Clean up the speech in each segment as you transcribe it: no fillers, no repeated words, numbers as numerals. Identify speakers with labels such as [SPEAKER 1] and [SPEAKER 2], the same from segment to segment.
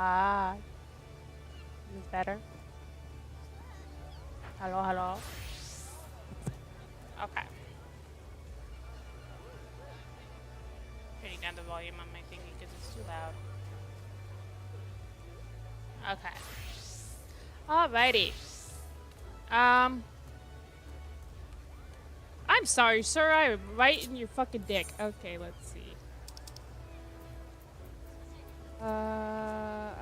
[SPEAKER 1] Ah. Is this better? Hello, hello. Okay. Turning down the volume on my thingy because it's too loud. Okay. Alrighty. I'm sorry, sir. I'm right in your fucking dick. Okay, let's see.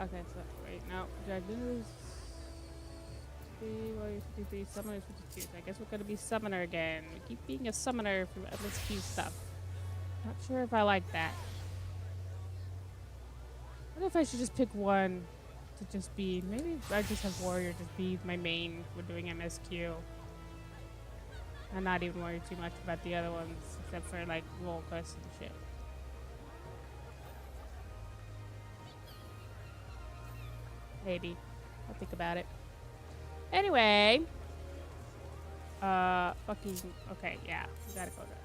[SPEAKER 1] Okay, so, wait, no. Dragon is 53, Summoner is 52. So I guess we're gonna be Summoner again. We keep being a Summoner for MSQ stuff. Not sure if I like that. I wonder if I should just pick one to just be. Maybe I just have Warrior just be my main when doing MSQ. And not even worry too much about the other ones, except for like role quests and shit. Maybe. I'll think about it. Anyway. Fucking. Okay, yeah. We gotta go there.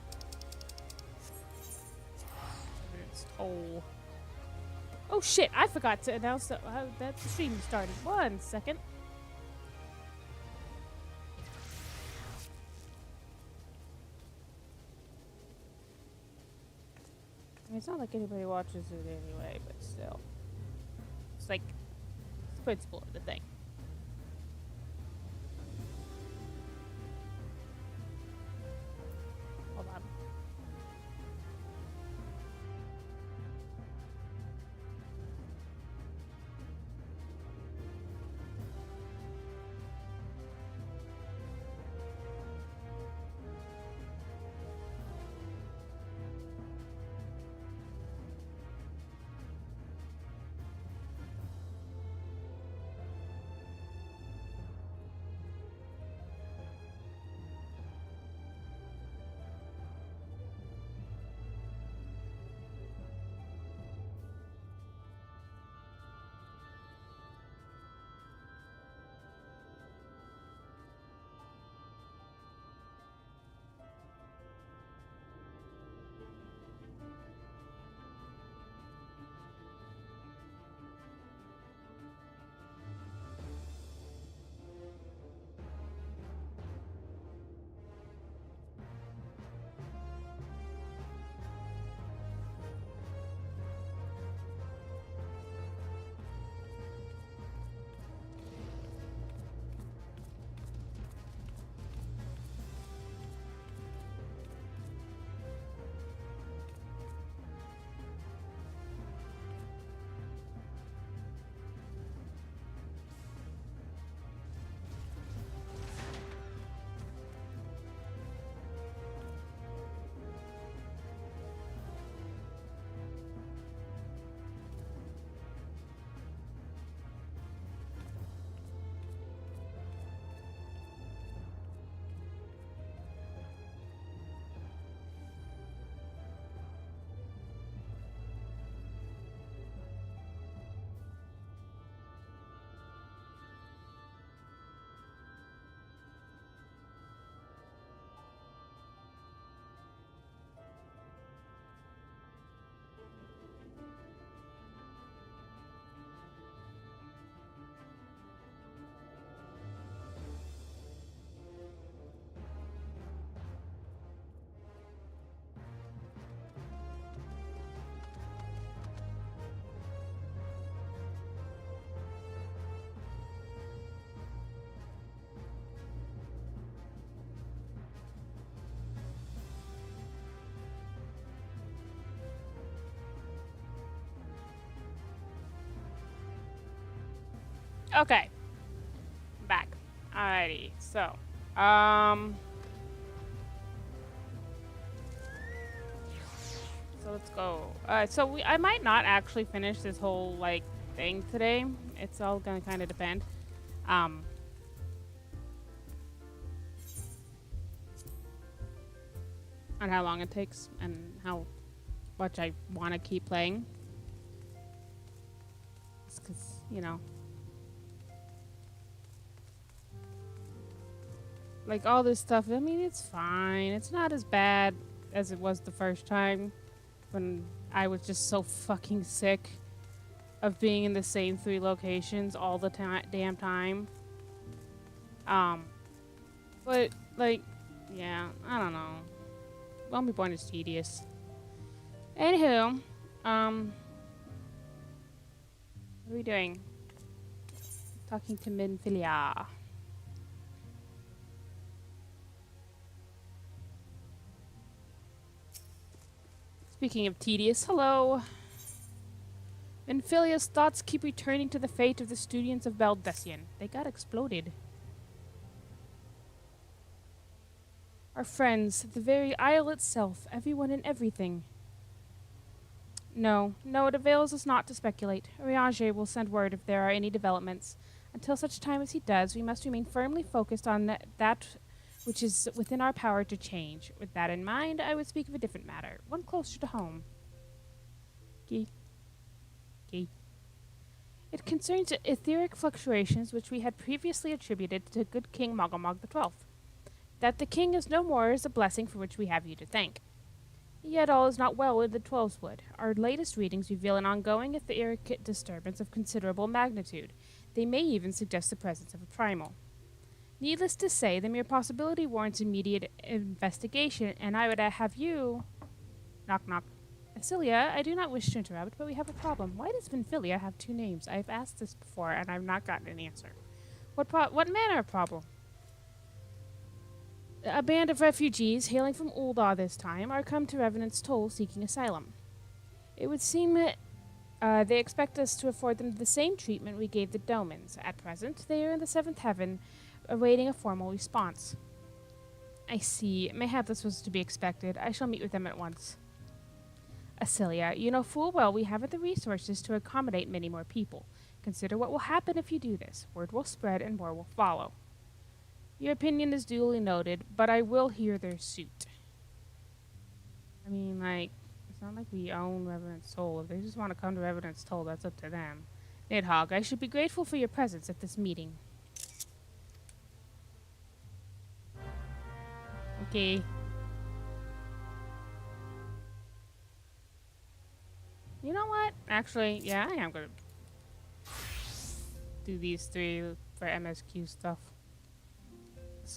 [SPEAKER 1] Oh shit, I forgot to announce that the stream started. 1 second. I mean, it's not like anybody watches it anyway, but still. It's like the principle of the thing. Hold on. Okay. Back. Alrighty. So, so let's go. So I might not actually finish this whole like thing today. It's all gonna kind of depend. On how long it takes and how much I want to keep playing. It's because, you know, like all this stuff, I mean, it's fine. It's not as bad as it was the first time when I was just so fucking sick of being in the same 3 locations all the damn time. But like, yeah, I don't know. Won't be born is tedious. Anywho, what are we doing? Talking to Minfilia. Speaking of tedious, hello. Minfilia's thoughts keep returning to the fate of the students of Baldessian. They got exploded. Our friends, the very isle itself, everyone and everything. No, it avails us not to speculate. Riage will send word if there are any developments. Until such time as he does, we must remain firmly focused on that which is within our power to change. With that in mind, I would speak of a different matter, one closer to home. It concerns etheric fluctuations which we had previously attributed to good King Mogomog XII. That the king is no more is a blessing for which we have you to thank. Yet all is not well with the Twelveswood. Our latest readings reveal an ongoing etheric disturbance of considerable magnitude. They may even suggest the presence of a primal. Needless to say, the mere possibility warrants immediate investigation, and I would have you... Knock, knock. Celia, I do not wish to interrupt, but we have a problem. Why does Minfilia have 2 names? I've asked this before, and I've not gotten an answer. What manner of problem? A band of refugees, hailing from Ul'dah this time, are come to Revenant's Toll seeking asylum. It would seem they expect us to afford them the same treatment we gave the Domans. At present, they are in the 7th heaven, awaiting a formal response. I see. Mayhap this was to be expected. I shall meet with them at once. Acelia, you know full well we haven't the resources to accommodate many more people. Consider what will happen if you do this. Word will spread and more will follow. Your opinion is duly noted, but I will hear their suit. I mean, like, it's not like we own Revenant's Toll. If they just want to come to Revenant's Toll, that's up to them. Nidhogg, I should be grateful for your presence at this meeting. Okay. You know what? Actually, yeah, I am going to do these 3 for MSQ stuff.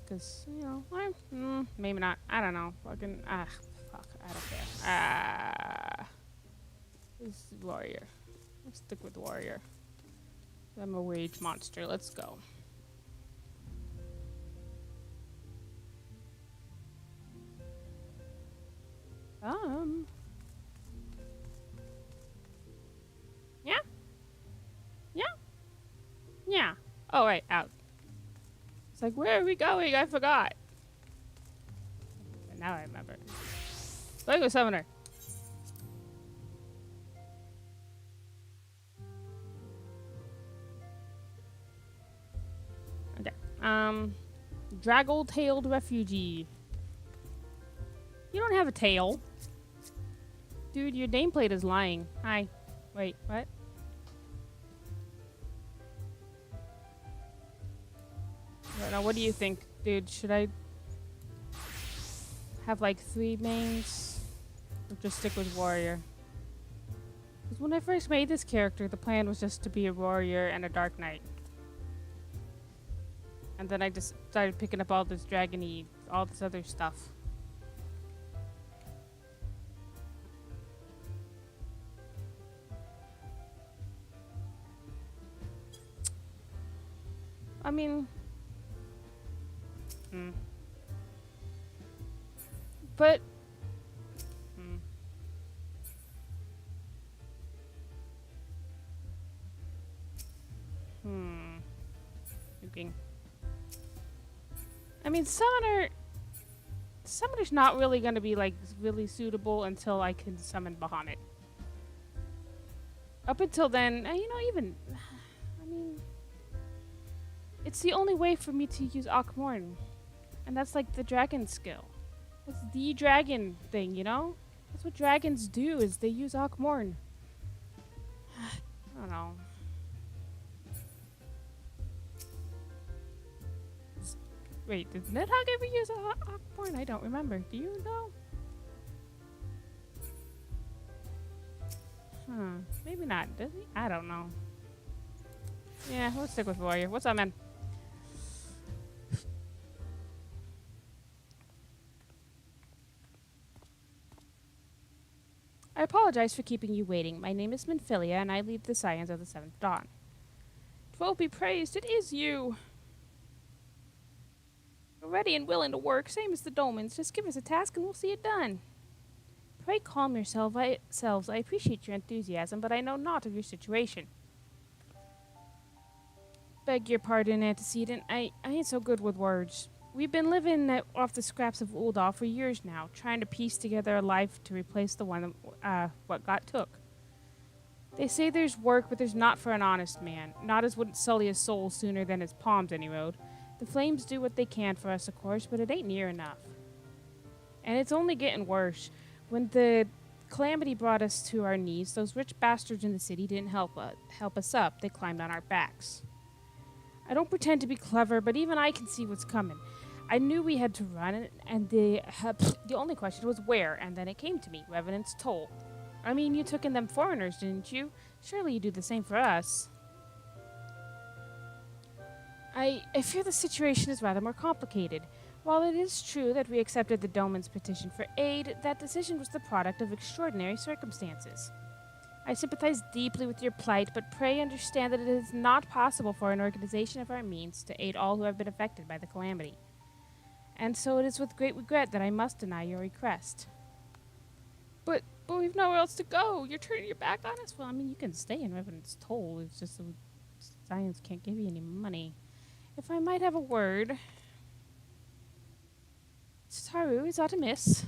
[SPEAKER 1] Because, you know, maybe not. I don't know. Fucking, fuck. I don't care. This is warrior. Let's stick with warrior. I'm a rage monster. Let's go. Yeah? Yeah? Yeah. Oh, right, out. It's like, where are we going? I forgot. And now I remember. Lego Summoner. Okay. Draggle-tailed refugee. You don't have a tail. Dude, your nameplate is lying. Hi. Wait, what? Now, what do you think, dude? Should I have like 3 mains? Or just stick with warrior? Because when I first made this character, the plan was just to be a warrior and a dark knight. And then I just started picking up all this dragony, all this other stuff. I mean... But... Thinking. I mean, Summoner's not really gonna be, like, really suitable until I can summon Bahamut. Up until then, you know, even... I mean... It's the only way for me to use Akmorn. And that's like the dragon skill. That's the dragon thing, you know? That's what dragons do, is they use Akmorn. I don't know. Wait, did Nidhogg ever use Akmorn? I don't remember. Do you know? Maybe not. Does he? I don't know. Yeah, we'll stick with warrior. What's up, man? I apologize for keeping you waiting. My name is Minfilia, and I lead the Scions of the Seventh Dawn. Twelve be praised, it is you! We're ready and willing to work, same as the Dolmens. Just give us a task and we'll see it done. Pray calm yourselves. I appreciate your enthusiasm, but I know naught of your situation. Beg your pardon, antecedent. I ain't so good with words. We've been living off the scraps of Ul'dah for years now, trying to piece together a life to replace the one what got took. They say there's work, but there's not for an honest man. Not as wouldn't sully his soul sooner than his palms any road. The flames do what they can for us, of course, but it ain't near enough. And it's only getting worse. When the calamity brought us to our knees, those rich bastards in the city didn't help us up. They climbed on our backs. I don't pretend to be clever, but even I can see what's coming. I knew we had to run, and the only question was where, and then it came to me, Revenant's Toll. I mean, you took in them foreigners, didn't you? Surely you do the same for us. I fear the situation is rather more complicated. While it is true that we accepted the Dolmen's petition for aid, that decision was the product of extraordinary circumstances. I sympathize deeply with your plight, but pray understand that it is not possible for an organization of our means to aid all who have been affected by the calamity. And so it is with great regret that I must deny your request. But we've nowhere else to go. You're turning your back on us? Well, I mean, you can stay in Revenant's Toll. It's just the Scions can't give you any money. If I might have a word... Saru, is that amiss?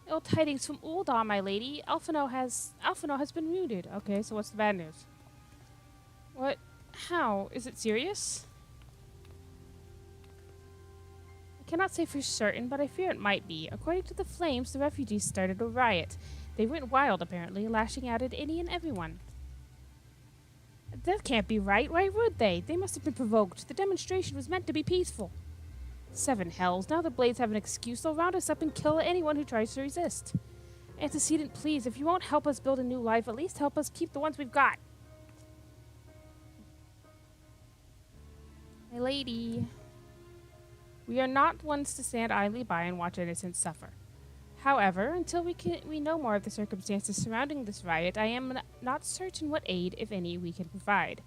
[SPEAKER 1] Ill tidings from Ul'dah, my lady. Alphinaud has been wounded. Okay, so what's the bad news? What? How? Is it serious? I cannot say for certain, but I fear it might be. According to the Flames, the refugees started a riot. They went wild, apparently, lashing out at any and everyone. That can't be right. Why would they? They must have been provoked. The demonstration was meant to be peaceful. 7 hells. Now the Blades have an excuse. They'll round us up and kill anyone who tries to resist. Antecedent, please, if you won't help us build a new life, at least help us keep the ones we've got. My lady. We are not ones to stand idly by and watch innocents suffer. However, until we know more of the circumstances surrounding this riot, I am not certain what aid, if any, we can provide.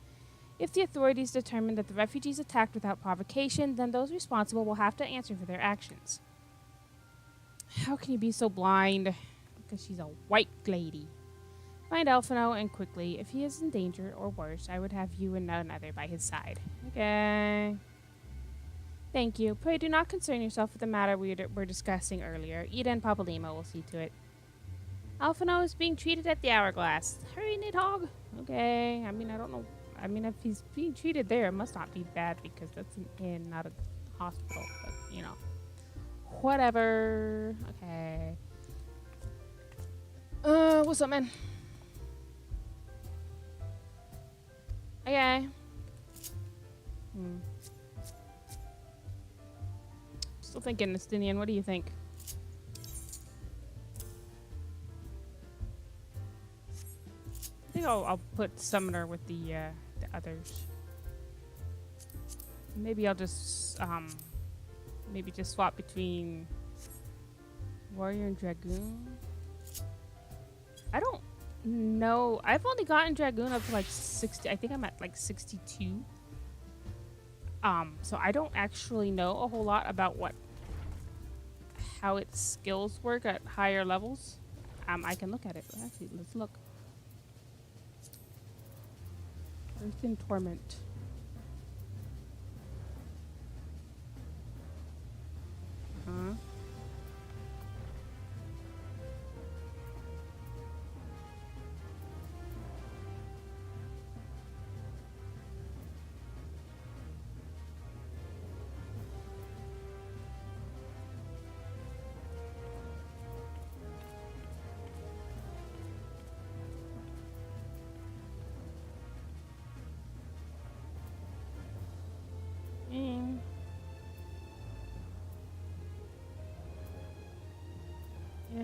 [SPEAKER 1] If the authorities determine that the refugees attacked without provocation, then those responsible will have to answer for their actions. How can you be so blind? Because she's a white lady. Find Alphinaud and quickly. If he is in danger or worse, I would have you and none other by his side. Okay. Thank you. Pray do not concern yourself with the matter we were discussing earlier. Ida and Papalima will see to it. Alphinaud is being treated at the Hourglass. Hurry, Nidhogg. Okay. I mean, I don't know. I mean, if he's being treated there, it must not be bad because that's an inn, not a hospital. But, you know. Whatever. Okay. What's up, man? Okay. Still thinking, Estinian. What do you think? I think I'll put Summoner with the others. Maybe I'll just maybe just swap between Warrior and Dragoon. I don't know. I've only gotten Dragoon up to like 60. I think I'm at like 62. So I don't actually know a whole lot about how its skills work at higher levels. I can look at it. Actually, let's look. Earth in Torment.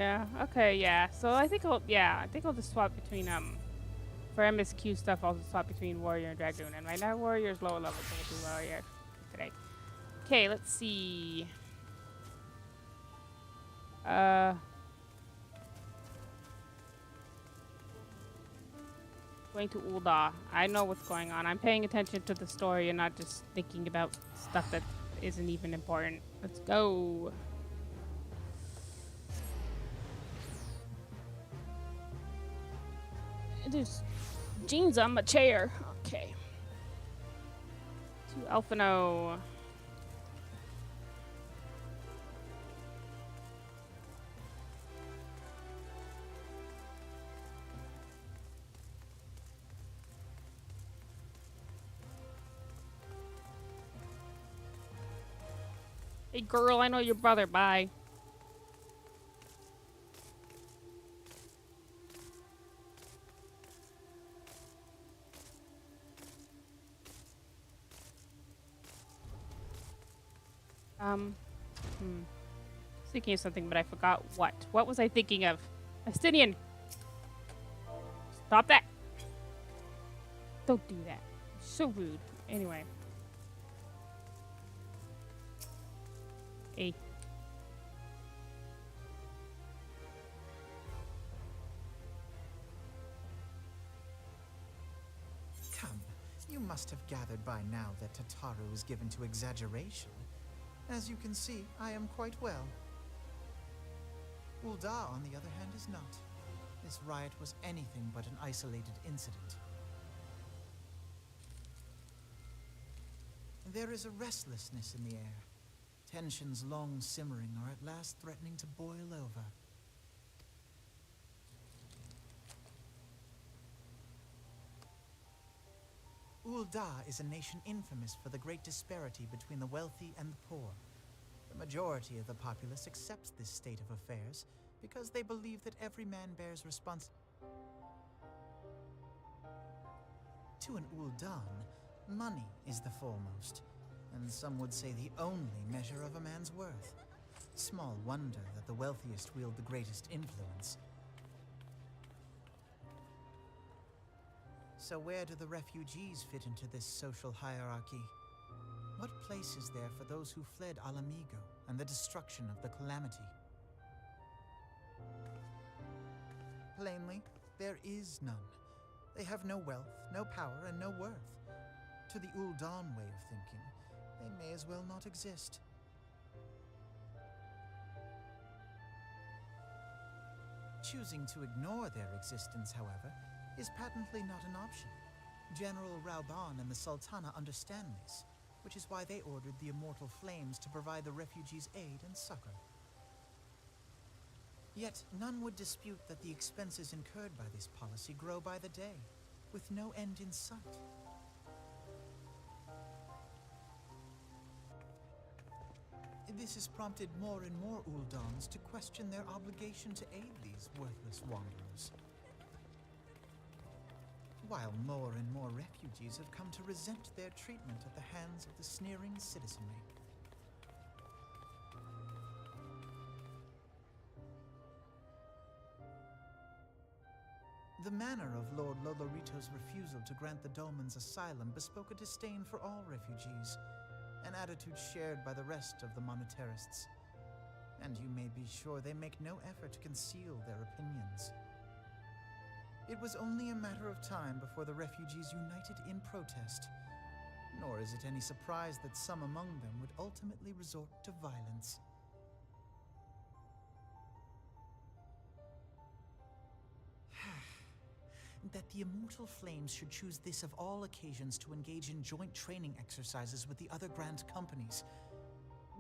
[SPEAKER 1] Yeah. Okay. Yeah. So I think I'll. Yeah. I think I'll just swap between For MSQ stuff, I'll just swap between warrior and dragoon. And right now, warrior is lower level, so we'll do warrior today. Okay. Let's see. Going to Ul'dah. I know what's going on. I'm paying attention to the story and not just thinking about stuff that isn't even important. Let's go. There's jeans on my chair. Okay. To Alphino. Hey girl, I know your brother. Bye. Thinking of something, but I forgot what. What was I thinking of? Estinian. Stop that. Don't do that. So rude. Anyway. Hey.
[SPEAKER 2] Come, you must have gathered by now that Tataru is given to exaggeration. As you can see, I am quite well. Ul'dah, on the other hand, is not. This riot was anything but an isolated incident. There is a restlessness in the air. Tensions long simmering are at last threatening to boil over. Ul'dah is a nation infamous for the great disparity between the wealthy and the poor. The majority of the populace accepts this state of affairs because they believe that every man bears responsibility. To an Ul'dan, money is the foremost, and some would say the only measure of a man's worth. Small wonder that the wealthiest wield the greatest influence. So where do the refugees fit into this social hierarchy? What place is there for those who fled Alamigo and the destruction of the Calamity? Plainly, there is none. They have no wealth, no power, and no worth. To the Ul'dan way of thinking, they may as well not exist. Choosing to ignore their existence, however, is patently not an option. General Rauban and the Sultana understand this, which is why they ordered the Immortal Flames to provide the refugees aid and succor. Yet none would dispute that the expenses incurred by this policy grow by the day, with no end in sight. This has prompted more and more Ul'dans to question their obligation to aid these worthless wanderers. While more and more refugees have come to resent their treatment at the hands of the sneering citizenry. The manner of Lord Lolorito's refusal to grant the Dolmens asylum bespoke a disdain for all refugees, an attitude shared by the rest of the monetarists. And you may be sure they make no effort to conceal their opinions. It was only a matter of time before the refugees united in protest, nor is it any surprise that some among them would ultimately resort to violence. That the Immortal Flames should choose this of all occasions to engage in joint training exercises with the other Grand Companies.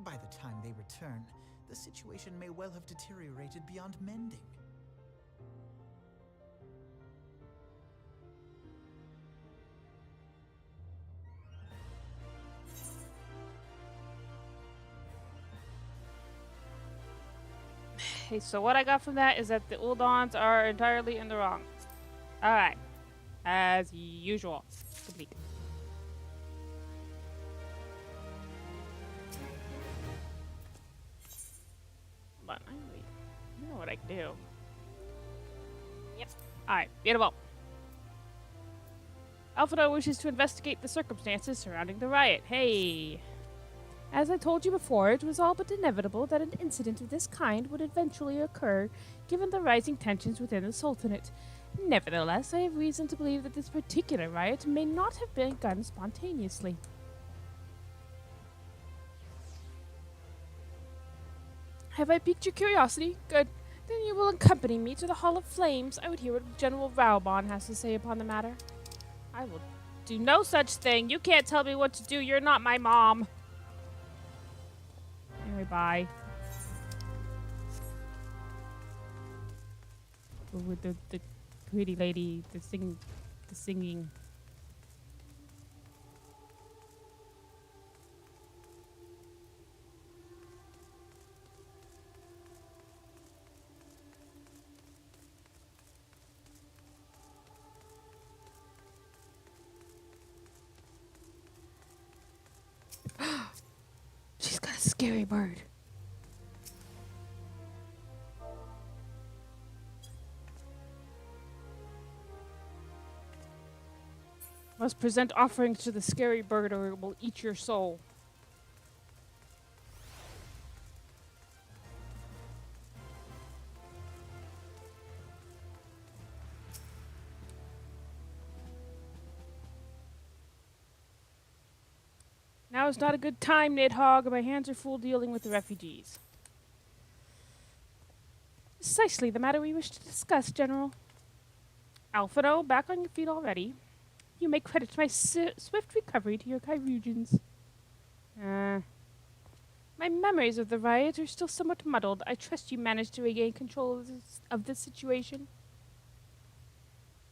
[SPEAKER 2] By the time they return, the situation may well have deteriorated beyond mending.
[SPEAKER 1] Okay, so what I got from that is that the Ul'dans are entirely in the wrong. Alright. As usual. Complete. But wait. You know what I can do. Yep. Alright, beautiful. Alfredo wishes to investigate the circumstances surrounding the riot. Hey. As I told you before, it was all but inevitable that an incident of this kind would eventually occur, given the rising tensions within the Sultanate. Nevertheless, I have reason to believe that this particular riot may not have begun spontaneously. Have I piqued your curiosity? Good. Then you will accompany me to the Hall of Flames. I would hear what General Raubon has to say upon the matter. I will do no such thing. You can't tell me what to do. You're not my mom. Anyway, bye. With the pretty lady, the singing. She's got a scary bird. Must present offerings to the scary bird or it will eat your soul. Now is not a good time, Nidhogg. My hands are full dealing with the refugees. Precisely the matter we wish to discuss, General. Alfredo, back on your feet already. You may credit my swift recovery to your Kyrugians. My memories of the riot are still somewhat muddled. I trust you managed to regain control of this situation.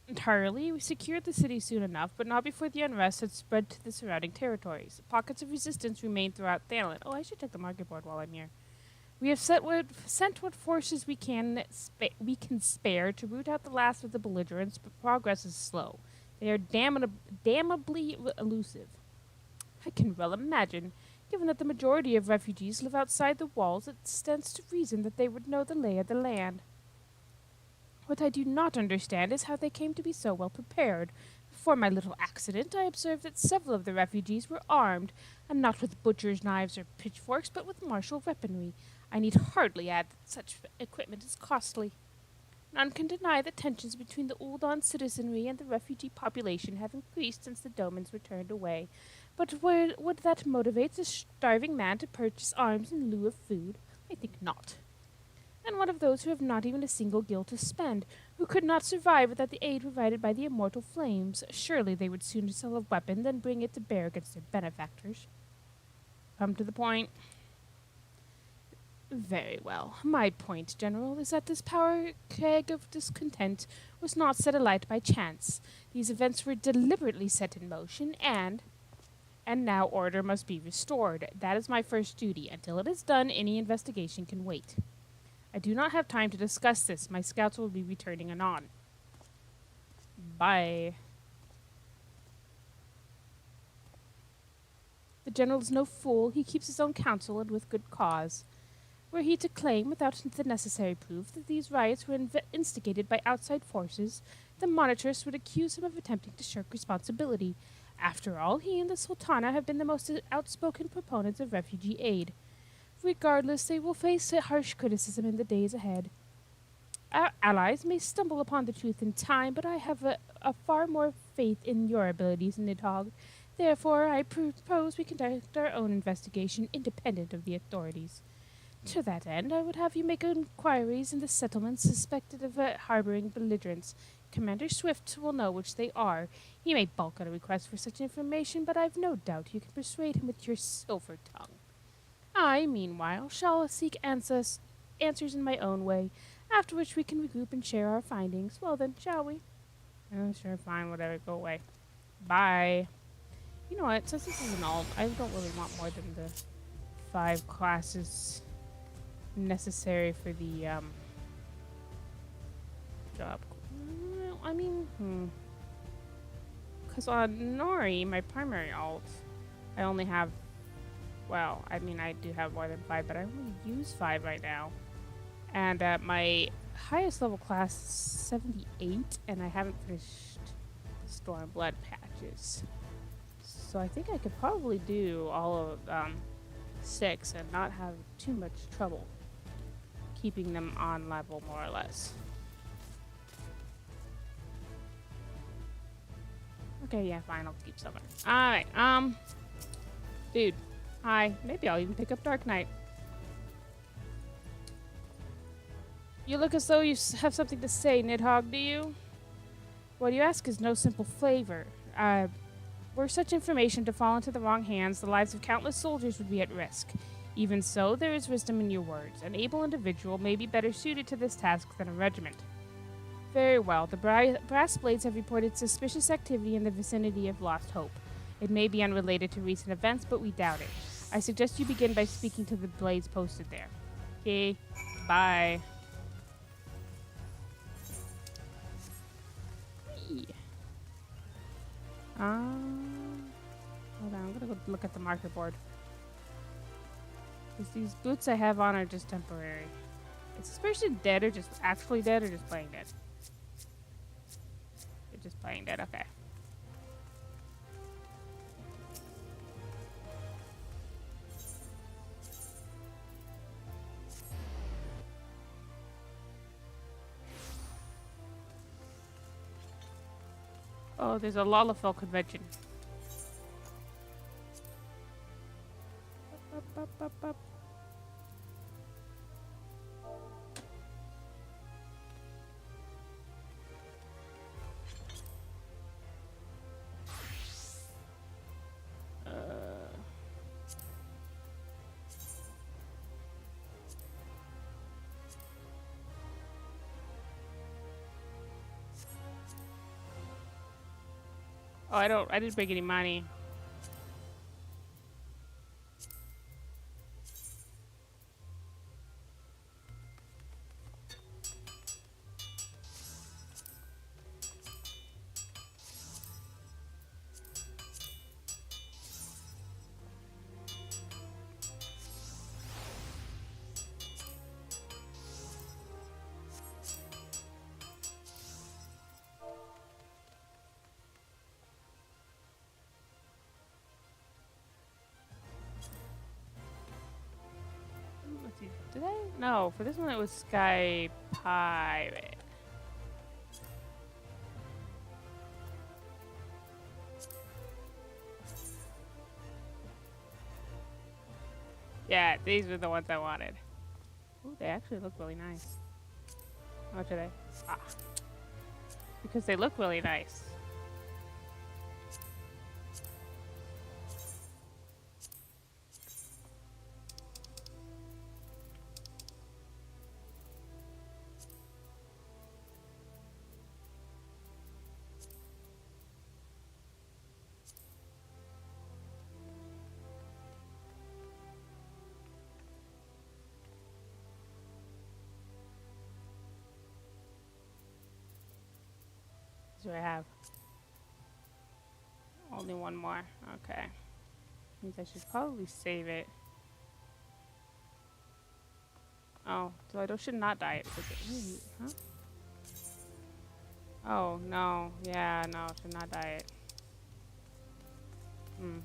[SPEAKER 1] Entirely, we secured the city soon enough, but not before the unrest had spread to the surrounding territories. Pockets of resistance remained throughout Thailand. Oh, I should check the market board while I'm here. We have sent what forces we can spare to root out the last of the belligerents, but progress is slow. They are damnably elusive. I can well imagine. Given that the majority of refugees live outside the walls, it stands to reason that they would know the lay of the land. What I do not understand is how they came to be so well prepared. Before my little accident, I observed that several of the refugees were armed, and not with butcher's knives or pitchforks, but with martial weaponry. I need hardly add that such equipment is costly. None can deny that tensions between the Uldan citizenry and the refugee population have increased since the Domans were turned away. But would that motivate a starving man to purchase arms in lieu of food? I think not. And what of those who have not even a single gil to spend, who could not survive without the aid provided by the immortal flames? Surely they would sooner sell a weapon than bring it to bear against their benefactors. Come to the point. Very well. My point, General, is that this power keg of discontent was not set alight by chance. These events were deliberately set in motion, and now order must be restored. That is my first duty. Until it is done, any investigation can wait. I do not have time to discuss this. My scouts will be returning anon. Bye. The general is no fool. He keeps his own counsel, and with good cause. Were he to claim, without the necessary proof, that these riots were instigated by outside forces, the monitors would accuse him of attempting to shirk responsibility. After all, he and the Sultana have been the most outspoken proponents of refugee aid. Regardless, they will face harsh criticism in the days ahead. Our allies may stumble upon the truth in time, but I have a far more faith in your abilities, Nidhogg. Therefore, I propose we conduct our own investigation independent of the authorities. To that end, I would have you make inquiries in the settlements suspected of harboring belligerents. Commander Swift will know which they are. He may balk at a request for such information, but I've no doubt you can persuade him with your silver tongue. I, meanwhile, shall seek answers in my own way, after which we can regroup and share our findings. Well then, shall we? Oh, sure, fine, whatever, go away. Bye. You know what, since this is an alt, I don't really want more than the 5 classes necessary for the, job. I mean, because on Nori, my primary alt, I only have, well, I mean, I do have more than 5, but I only use 5 right now. And my highest level class is 78, and I haven't finished the Stormblood patches. So I think I could probably do all of 6 and not have too much trouble keeping them on level, more or less. Okay, yeah, fine, I'll keep Summoner. Alright, dude, hi. Maybe I'll even pick up Dark Knight. You look as though you have something to say, Nidhogg, do you? What you ask is no simple flavor. Were such information to fall into the wrong hands, the lives of countless soldiers would be at risk. Even so, there is wisdom in your words. An able individual may be better suited to this task than a regiment. Very well. The Brass Blades have reported suspicious activity in the vicinity of Lost Hope. It may be unrelated to recent events, but we doubt it. I suggest you begin by speaking to the Blades posted there. Okay, bye. Hold on, I'm gonna go look at the market board. Because these boots I have on are just temporary. Is this person dead or just actually dead or just playing dead? They're just playing dead, okay. Oh, there's a Lalafell convention. Up. Oh, I didn't bring any money. Let's see, did I? No, for this one it was Sky Pirate. Yeah, these were the ones I wanted. Ooh, they actually look really nice. How much are they? Ah. Because they look really nice. That's what I have. Only one more. Okay. Means I should probably save it. Oh, so I should not dye it. Huh? Oh, no. Yeah, no, should not dye it.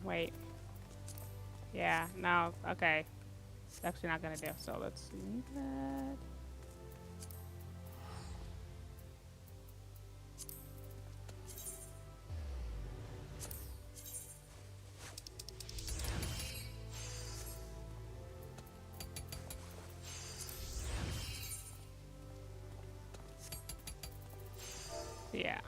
[SPEAKER 1] Wait. Yeah, no, okay. It's actually not gonna do, so let's leave that. Yeah.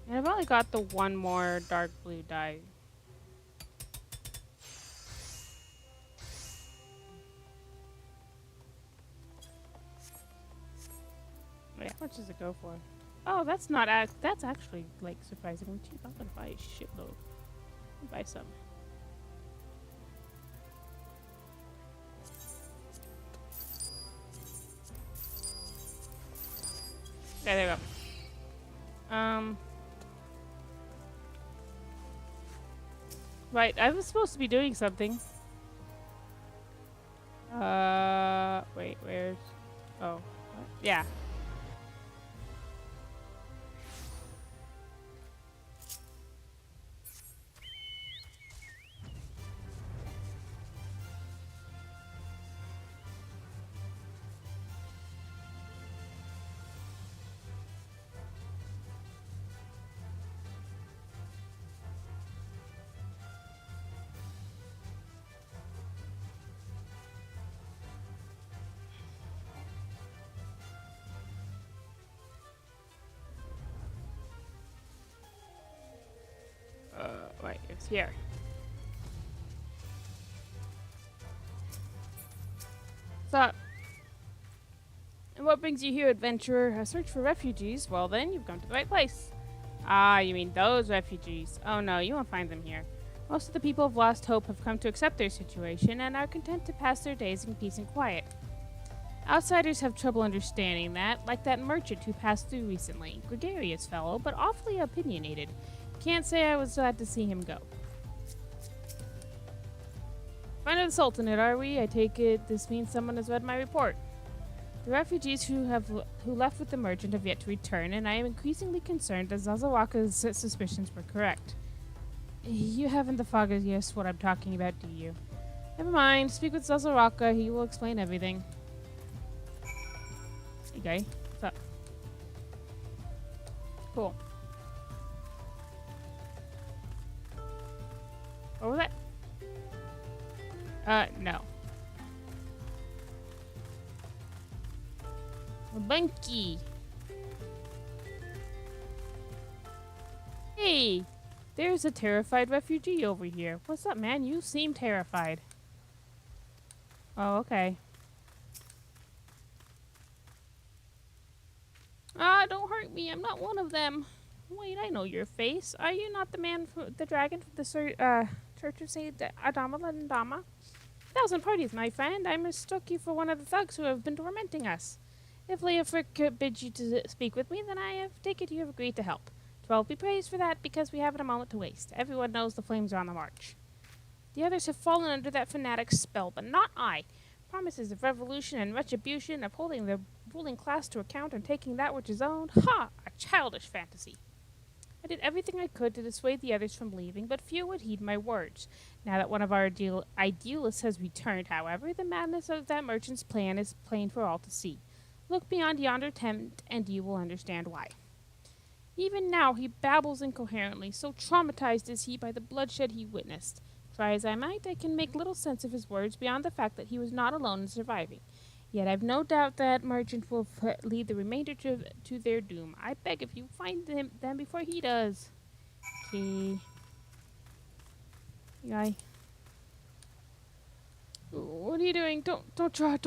[SPEAKER 1] And I've only got the one more dark blue dye. Wait, how much does it go for? Oh, that's not that's actually like surprisingly cheap. I'm gonna buy a shitload. I'll buy some. Okay, there we go. Right, I was supposed to be doing something. Wait, where's... Oh, what? Yeah. Wait, it's here. So, and what brings you here, adventurer? A search for refugees? Well then, you've come to the right place. Ah, you mean those refugees. Oh no, you won't find them here. Most of the people of Lost Hope have come to accept their situation and are content to pass their days in peace and quiet. Outsiders have trouble understanding that, like that merchant who passed through recently. Gregarious fellow, but awfully opinionated. Can't say I was glad to see him go. Friend of the Sultanate, are we? I take it this means someone has read my report. The refugees who left with the merchant have yet to return, and I am increasingly concerned that Zazawaka's suspicions were correct. You haven't the foggiest what I'm talking about, do you? Never mind. Speak with Zazawaka. He will explain everything. Hey, guy. What's up? Cool. What was that? No. Bunky. Hey, there's a terrified refugee over here. What's up, man? You seem terrified. Oh, okay. Ah, don't hurt me. I'm not one of them. Wait, I know your face. Are you not the man, the dragon from the Church of Saint Adama Landama? 1,000 parties, my friend. I mistook you for one of the thugs who have been tormenting us. If Leofric bids you to speak with me, then I take it you have agreed to help. 12 be praised for that, because we haven't a moment to waste. Everyone knows the flames are on the march. The others have fallen under that fanatic's spell, but not I. Promises of revolution and retribution, of holding the ruling class to account and taking that which is owned. Ha! A childish fantasy. I did everything I could to dissuade the others from leaving, but few would heed my words. Now that one of our idealists has returned, however, the madness of that merchant's plan is plain for all to see. Look beyond yonder tent, and you will understand why. Even now he babbles incoherently, so traumatized is he by the bloodshed he witnessed. Try as I might, I can make little sense of his words beyond the fact that he was not alone in surviving. Yet I've no doubt that merchant will lead the remainder to their doom. I beg of you, find them before he does. Okay. Guy. What are you doing? Don't draw.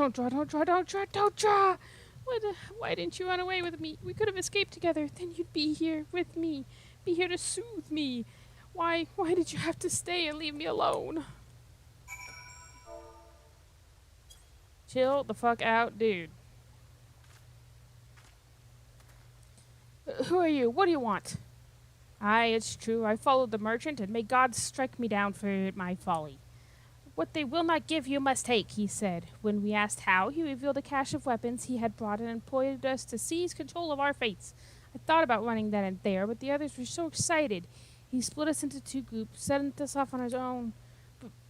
[SPEAKER 1] Why didn't you run away with me? We could have escaped together. Then you'd be here with me. Be here to soothe me. Why did you have to stay and leave me alone? Chill the fuck out, dude. Who are you? What do you want? Aye, it's true. I followed the merchant, and may God strike me down for my folly. What they will not give you must take, he said. When we asked how, he revealed a cache of weapons he had brought and employed us to seize control of our fates. I thought about running then and there, but the others were so excited. He split us into 2 groups, sent us off on his own.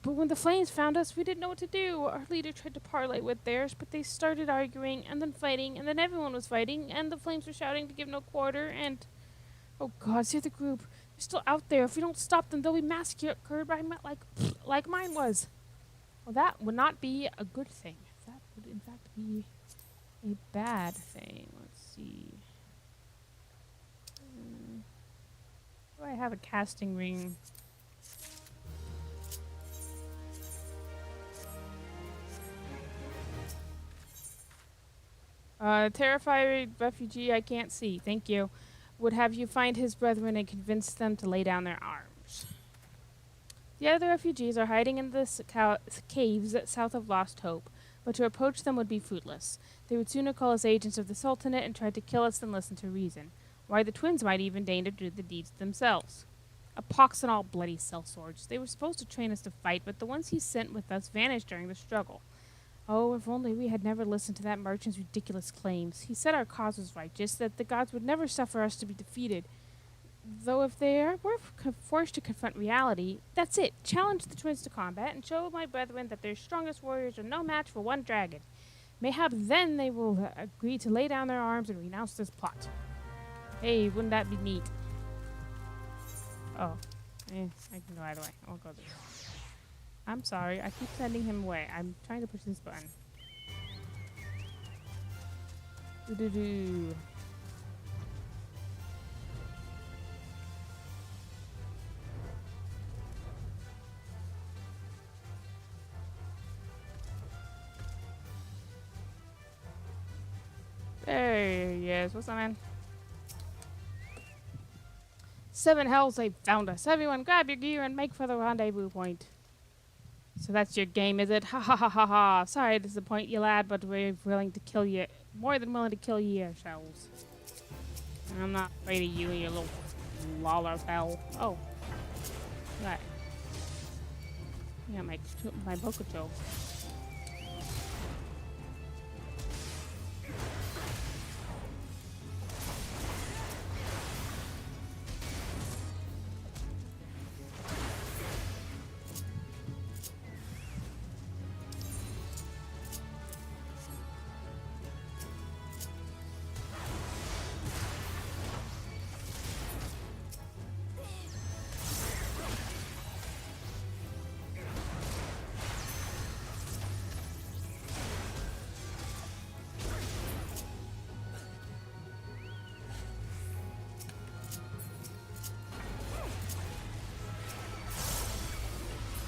[SPEAKER 1] But when the flames found us, we didn't know what to do. Our leader tried to parley with theirs, but they started arguing, and then fighting, and then everyone was fighting, and the flames were shouting to give no quarter, and... Oh God, see the group. They're still out there. If we don't stop them, they'll be massacred by like mine was. Well, that would not be a good thing. That would, in fact, be a bad thing. Let's see. Do I have a casting ring? Terrified refugee I can't see. Thank you. Would have you find his brethren and convince them to lay down their arms. The other refugees are hiding in the caves south of Lost Hope, but to approach them would be fruitless. They would sooner call us agents of the Sultanate and try to kill us than listen to reason. Why, the twins might even deign to do the deeds themselves. A pox and all bloody sellswords. They were supposed to train us to fight, but the ones he sent with us vanished during the struggle. Oh, if only we had never listened to that merchant's ridiculous claims. He said our cause was righteous, that the gods would never suffer us to be defeated. Though if they were forced to confront reality, that's it. Challenge the twins to combat and show my brethren that their strongest warriors are no match for one dragon. Mayhap then they will agree to lay down their arms and renounce this plot. Hey, wouldn't that be neat? Oh, I can go either way. I won't go this way. I'm sorry. I keep sending him away. I'm trying to push this button. Do-do-do. There he is. What's up, man? 7 hells, they found us. Everyone grab your gear and make for the rendezvous point. So that's your game, is it? Ha ha ha ha ha. Sorry to disappoint you, lad, but we're willing to kill you. More than willing to kill you ourselves. I'm not afraid of you and your little lawler of hell. Oh. Right. Yeah, my Bokucho.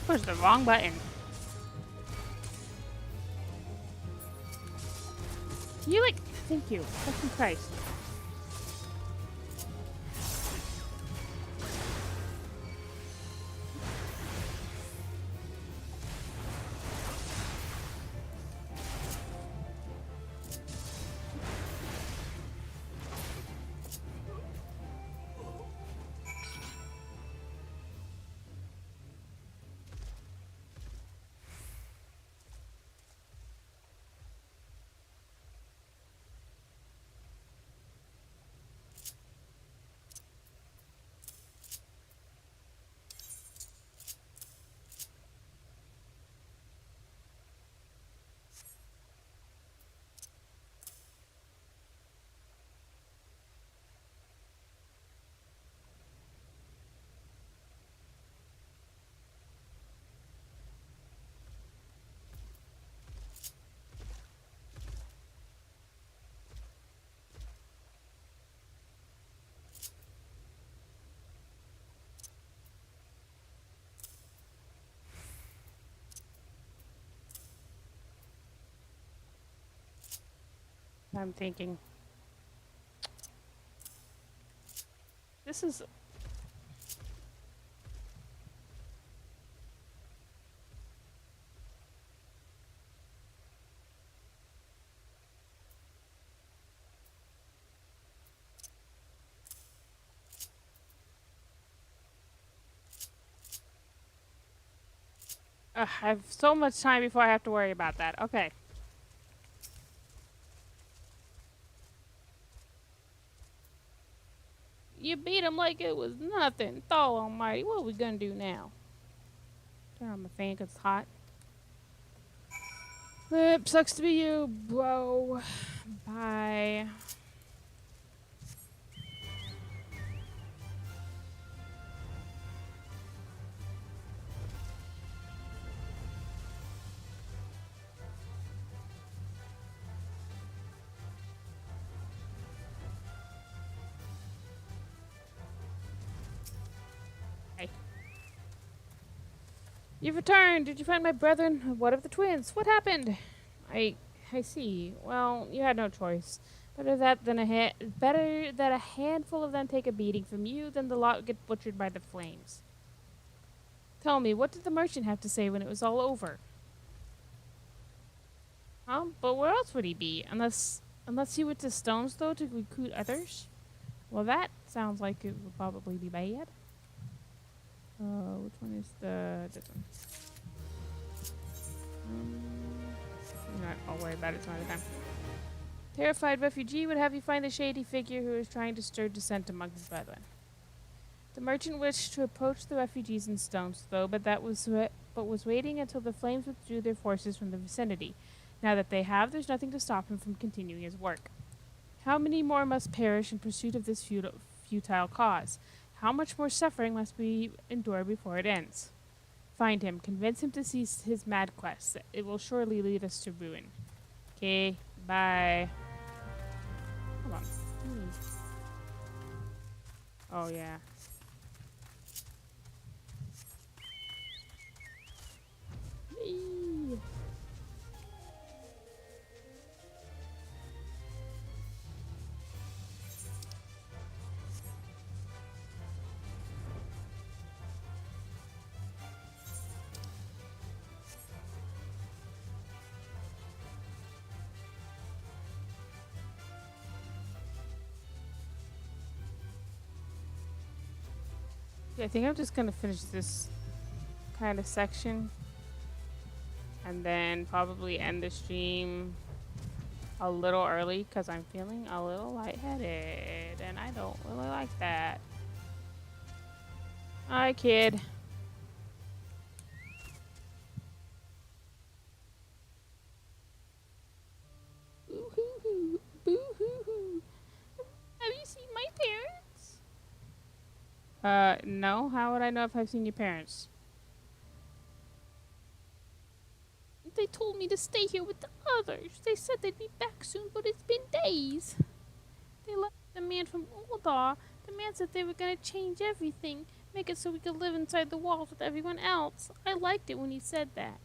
[SPEAKER 1] Push the wrong button. You like... Thank you. Fucking Christ. I'm thinking. This is... I have so much time before I have to worry about that. Okay. You beat him like it was nothing. Thor almighty. What are we gonna do now? Turn on my fan because it's hot. Sucks to be you, bro. Bye. You've returned. Did you find my brethren? What of the twins? What happened? I I see. Well, you had no choice. Better that a handful of them take a beating from you than the lot get butchered by the flames. Tell me, what did the merchant have to say when it was all over? But where else would he be? Unless he went to Stone's Throw to recruit others? Well, that sounds like it would probably be bad. Which one is this one? I'll worry about it some other time. Terrified refugee would have you find the shady figure who is trying to stir dissent among his brethren. The merchant wished to approach the refugees in Stone's Throw, but was waiting until the flames withdrew their forces from the vicinity. Now that they have, there's nothing to stop him from continuing his work. How many more must perish in pursuit of this futile cause? How much more suffering must we endure before it ends? Find him, convince him to cease his mad quest. It will surely lead us to ruin. Okay, bye. Hold on. Oh, yeah. Eee. Yeah, I think I'm just gonna finish this kind of section and then probably end the stream a little early because I'm feeling a little lightheaded and I don't really like that. Hi, kid. Boo-hoo-hoo. Boo-hoo-hoo. Have you seen my parents? No. How would I know if I've seen your parents? They told me to stay here with the others. They said they'd be back soon, but it's been days. They left the man from Uldar. The man said they were gonna change everything, make it so we could live inside the walls with everyone else. I liked it when he said that.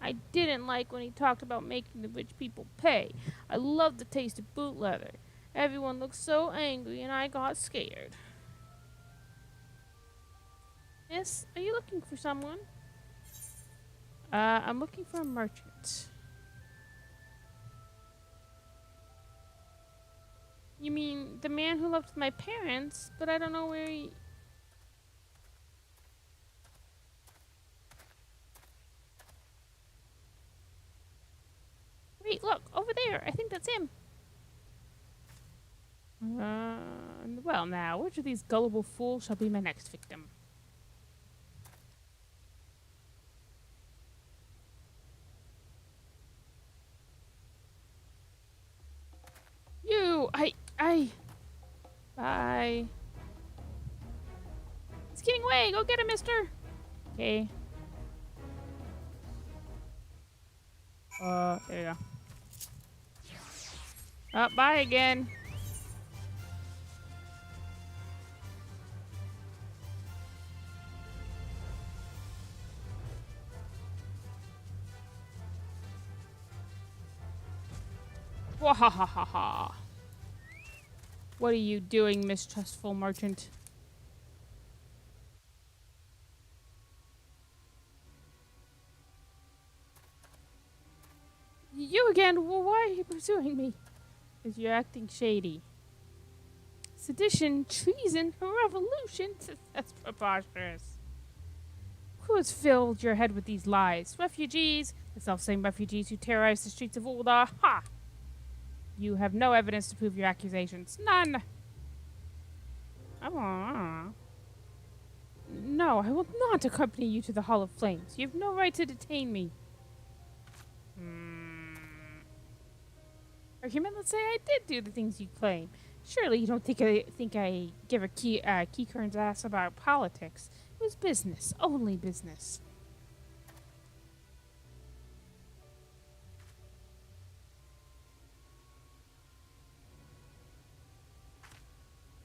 [SPEAKER 1] I didn't like when he talked about making the rich people pay. I loved the taste of boot leather. Everyone looked so angry and I got scared. Miss, are you looking for someone? I'm looking for a merchant. You mean the man who left my parents, but I don't know where he... Wait, look, over there. I think that's him. Well now, which of these gullible fools shall be my next victim? You! Bye. He's getting away! Go get him, mister! Okay. There you go. Bye again. Wahahaha. What are you doing, mistrustful merchant? You again? Well, why are you pursuing me? Because you're acting shady. Sedition, treason, revolution? That's preposterous. Who has filled your head with these lies? Refugees? The self-same refugees who terrorize the streets of Uldar? Ha! You have no evidence to prove your accusations. None! No, I will not accompany you to the Hall of Flames. You have no right to detain me. Argument, let's say I did do the things you claim. Surely you don't think I give a Keycurn's ass about politics. It was business. Only business.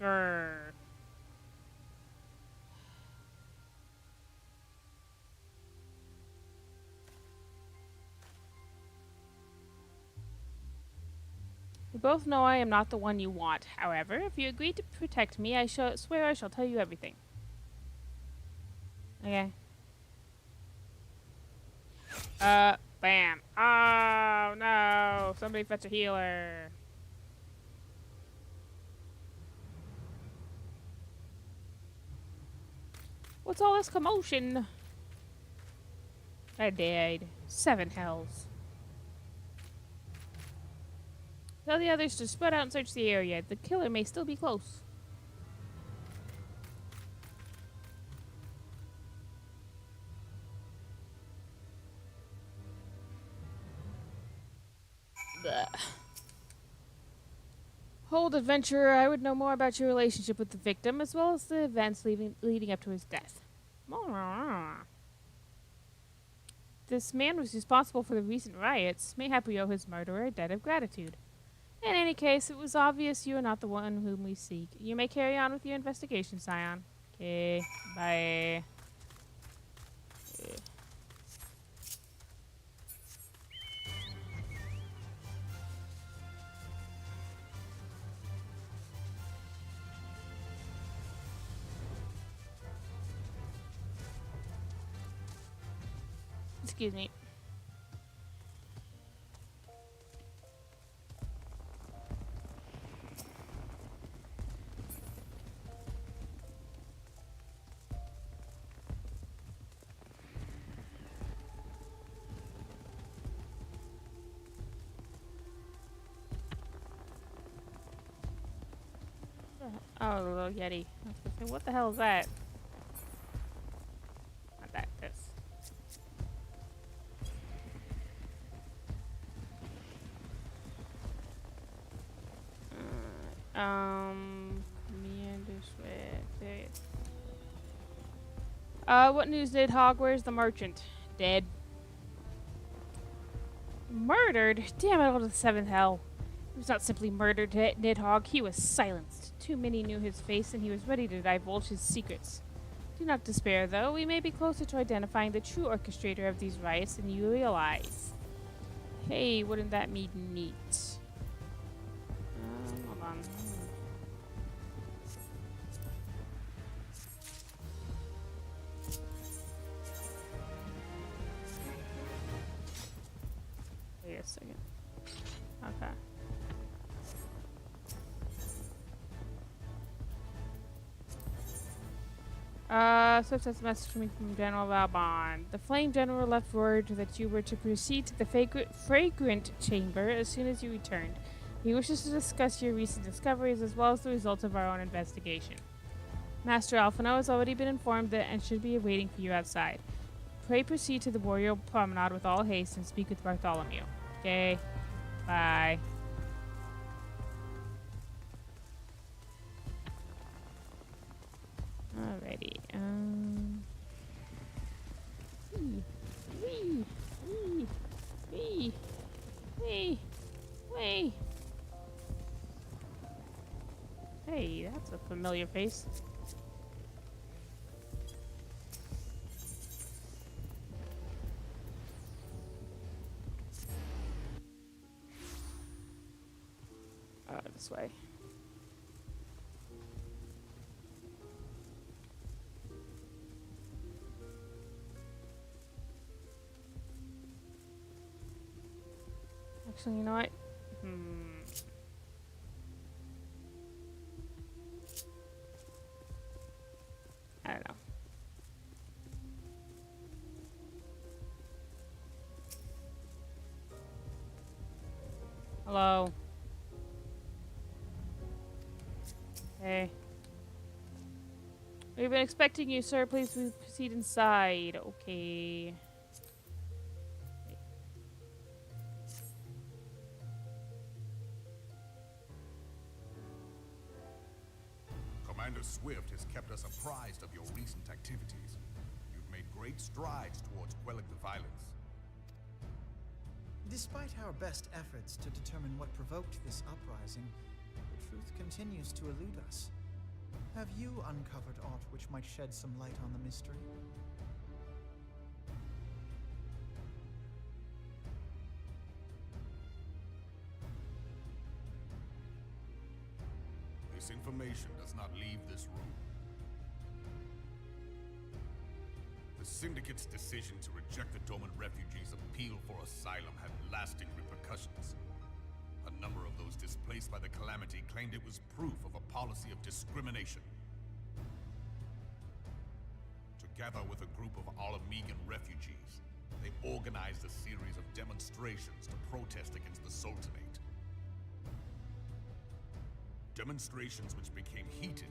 [SPEAKER 1] Grr. We both know I am not the one you want. However, if you agree to protect me, I swear I shall tell you everything. Okay. Bam. Oh, no. Somebody fetch a healer. What's all this commotion? I died. 7 hells. Tell the others to spread out and search the area. The killer may still be close. Blech. Hold, adventurer. I would know more about your relationship with the victim, as well as the events leading up to his death. This man was responsible for the recent riots. Mayhap we owe his murderer a debt of gratitude. In any case, it was obvious you are not the one whom we seek. You may carry on with your investigation, Scion. Okay, bye. Excuse me. Oh, the little Yeti. I was gonna say, what the hell is that? Not that, this. Meander Sweat. There it is. What news, Nidhogg? Where's the merchant? Dead. Murdered? Damn it, all to the 7th hell. He was not simply murdered, Nidhogg. He was silenced. Too many knew his face, and he was ready to divulge his secrets. Do not despair, though. We may be closer to identifying the true orchestrator of these riots than you realize. Hey, wouldn't that be neat? Hold on. Wait a second. Okay. Swift has a message from me from General Valbon. The Flame General left word that you were to proceed to the fragrant chamber as soon as you returned. He wishes to discuss your recent discoveries as well as the results of our own investigation. Master Alphino has already been informed that and should be waiting for you outside. Pray proceed to the Warrior Promenade with all haste and speak with Bartholomew. Okay. Bye. Alrighty. Wee. Hey, that's a familiar face. This way. Actually, you know what? I don't know. Hello. Hey. We've been expecting you, sir. Please proceed inside. Okay.
[SPEAKER 3] Commander Swift has kept us apprised of your recent activities. You've made great strides towards quelling the violence.
[SPEAKER 2] Despite our best efforts to determine what provoked this uprising, the truth continues to elude us. Have you uncovered aught which might shed some light on the mystery?
[SPEAKER 3] this information does not leave this room. The Syndicate's decision to reject the Doman refugees' appeal for asylum had lasting repercussions. A number of those displaced by the calamity claimed it was proof of a policy of discrimination. Together with a group of Alamegan refugees, they organized a series of demonstrations to protest against the Sultanate. Demonstrations which became heated,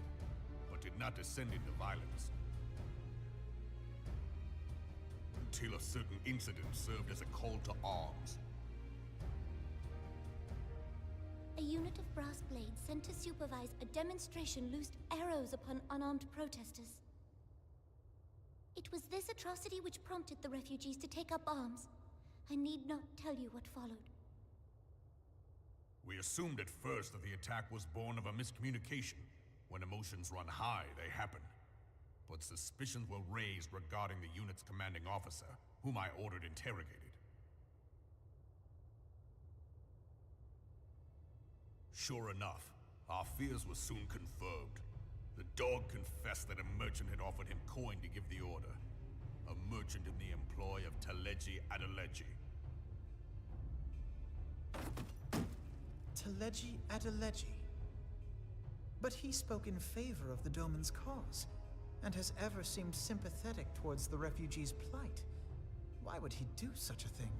[SPEAKER 3] but did not descend into violence. Until a certain incident served as a call to arms.
[SPEAKER 4] A unit of brass blades sent to supervise a demonstration loosed arrows upon unarmed protesters. It was this atrocity which prompted the refugees to take up arms. I need not tell you what followed.
[SPEAKER 3] We assumed at first that the attack was born of a miscommunication. When emotions run high, they happen. But suspicions were raised regarding the unit's commanding officer, whom I ordered interrogated. Sure enough, our fears were soon confirmed. The dog confessed that a merchant had offered him coin to give the order. A merchant in the employ of Teleji Adeleji.
[SPEAKER 2] Teleji Adeleji. But he spoke in favor of the Doman's cause, and has ever seemed sympathetic towards the refugees' plight. Why would he do such a thing?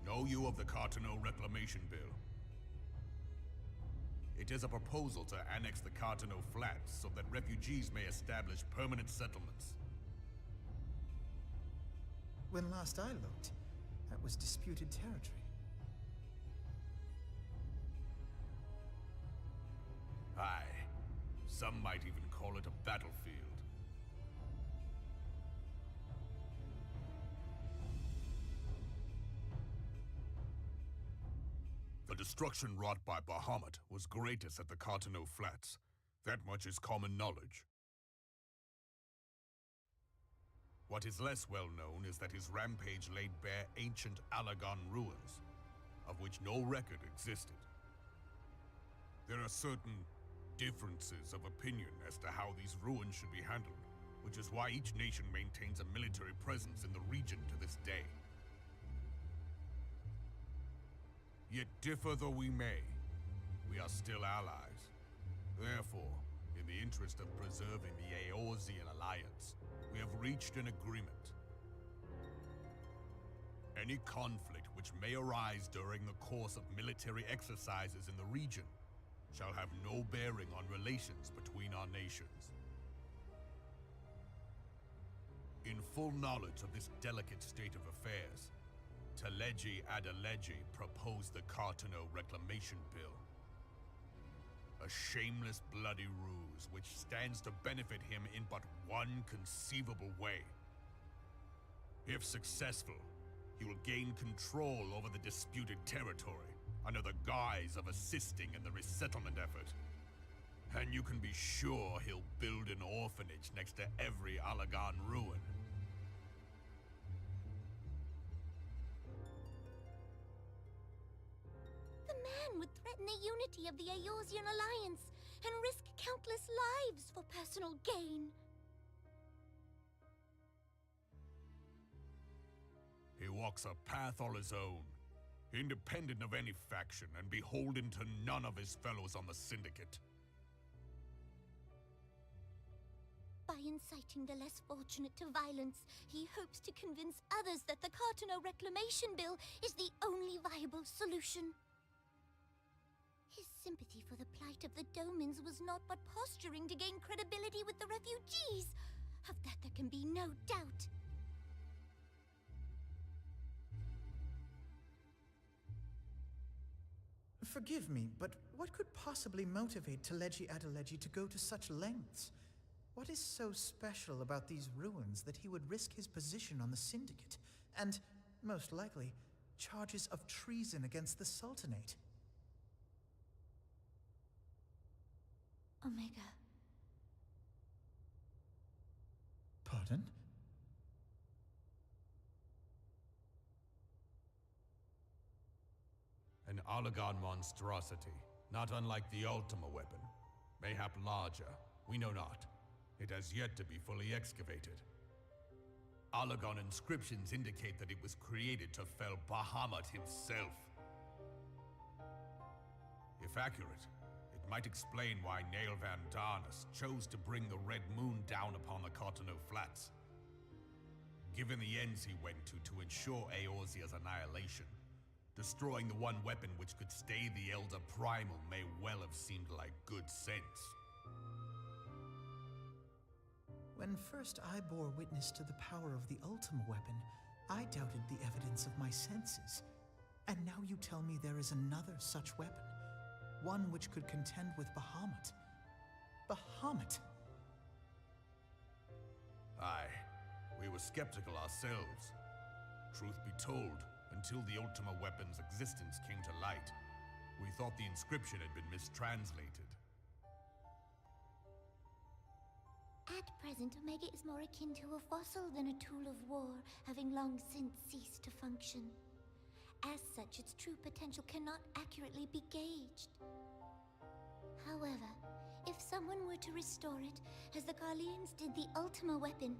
[SPEAKER 3] Know you of the Cartano Reclamation Bill? It is a proposal to annex the Cartano Flats so that refugees may establish permanent settlements.
[SPEAKER 2] When last I looked, that was disputed territory.
[SPEAKER 3] Aye. Some might even call it a battlefield. The destruction wrought by Bahamut was greatest at the Cartano Flats. That much is common knowledge. What is less well known is that his rampage laid bare ancient Alagon ruins, of which no record existed. There are certain differences of opinion as to how these ruins should be handled, which is why each nation maintains a military presence in the region to this day. Yet differ though we may, we are still allies. Therefore, in the interest of preserving the Eorzean alliance, we have reached an agreement. Any conflict which may arise during the course of military exercises in the region shall have no bearing on relations between our nations. In full knowledge of this delicate state of affairs, Teleji Adeleji proposed the Cartano Reclamation Bill. A shameless bloody ruse which stands to benefit him in but one conceivable way. If successful, he will gain control over the disputed territory under the guise of assisting in the resettlement effort. And you can be sure he'll build an orphanage next to every Alagon ruin.
[SPEAKER 4] The man would threaten the unity of the Eorzean alliance and risk countless lives for personal gain.
[SPEAKER 3] He walks a path all his own, independent of any faction and beholden to none of his fellows on the Syndicate.
[SPEAKER 4] By inciting the less fortunate to violence, he hopes to convince others that the Cartano Reclamation Bill is the only viable solution. His sympathy for the plight of the Domans was not but posturing to gain credibility with the refugees. Of that there can be no doubt.
[SPEAKER 2] Forgive me, but what could possibly motivate Teleji Adeleji to go to such lengths? What is so special about these ruins that he would risk his position on the Syndicate, and, most likely, charges of treason against the Sultanate?
[SPEAKER 4] Omega.
[SPEAKER 2] Pardon?
[SPEAKER 3] An Alagon monstrosity, Not unlike the Ultima weapon. Mayhap larger, we know not. It has yet to be fully excavated. Allagan inscriptions indicate that it was created to fell Bahamut himself. If accurate, it might explain why Nail Van Darnus chose to bring the Red Moon down upon the Cotonou Flats. Given the ends he went to ensure Eorzea's annihilation, destroying the one weapon which could stay the Elder Primal may well have seemed like good sense.
[SPEAKER 2] When first I bore witness to the power of the Ultima weapon, I doubted the evidence of my senses. And now you tell me there is another such weapon, one which could contend with Bahamut. Bahamut!
[SPEAKER 3] Aye, we were skeptical ourselves. Truth be told, until the Ultima weapon's existence came to light, we thought the inscription had been mistranslated.
[SPEAKER 4] At present, Omega is more akin to a fossil than a tool of war, having long since ceased to function. As such, its true potential cannot accurately be gauged. However, if someone were to restore it, as the Garleans did the Ultima weapon,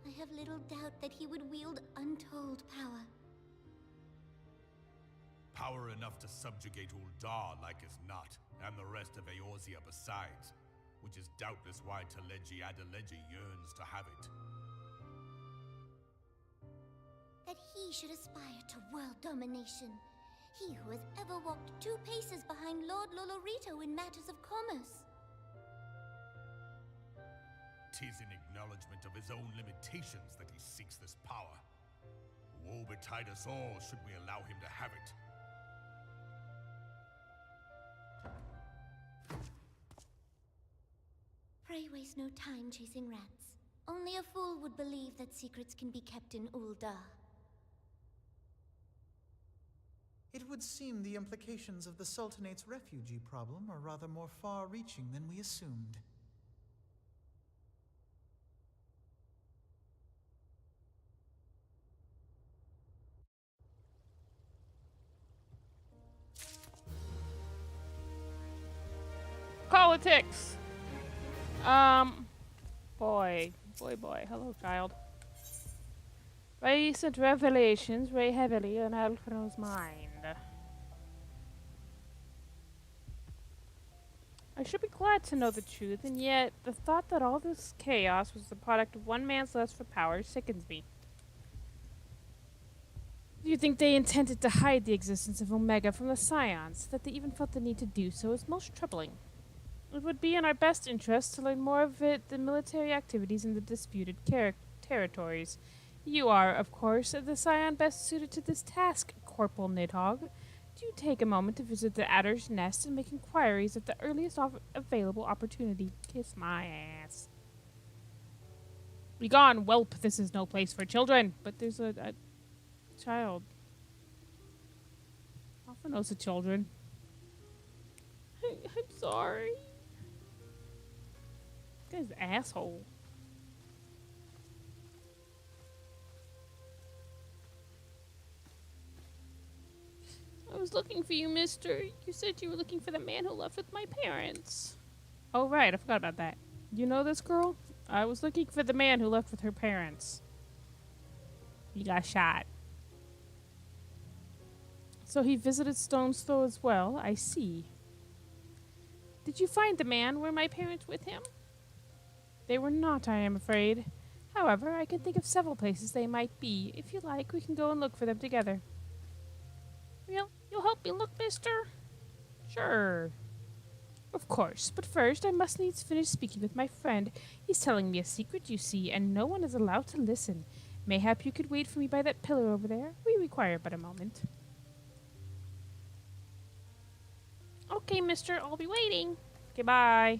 [SPEAKER 4] I have little doubt that he would wield untold power.
[SPEAKER 3] Power enough to subjugate Uldar like as not, and the rest of Eorzea besides, which is doubtless why Teleji Adeleji yearns to have it.
[SPEAKER 4] That he should aspire to world domination. He who has ever walked 2 paces behind Lord Lolorito in matters of commerce.
[SPEAKER 3] 'Tis in acknowledgement of his own limitations that he seeks this power. Woe betide us all should we allow him to have it.
[SPEAKER 4] Pray waste no time chasing rats. Only a fool would believe that secrets can be kept in Uldar.
[SPEAKER 2] It would seem the implications of the Sultanate's refugee problem are rather more far-reaching than we assumed.
[SPEAKER 1] Politics! Boy. Hello, child. Recent revelations weigh heavily on Alfred's mind. I should be glad to know the truth, and yet the thought that all this chaos was the product of one man's lust for power sickens me. Do you think they intended to hide the existence of Omega from the Scions? That they even felt the need to do so is most troubling. It would be in our best interest to learn more of the military activities in the disputed territories. You are, of course, the Scion best suited to this task, Corporal Nidhogg. Do you take a moment to visit the Adder's Nest and make inquiries at the earliest available opportunity? Kiss my ass. Begone, whelp! This is no place for children. But there's a child. Alpha knows the children. I'm sorry. This guy's an asshole. I was looking for you, mister. You said you were looking for the man who left with my parents. Oh, right. I forgot about that. You know this girl? I was looking for the man who left with her parents. He got shot. So he visited Stone's Throw as well. I see. Did you find the man? Were my parents with him? They were not, I am afraid. However, I can think of several places they might be. If you like, we can go and look for them together. You'll help me look, mister? Sure. Of course, but first I must needs finish speaking with my friend. He's telling me a secret, you see, and no one is allowed to listen. Mayhap you could wait for me by that pillar over there. We require but a moment. Okay, mister, I'll be waiting. Okay, bye.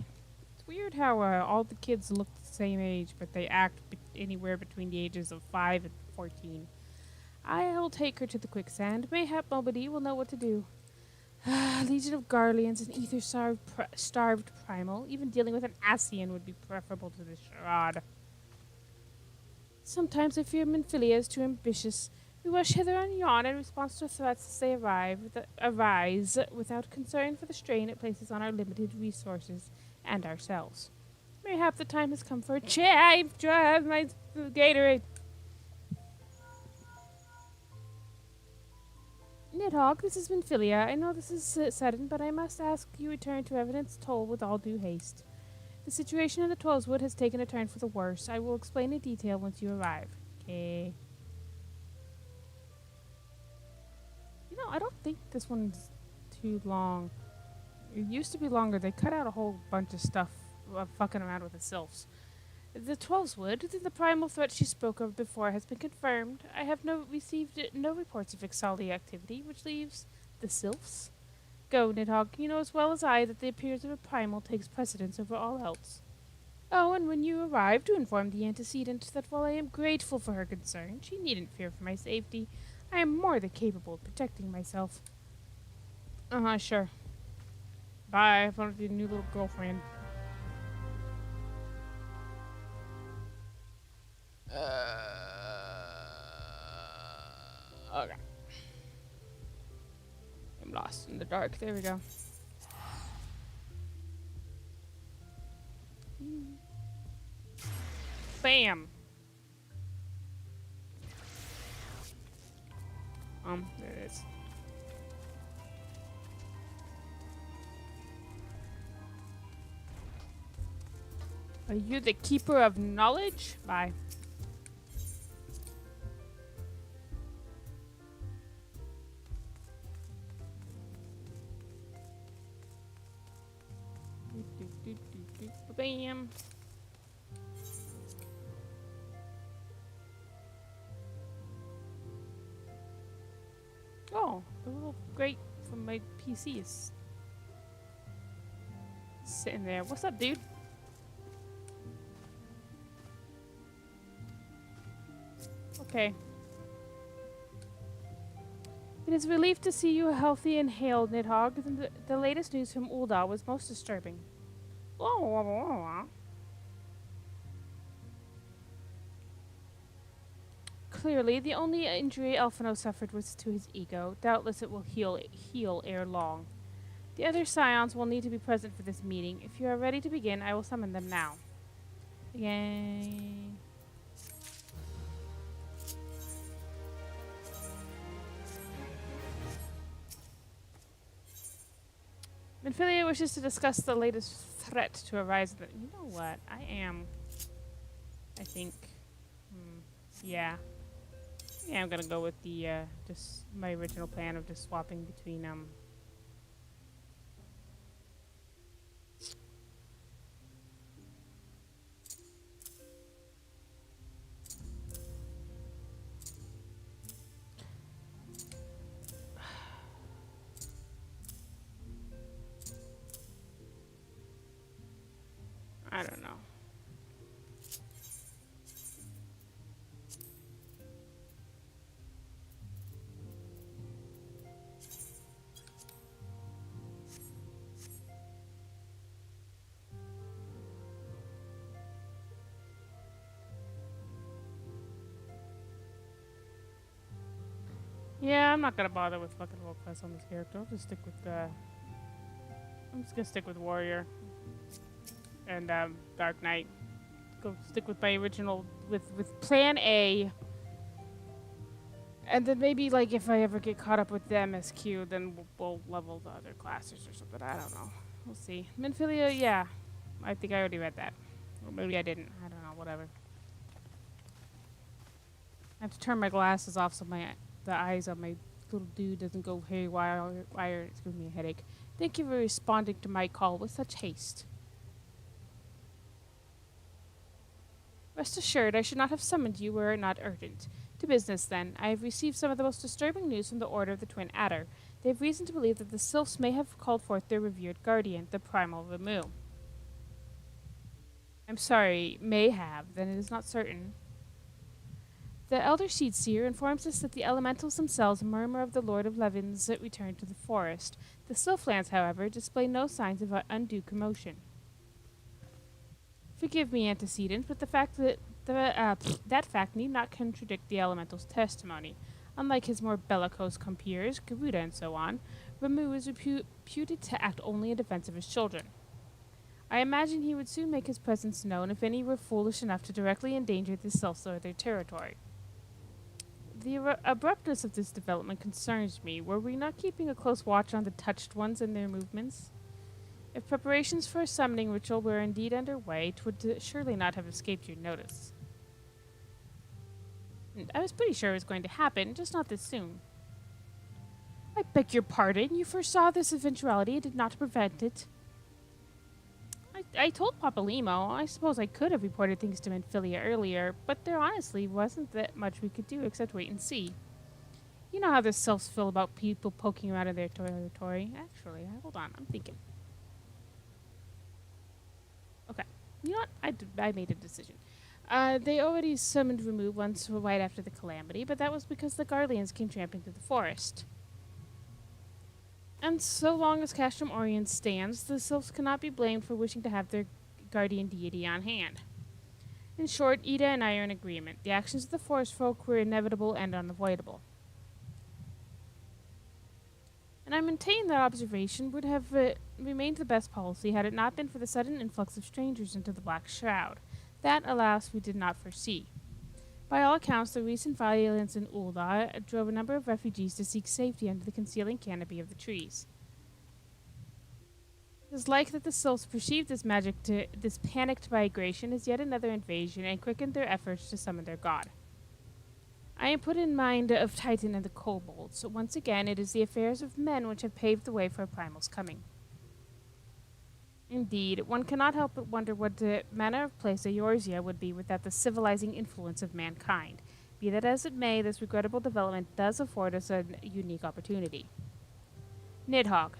[SPEAKER 1] It's weird how all the kids look the same age, but they act anywhere between the ages of 5 and 14. I'll take her to the quicksand. Mayhap nobody will know what to do. Legion of Garleans and ether-starved primal. Even dealing with an Ascian would be preferable to this charade. Sometimes I fear Minfilia is too ambitious. We rush hither and yon in response to threats as they arise without concern for the strain it places on our limited resources and ourselves. Mayhap the time has come for a change. Drive my Gatorade. Nidhogg, this is Minfilia. I know this is sudden, but I must ask you return to evidence told with all due haste. The situation in the Trollswood has taken a turn for the worse. I will explain in detail once you arrive. Okay. You know, I don't think this one's too long. It used to be longer. They cut out a whole bunch of stuff fucking around with the sylphs. The Trollswood, the primal threat she spoke of before, has been confirmed. I have received no reports of Ixali activity, which leaves the sylphs. Go, Nidhogg. You know as well as I that the appearance of a primal takes precedence over all else. Oh, and when you arrive, to inform the antecedent that while I am grateful for her concern, she needn't fear for my safety. I am more than capable of protecting myself. Sure. Bye. I found a new little girlfriend. Okay. I'm lost in the dark. There we go. Bam! There it is. Are you the keeper of knowledge? Bye. Bam. Oh, the little grate from my PC is sitting there. What's up, dude? Okay. It is a relief to see you healthy and hale, Nidhogg. The latest news from Ul'dah was most disturbing. Clearly, the only injury Elfino suffered was to his ego. Doubtless it will heal ere long. The other scions will need to be present for this meeting. If you are ready to begin, I will summon them now. Yay. Minfilia wishes to discuss the latest threat to arise. You know what? I think. Yeah. Yeah, I'm gonna go with the, just my original plan of just swapping between, I don't know. Yeah, I'm not gonna bother with fucking roll class on this character. I'll just stick with I'm just gonna stick with Warrior and Dark Knight. Go stick with my original with Plan A. And then maybe like if I ever get caught up with the MSQ, then we'll level the other classes or something. I don't know. We'll see. Minfilia, yeah. I think I already read that. Or maybe I didn't. I don't know. Whatever. I have to turn my glasses off so the eyes on my little dude doesn't go haywire. It's giving me a headache. Thank you for responding to my call with such haste. Rest assured, I should not have summoned you were it not urgent. To business, then. I have received some of the most disturbing news from the Order of the Twin Adder. They have reason to believe that the sylphs may have called forth their revered guardian, the primal Ramuh. I'm sorry, may have, then it is not certain. The Elder Seedseer informs us that the elementals themselves murmur of the Lord of Levin's return to the forest. The Sylphlands, however, display no signs of undue commotion. Forgive me, antecedent, but the fact that that fact need not contradict the elemental's testimony. Unlike his more bellicose compeers, Garuda and so on, Ramuh is reputed to act only in defense of his children. I imagine he would soon make his presence known if any were foolish enough to directly endanger the Sylphs or their territory. The abruptness of this development concerns me. Were we not keeping a close watch on the touched ones and their movements? If preparations for a summoning ritual were indeed underway, it would surely not have escaped your notice. And I was pretty sure it was going to happen, just not this soon. I beg your pardon. You foresaw this eventuality and did not prevent it. I told Papa Limo. I suppose I could have reported things to Manphilia earlier, but there honestly wasn't that much we could do except wait and see. You know how the Sylphs feel about people poking around in their territory. Actually, hold on, I'm thinking. Okay, you know what? I made a decision. They already summoned Ramuh once right after the calamity, but that was because the Guardians came tramping through the forest. And so long as Castrum Orient stands, the Sylphs cannot be blamed for wishing to have their guardian deity on hand. In short, Ida and I are in agreement. The actions of the forest folk were inevitable and unavoidable. And I maintain that observation would have remained the best policy had it not been for the sudden influx of strangers into the Black Shroud. That, alas, we did not foresee. By all accounts, the recent violence in Ulda drove a number of refugees to seek safety under the concealing canopy of the trees. It is like that the Sylphs perceived this panicked migration as yet another invasion and quickened their efforts to summon their god. I am put in mind of Titan and the kobolds. So once again, it is the affairs of men which have paved the way for a primal's coming. Indeed, one cannot help but wonder what the manner of place Eorzea would be without the civilizing influence of mankind. Be that as it may, this regrettable development does afford us a unique opportunity. Nidhogg,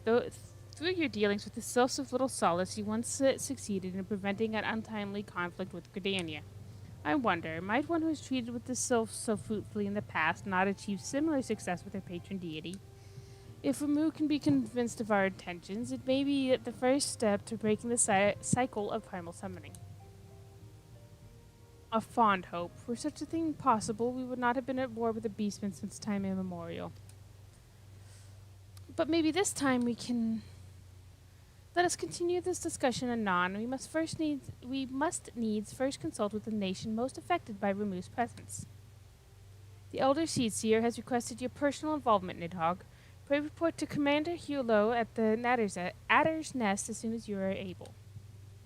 [SPEAKER 1] through your dealings with the Sylphs of Little Solace, you once succeeded in preventing an untimely conflict with Gridania. I wonder, might one who has treated with the Sylphs so fruitfully in the past not achieve similar success with their patron deity? If Ramuh can be convinced of our intentions, it may be the first step to breaking the cycle of primal summoning. A fond hope. Were such a thing possible, we would not have been at war with the Beastmen since time immemorial. But maybe this time we can... Let us continue this discussion anon. We must needs first consult with the nation most affected by Ramuh's presence. The elder Seedseer has requested your personal involvement, Nidhogg. Pray report to Commander Hulo at the Adder's Nest as soon as you are able.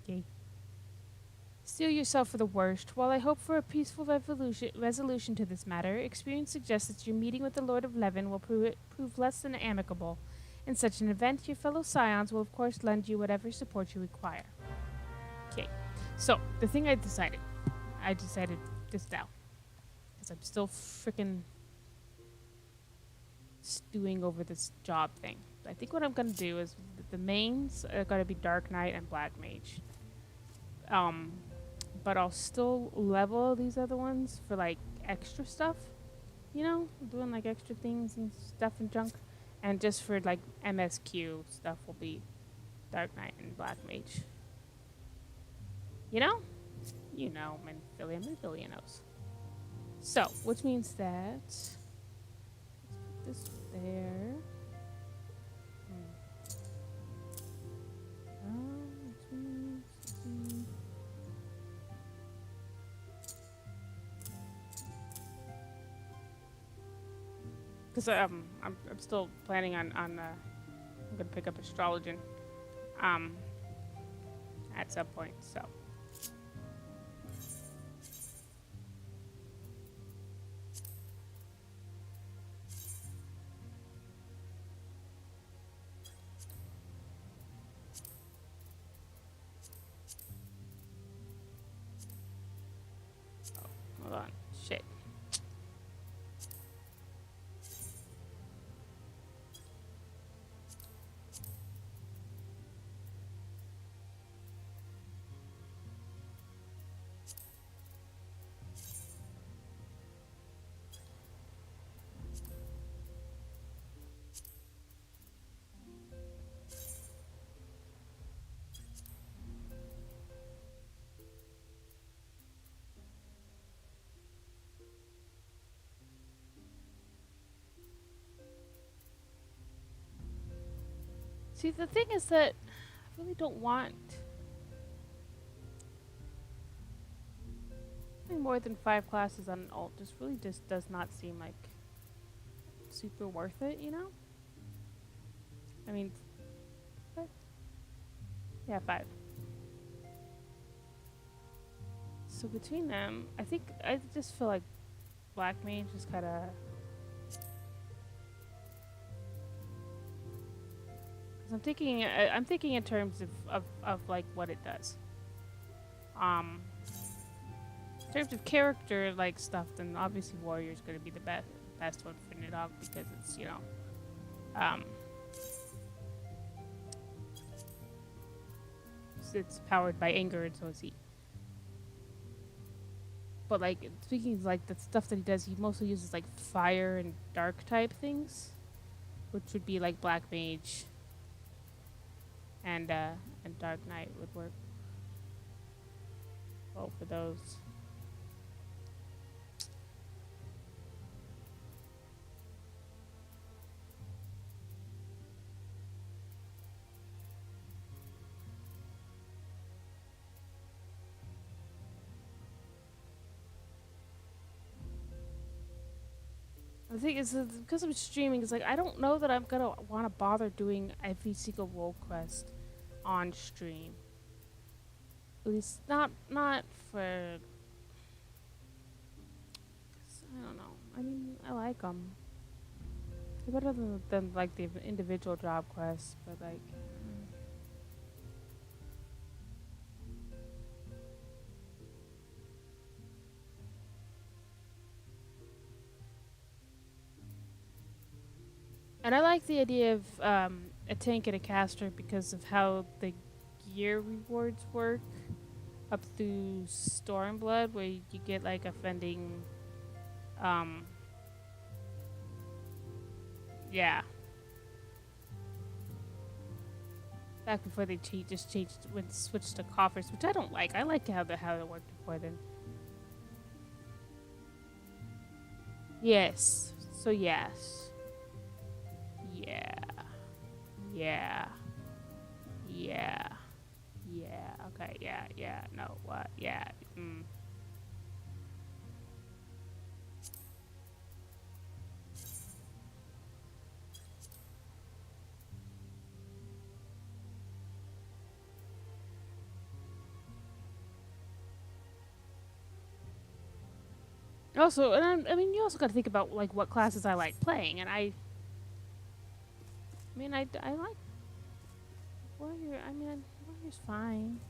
[SPEAKER 1] Yay. Steel yourself for the worst. While I hope for a peaceful resolution to this matter, experience suggests that your meeting with the Lord of Levin will prove less than amicable. In such an event, your fellow scions will of course lend you whatever support you require. Okay, so the thing I decided this now, because I'm still frickin' stewing over this job thing. I think what I'm gonna do is the mains are gonna be Dark Knight and Black Mage. But I'll still level these other ones for like extra stuff, you know, doing like extra things and stuff and junk. And just for like MSQ stuff will be Dark Knight and Black Mage. You know? You know, Manphilia knows. So, which means that let's put this there. Because I'm still planning on I'm gonna pick up Astrologian at some point, so. Oh, hold on. Shit. See, the thing is that I really don't want having more than 5 classes on an alt. Just really just does not seem like super worth it, you know? I mean, what? Yeah, 5. So between them, I just feel like Black Mage is kind of. I'm thinking in terms of like what it does. In terms of character like stuff, then obviously Warrior is going to be the best one for Nidhogg because it's it's powered by anger and so is he. But like speaking of like the stuff that he does, he mostly uses like fire and dark type things, which would be like Black Mage and Dark Knight would work well for those. The thing is, because I'm streaming, it's like I don't know that I'm gonna want to bother doing every single role quest on stream. At least not for. I don't know. I mean, I like them. They're better than like the individual job quests, but like. And I like the idea of a tank and a caster because of how the gear rewards work up through Stormblood, where you get like offending. Yeah. Back before they switched to coffers, which I don't like. I like how it worked before then. Yes. So yes. Yeah. Yeah. Yeah. Yeah. Okay. Yeah. Yeah. No. What? Yeah. Also, and I mean, you also got to think about like what classes I like playing, and I like Warrior. I mean, Warrior's fine.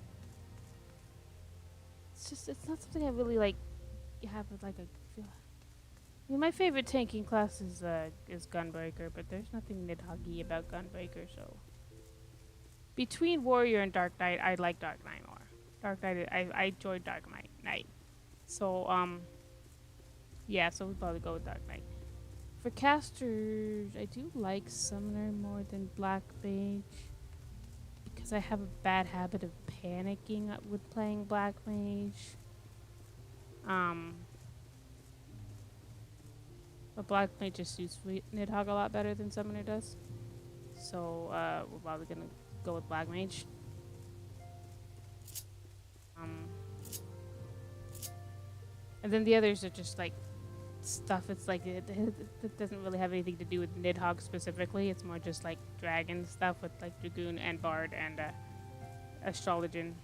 [SPEAKER 1] It's not something I really like. You have like a feel. I mean, my favorite tanking class is Gunbreaker, but there's nothing Nidhoggy about Gunbreaker. So between Warrior and Dark Knight, I like Dark Knight more. Dark Knight, I enjoyed Dark Knight. So yeah, so we'll probably go with Dark Knight. For casters, I do like Summoner more than Black Mage because I have a bad habit of panicking with playing Black Mage. But Black Mage just suits Nidhogg a lot better than Summoner does. So we're probably gonna go with Black Mage. And then the others are just like stuff. It's like it doesn't really have anything to do with Nidhogg specifically. It's more just like dragon stuff with like Dragoon and Bard and Astrologian.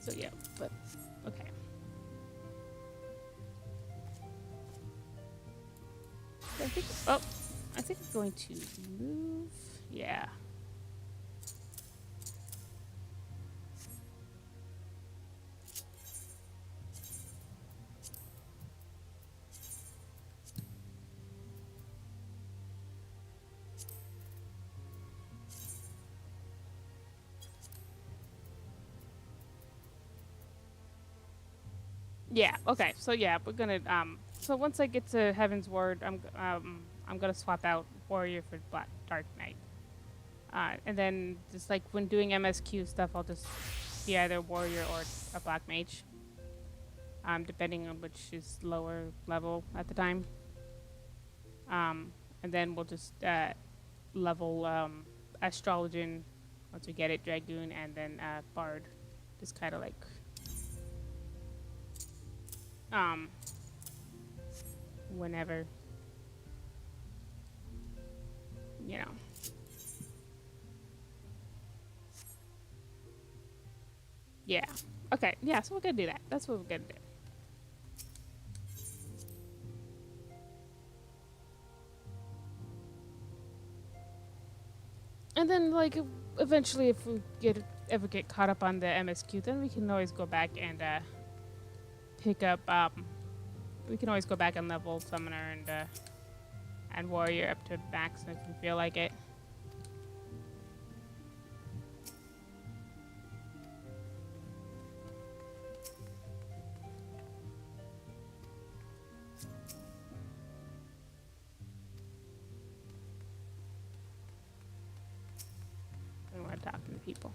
[SPEAKER 1] So yeah, but okay. So I think I'm going to move. Yeah. Yeah. Okay. So yeah, we're gonna So once I get to Heaven's Word, I'm gonna swap out Warrior for Dark Knight. And then just like when doing MSQ stuff, I'll just be either Warrior or a Black Mage. Depending on which is lower level at the time. And then we'll just level astrologian once we get it, dragoon, and then bard. Just kind of like whenever, you know. Yeah. Okay. Yeah. So we're gonna do that. That's what we're gonna do. And then, like, eventually, if we ever get caught up on the MSQ, then we can always go back and pick up. We can always go back and level summoner and warrior up to max if we feel like it. When we're talking to people.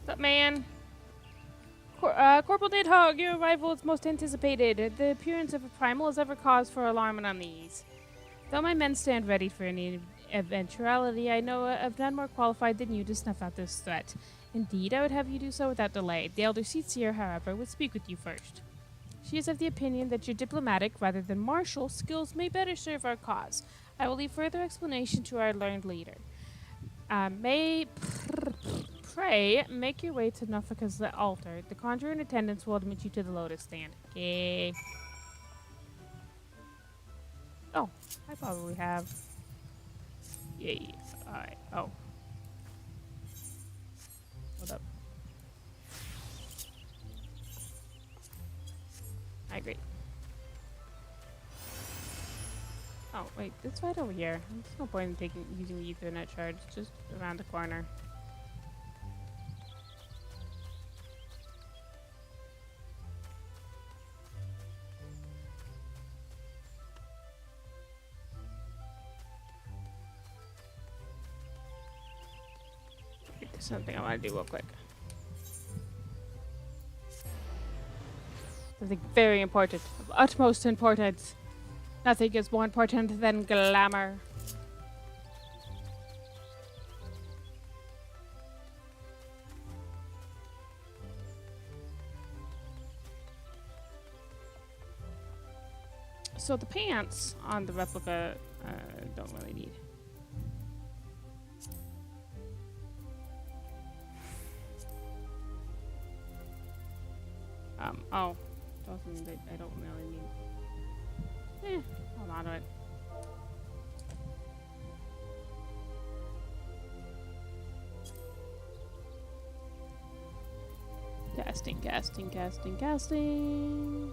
[SPEAKER 1] What's up, man? Corporal Nidhogg, your arrival is most anticipated. The appearance of a primal is ever cause for alarm and unease. Though my men stand ready for any eventuality, I know of none more qualified than you to snuff out this threat. Indeed, I would have you do so without delay. The elder Seatsier, however, would speak with you first. She is of the opinion that your diplomatic, rather than martial, skills may better serve our cause. I will leave further explanation to our learned leader. Pray, make your way to Nufika's altar. The conjurer in attendance will admit you to the lotus stand. Okay. Oh, I probably have. Yeah. Alright. Oh. Hold up. I agree. Oh, wait. It's right over here. There's no point in using the Ethernet shard. It's just around the corner. There's something I want to do real quick. Something very important. Of utmost importance. Nothing is more important than glamour. So the pants on the replica don't really need. Oh, something that I don't really need. Hold on to it. Casting.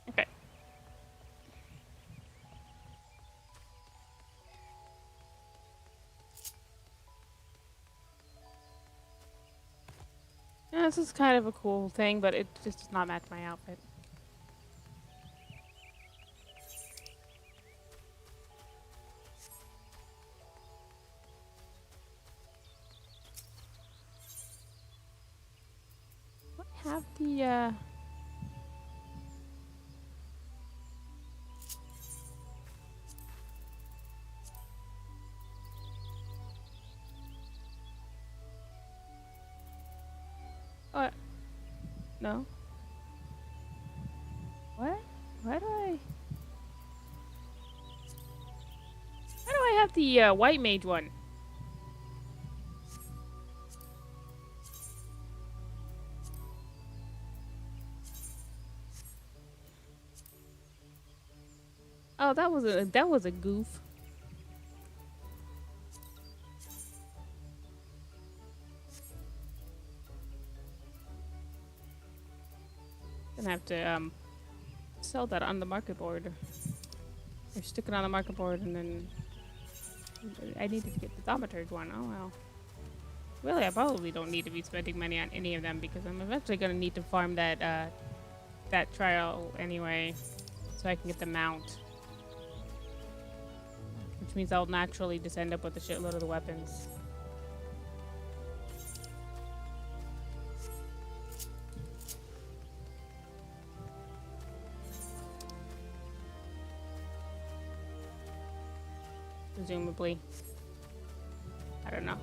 [SPEAKER 1] Okay. Yeah, this is kind of a cool thing, but it just does not match my outfit. have the what? No. What? Why do I? Why do I have the white mage one? Oh, that was a goof. Gonna have to sell that on the market board. Or stick it on the market board, and then I needed to get the thaumaturge one. Oh well. Really, I probably don't need to be spending money on any of them because I'm eventually gonna need to farm that that trial anyway, so I can get the mount. Which means I'll naturally just end up with a shitload of the weapons. Presumably. I don't know.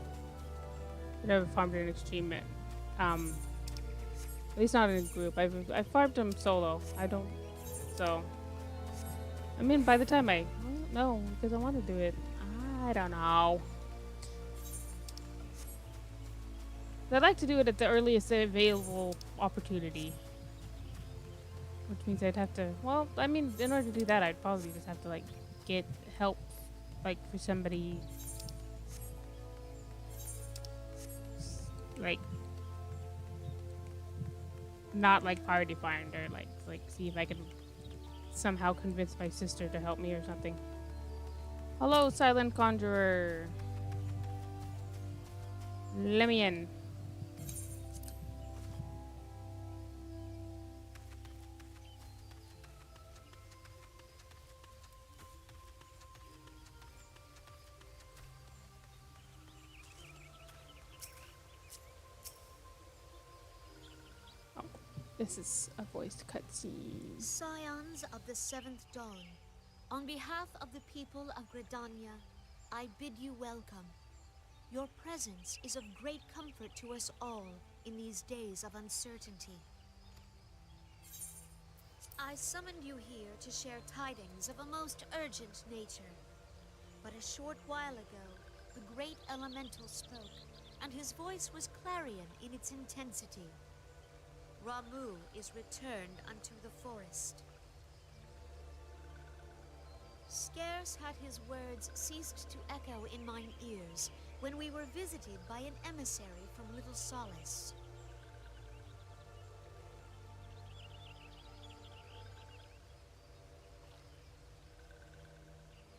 [SPEAKER 1] I've never farmed an extreme, at least not in a group. I've farmed them solo. I don't, so. I mean, by the time no, because I want to do it. I don't know. I'd like to do it at the earliest available opportunity. Which means I'd have to, well, I mean, in order to do that, I'd probably just have to, like, get help, like, for somebody, like, not, like, party find, or, like, see if I can somehow convince my sister to help me or something. Hello, Silent Conjurer. Let me in. Oh, this is a voiced cutscene.
[SPEAKER 5] Scions of the Seventh Dawn, on behalf of the people of Gridania, I bid you welcome. Your presence is of great comfort to us all in these days of uncertainty. I summoned you here to share tidings of a most urgent nature. But a short while ago, the great elemental spoke, and his voice was clarion in its intensity. Ramuh is returned unto the forest. Scarce had his words ceased to echo in mine ears when we were visited by an emissary from Little Solace.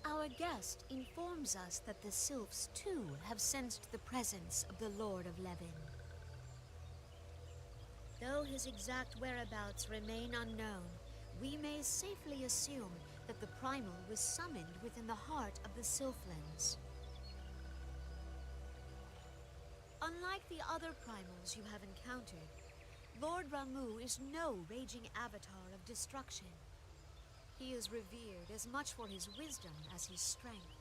[SPEAKER 5] Our guest informs us that the sylphs too have sensed the presence of the Lord of Levin. Though his exact whereabouts remain unknown, we may safely assume that the primal was summoned within the heart of the Sylphlands. Unlike the other primals you have encountered, Lord Ramuh is no raging avatar of destruction. He is revered as much for his wisdom as his strength,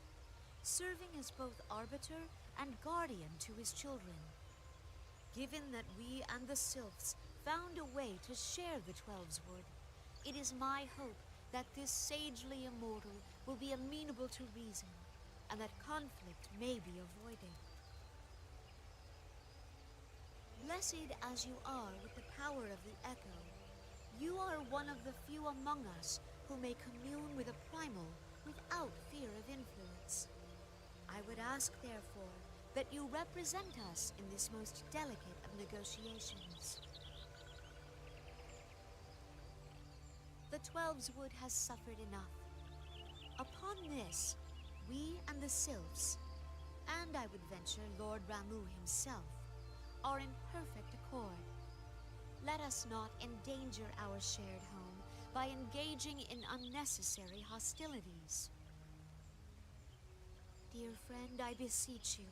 [SPEAKER 5] serving as both arbiter and guardian to his children. Given that we and the Sylphs found a way to share the Twelves Wood, it is my hope that this sagely immortal will be amenable to reason, and that conflict may be avoided. Blessed as you are with the power of the Echo, you are one of the few among us who may commune with a primal without fear of influence. I would ask, therefore, that you represent us in this most delicate of negotiations. The Twelves Wood has suffered enough. Upon this, we and the Sylphs, and I would venture Lord Ramuh himself, are in perfect accord. Let us not endanger our shared home by engaging in unnecessary hostilities. Dear friend, I beseech you,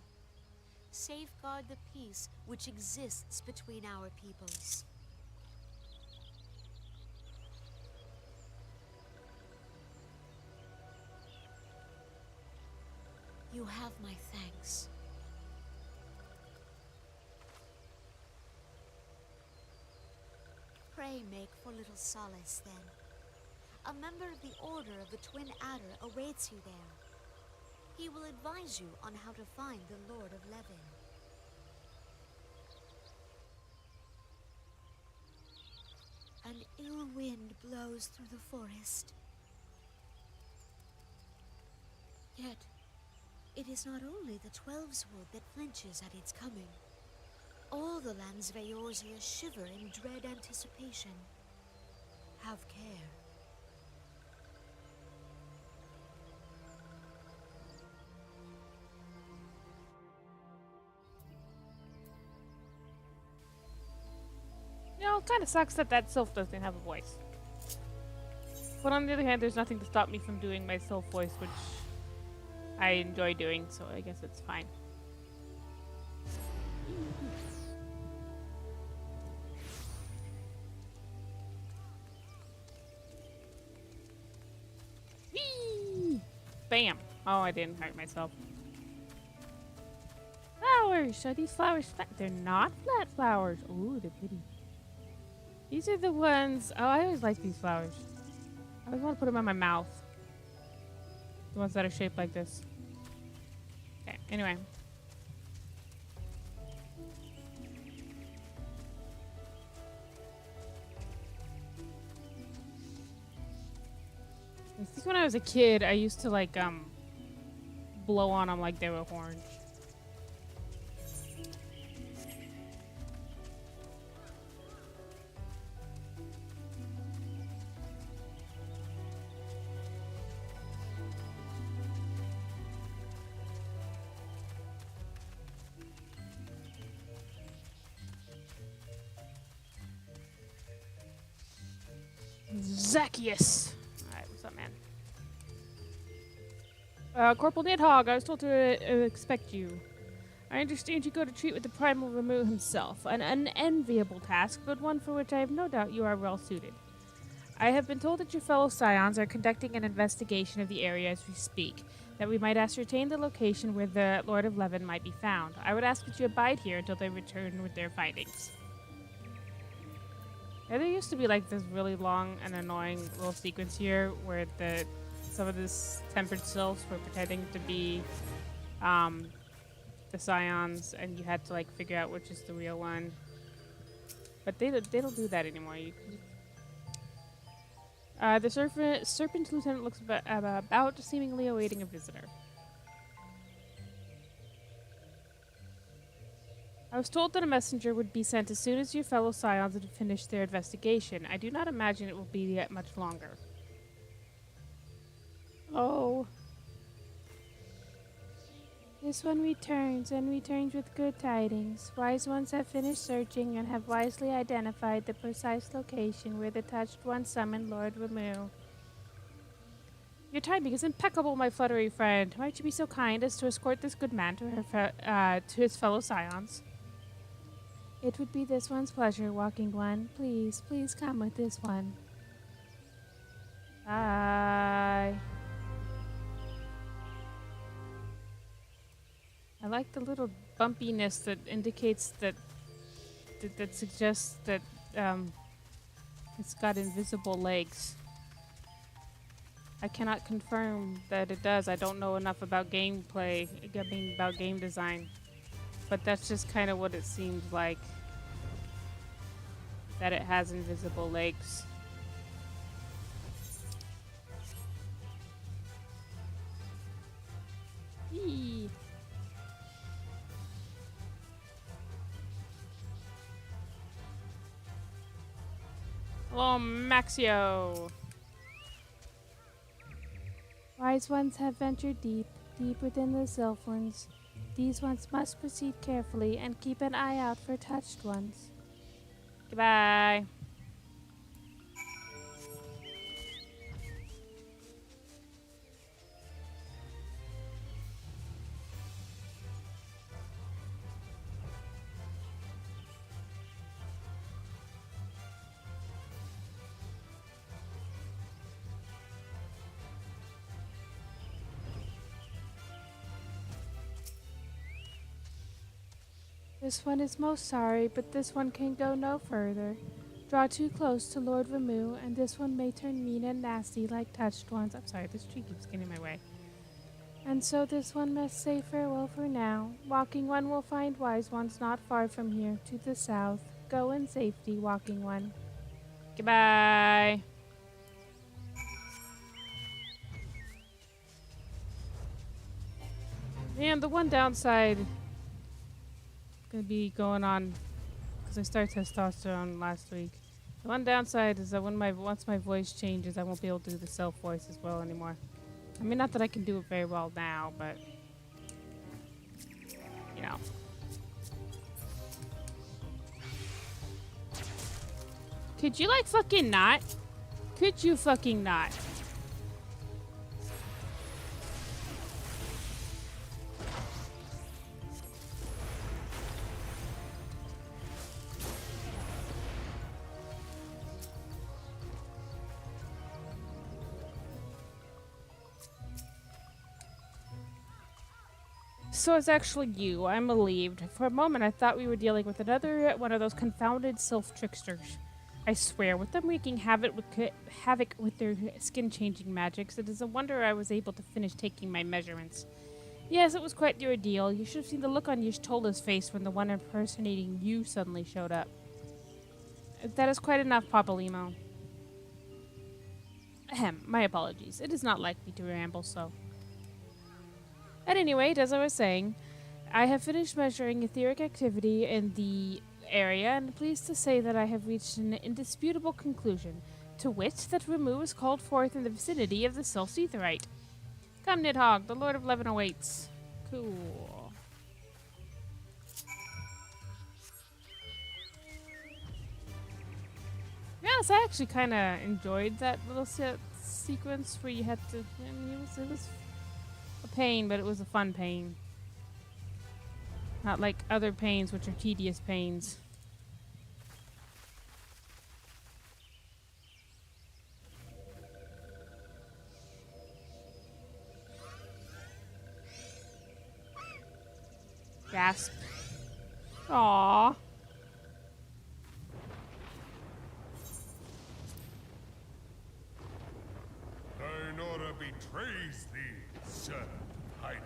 [SPEAKER 5] safeguard the peace which exists between our peoples. You have my thanks. Pray make for little solace, then. A member of the Order of the Twin Adder awaits you there. He will advise you on how to find the Lord of Levin. An ill wind blows through the forest. Yet, it is not only the Twelve's Wood that flinches at its coming. All the lands of Eorzea shiver in dread anticipation. Have care.
[SPEAKER 1] You know, it kind of sucks that that sylph doesn't have a voice. But on the other hand, there's nothing to stop me from doing my sylph voice, which I enjoy doing, so I guess it's fine. Whee! Bam! Oh, I didn't hurt myself. Flowers! Are these flowers flat? They're not flat flowers. Ooh, they're pretty. These are the ones... Oh, I always like these flowers. I always want to put them in my mouth. The ones that are shaped like this. Okay, anyway. I think when I was a kid, I used to like blow on them like they were orange. Zacchaeus! Alright, what's up, man? Corporal Nidhogg, I was told to expect you. I understand you go to treat with the primal Ramuh himself. An unenviable task, but one for which I have no doubt you are well suited. I have been told that your fellow scions are conducting an investigation of the area as we speak, that we might ascertain the location where the Lord of Levin might be found. I would ask that you abide here until they return with their findings. Yeah, there used to be like this really long and annoying little sequence here where some of this tempered sylphs were pretending to be the scions, and you had to like figure out which is the real one. But they don't do that anymore. The serpent lieutenant looks about seemingly awaiting a visitor. I was told that a messenger would be sent as soon as your fellow scions had finished their investigation. I do not imagine it will be yet much longer. Oh. This one returns, and returns with good tidings. Wise ones have finished searching and have wisely identified the precise location where the touched one summoned Lord Ramuh. Your timing is impeccable, my fluttery friend. Might you be so kind as to escort this good man to his fellow scions? It would be this one's pleasure, Walking One. Please, please come with this one. Bye. I like the little bumpiness that indicates that suggests that it's got invisible legs. I cannot confirm that it does. I don't know enough about gameplay, about game design. But that's just kind of what it seems like. That it has invisible legs. Eee. Hello, Maxio. Wise ones have ventured deep, deep within the Sylph ones. These ones must proceed carefully and keep an eye out for touched ones. Goodbye. This one is most sorry, but this one can go no further. Draw too close to Lord Ramuh, and this one may turn mean and nasty like touched ones. I'm sorry, this tree keeps getting in my way. And so this one must say farewell for now. Walking One will find wise ones not far from here, to the south. Go in safety, Walking One. Goodbye. And the one downside gonna be going on because I started testosterone last week. The one downside is that once my voice changes, I won't be able to do the self voice as well anymore. I mean, not that I can do it very well now, but you know. Could you like fucking not? Could you fucking not? So it's actually you. I'm relieved. For a moment, I thought we were dealing with another one of those confounded sylph tricksters. I swear, with them wreaking havoc with their skin-changing magics, it is a wonder I was able to finish taking my measurements. Yes, it was quite the ordeal. You should have seen the look on Y'shtola's face when the one impersonating you suddenly showed up. That is quite enough, Papa Limo. Ahem, my apologies. It is not like me to ramble so. At any rate, as I was saying, I have finished measuring etheric activity in the area and pleased to say that I have reached an indisputable conclusion, to wit, that Ramuh is called forth in the vicinity of the Sylph's Aetheryte. Come, Nidhogg, the Lord of Levin awaits. Cool. Yes, I actually kind of enjoyed that little sequence where you had to. I mean, it was a pain, but it was a fun pain. Not like other pains, which are tedious pains. Gasp. Aww.
[SPEAKER 3] Thine order betrays thee, sir. Hiding.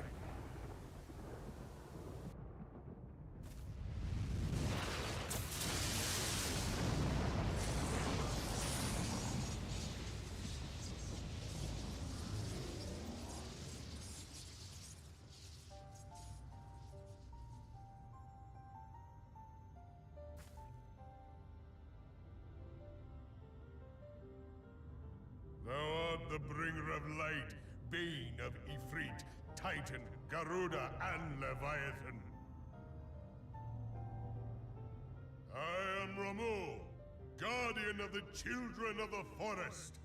[SPEAKER 3] Thou art the bringer of light, bane of Ifrit, Titan, Garuda, and Leviathan. I am Ramuh, guardian of the children of the forest.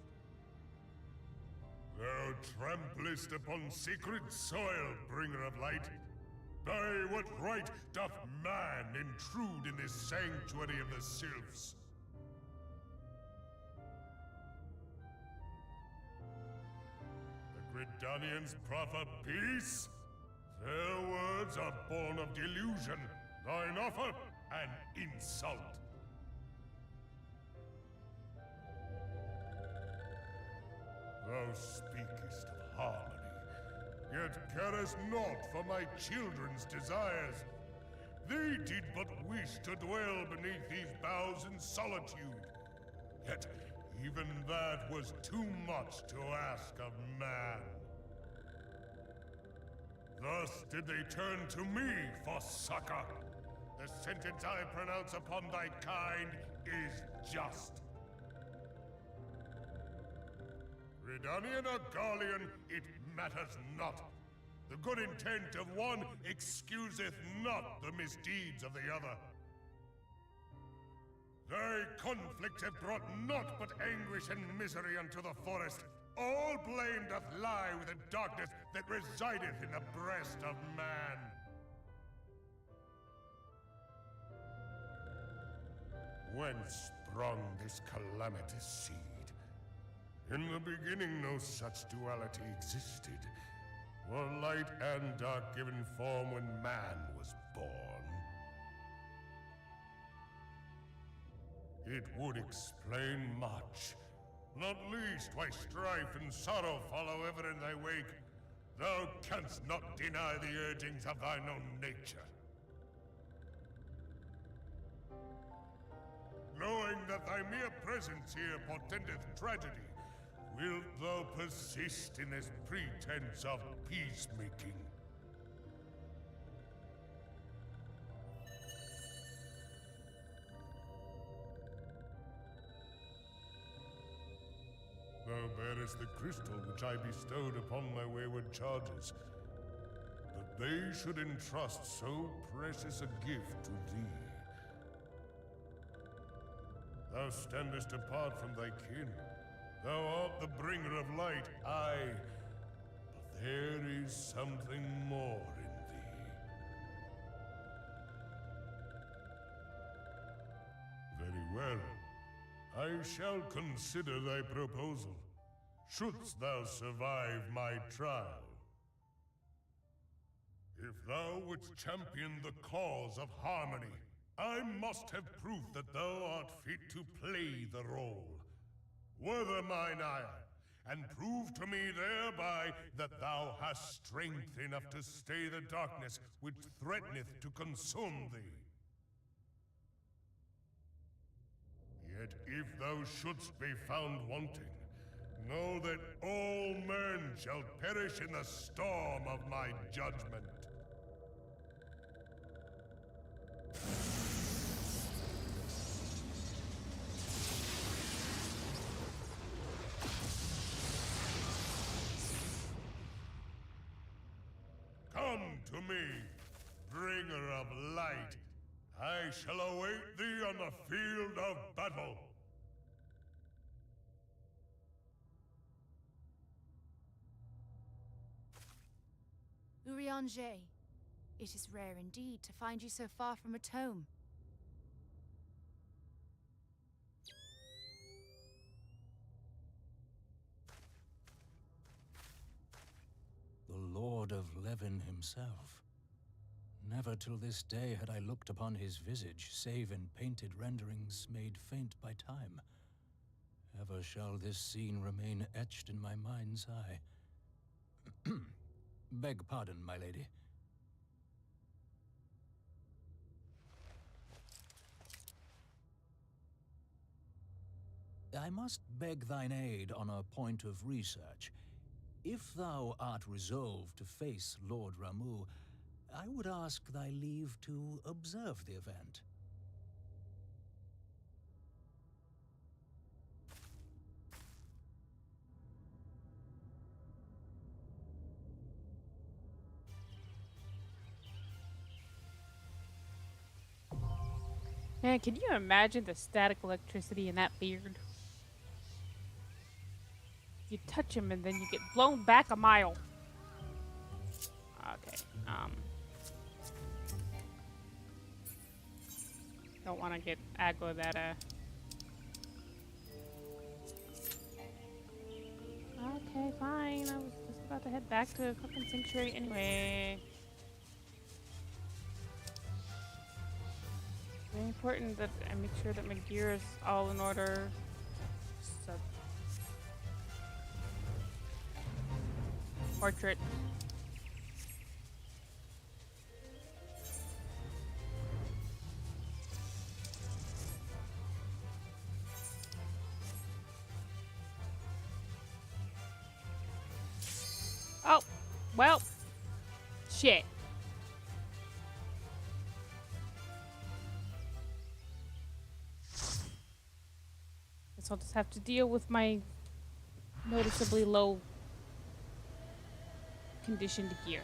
[SPEAKER 3] Thou tramplest upon sacred soil, bringer of light. By what right doth man intrude in this sanctuary of the sylphs? Gridanians proffer peace? Their words are born of delusion, thine offer an insult. Thou speakest of harmony, yet carest naught for my children's desires. They did but wish to dwell beneath these boughs in solitude, yet even that was too much to ask of man. Thus did they turn to me for succor. The sentence I pronounce upon thy kind is just. Gridanian or Garlean, it matters not. The good intent of one excuseth not the misdeeds of the other. Thy conflicts have brought naught but anguish and misery unto the forest. All blame doth lie with the darkness that resideth in the breast of man. Whence sprung this calamitous seed? In the beginning no such duality existed. Were light and dark given form when man was born?
[SPEAKER 6] It would explain much. Not least why strife and sorrow follow ever in thy wake. Thou canst not deny the urgings of thine own nature. Knowing that thy mere presence here portendeth tragedy, wilt thou persist in this pretense of peacemaking? Thou bearest the crystal which I bestowed upon my wayward charges, that they should entrust so precious a gift to thee. Thou standest apart from thy kin. Thou art the bringer of light, aye, but there is something more in thee. Very well. I shall consider thy proposal, shouldst thou survive my trial. If thou wouldst champion the cause of harmony, I must have proof that thou art fit to play the role. Wither mine ire, and prove to me thereby that thou hast strength enough to stay the darkness which threateneth to consume thee. Yet if thou shouldst be found wanting, know that all men shall perish in the storm of my judgment. Come to me, bringer of light. I shall await thee on the field of battle.
[SPEAKER 7] Urianger, it is rare indeed to find you so far from a tome.
[SPEAKER 8] The Lord of Levin himself. Never till this day had I looked upon his visage, save in painted renderings made faint by time. Ever shall this scene remain etched in my mind's eye. Beg pardon, my lady. I must beg thine aid on a point of research. If thou art resolved to face Lord Ramuh, I would ask thy leave to observe the event.
[SPEAKER 1] Man, can you imagine the static electricity in that beard? You touch him and then you get blown back a mile. Okay, don't want to get aggro that, Okay, fine. I was just about to head back to fucking Sanctuary anyway. Very important that I make sure that my gear is all in order. So portrait. Oh, well, shit. Guess I'll just have to deal with my noticeably low conditioned gear.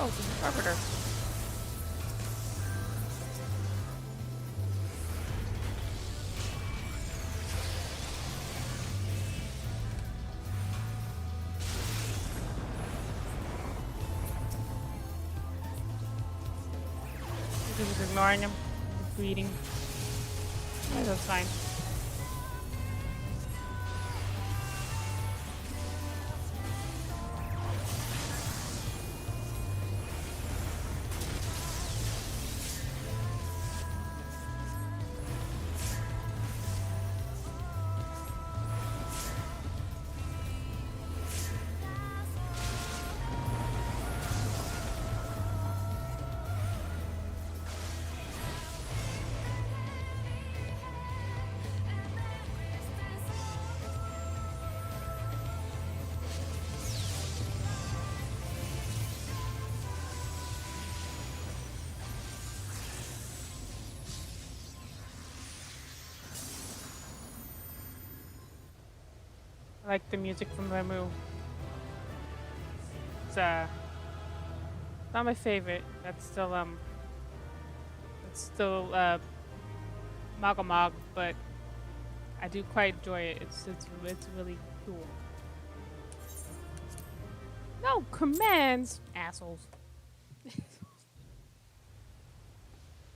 [SPEAKER 1] Oh, it's a carpenter. Just ignoring him, greeting. Yeah, that's fine. I like the music from Ramuh. It's not my favorite. That's still Mag, but I do quite enjoy it. It's really cool. No commands, assholes.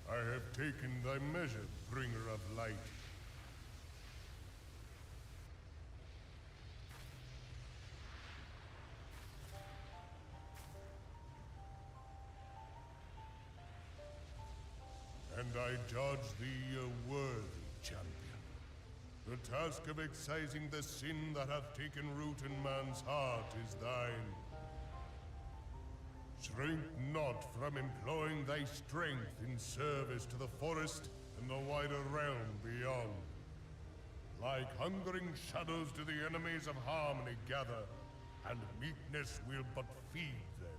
[SPEAKER 6] I have taken thy measure, bringer of light. And I judge thee a worthy champion. The task of excising the sin that hath taken root in man's heart is thine. Shrink not from employing thy strength in service to the forest and the wider realm beyond. Like hungering shadows do the enemies of harmony gather, and meekness will but feed them.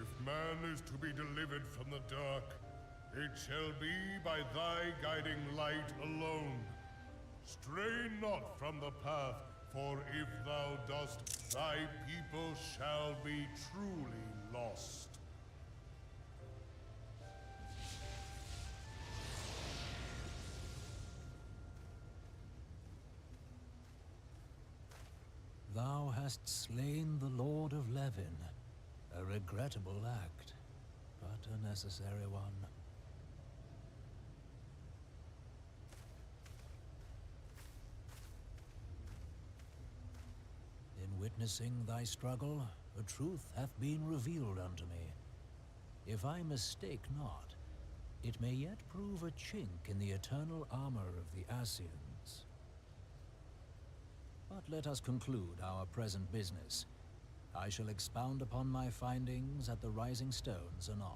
[SPEAKER 6] If man is to be delivered from the dark, it shall be by thy guiding light alone. Stray not from the path, for if thou dost, thy people shall be truly lost.
[SPEAKER 8] Thou hast slain the Lord of Levin. A regrettable act, but a necessary one. In witnessing thy struggle, a truth hath been revealed unto me. If I mistake not, it may yet prove a chink in the eternal armor of the Assyrians. But let us conclude our present business. I shall expound upon my findings at the Rising Stones anon.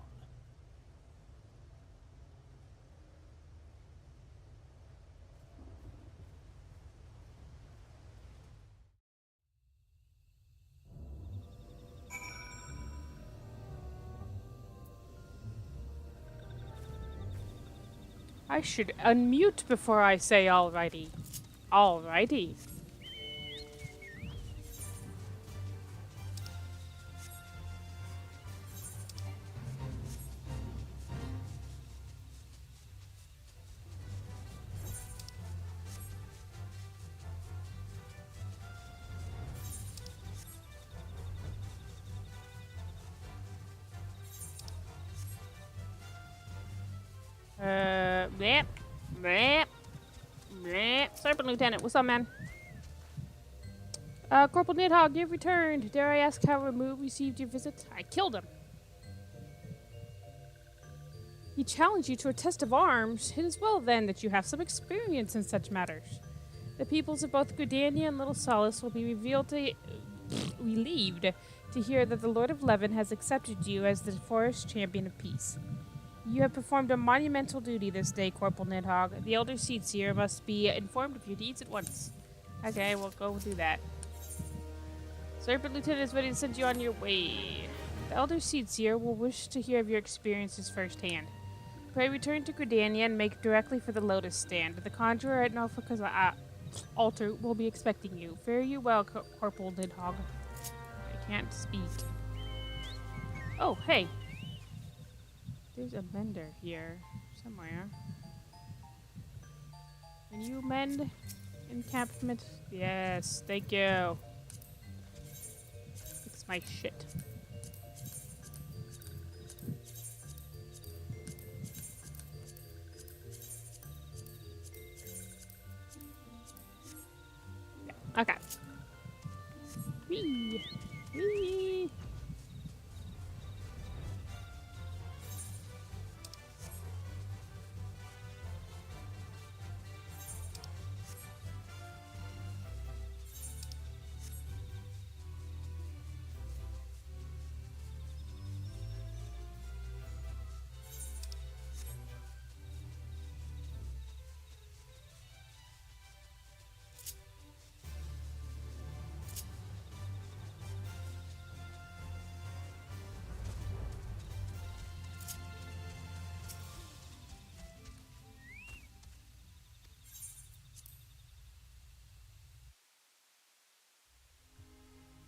[SPEAKER 1] I should unmute before I say alrighty. Alrighty. Bleh, bleh, bleh. Serpent Lieutenant, what's up, man? Corporal Nidhogg, you've returned. Dare I ask how Ramuh received your visit? I killed him. He challenged you to a test of arms. It is well, then, that you have some experience in such matters. The peoples of both Gridania and Little Solace will be relieved to hear that the Lord of Levin has accepted you as the forest champion of peace. You have performed a monumental duty this day, Corporal Nidhogg. The Elder Seedseer must be informed of your deeds at once. Okay, we'll go do that. Serpent Lieutenant is ready to send you on your way. The Elder Seedseer will wish to hear of your experiences firsthand. Pray return to Gridania and make directly for the Lotus Stand. The Conjurer at Norfolk's altar will be expecting you. Fare you well, Corporal Nidhogg. Can't speak. Oh, hey. There's a mender here somewhere. Can you mend encampment? Yes, thank you. Fix my shit. Yeah, okay. Whee! Whee!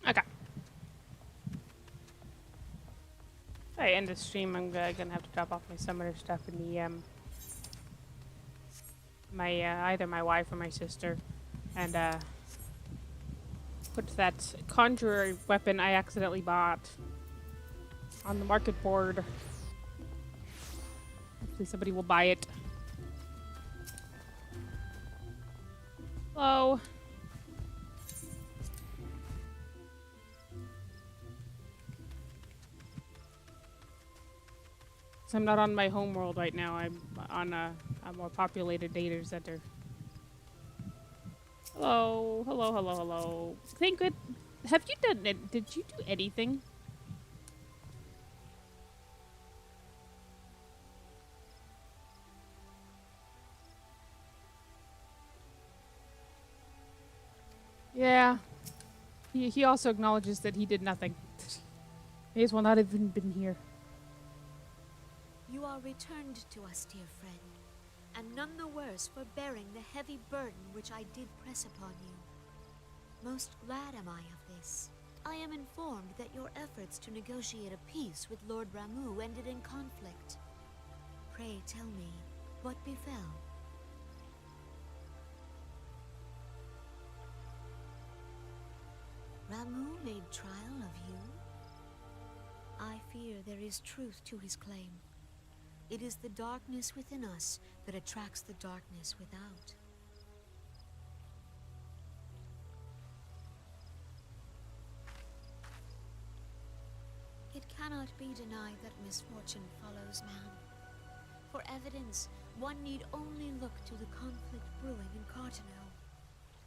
[SPEAKER 1] Okay. If I end the stream, I'm gonna have to drop off my summoner stuff in the either my wife or my sister, and put that conjurer weapon I accidentally bought on the market board. Hopefully somebody will buy it. Hello. So I'm not on my home world right now. I'm on a more populated data center. Hello, hello, hello, hello. Thank good. Have you done it? Did you do anything? Yeah. He also acknowledges that he did nothing. He has well not even been here.
[SPEAKER 5] You are returned to us, dear friend, and none the worse for bearing the heavy burden which I did press upon you. Most glad am I of this. I am informed that your efforts to negotiate a peace with Lord Ramuh ended in conflict. Pray tell me, what befell? Ramuh made trial of you? I fear there is truth to his claim. It is the darkness within us that attracts the darkness without. It cannot be denied that misfortune follows man. For evidence, one need only look to the conflict brewing in Cartano,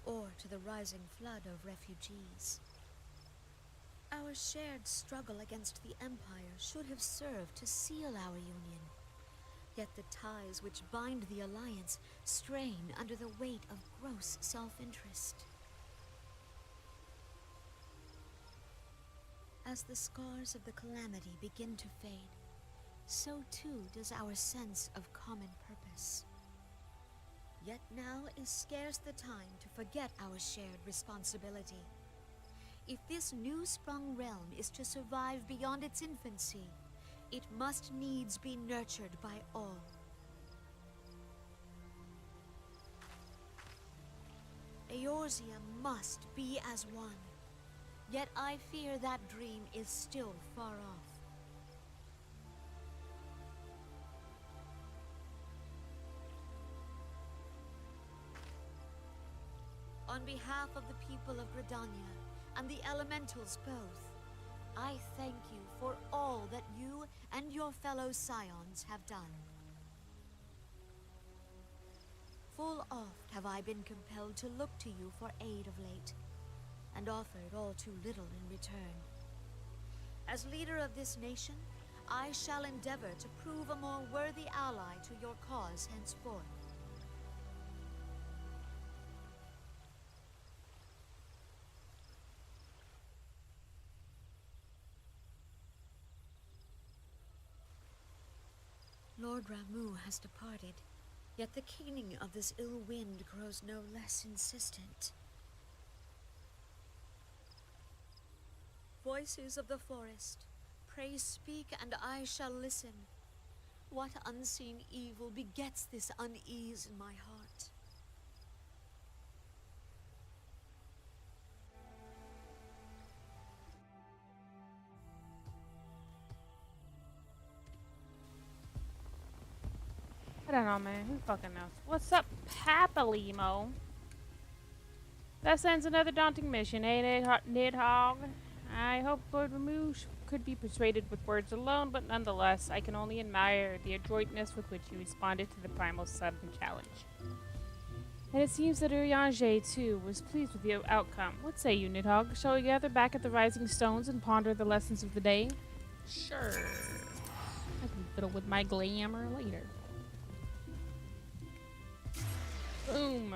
[SPEAKER 5] or to the rising flood of refugees. Our shared struggle against the Empire should have served to seal our union. Yet the ties which bind the Alliance strain under the weight of gross self-interest. As the scars of the calamity begin to fade, so too does our sense of common purpose. Yet now is scarce the time to forget our shared responsibility. If this new-sprung realm is to survive beyond its infancy, it must needs be nurtured by all. Eorzea must be as one. Yet I fear that dream is still far off. On behalf of the people of Gridania and the elementals both, I thank you for all that you and your fellow scions have done. Full oft have I been compelled to look to you for aid of late, and offered all too little in return. As leader of this nation, I shall endeavor to prove a more worthy ally to your cause henceforth. Lord Ramuh has departed, yet the keening of this ill wind grows no less insistent. Voices of the forest, pray speak and I shall listen. What unseen evil begets this unease in my heart?
[SPEAKER 1] I don't know, man. Who fucking knows? What's up, Papalimo? That ends another daunting mission, eh, Nidhogg? I hope Lord Ramuh could be persuaded with words alone, but nonetheless, I can only admire the adroitness with which you responded to the Primal's sudden challenge. And it seems that Urianger, too, was pleased with the outcome. What say you, Nidhogg? Shall we gather back at the Rising Stones and ponder the lessons of the day? Sure. I can fiddle with my glamour later. Boom.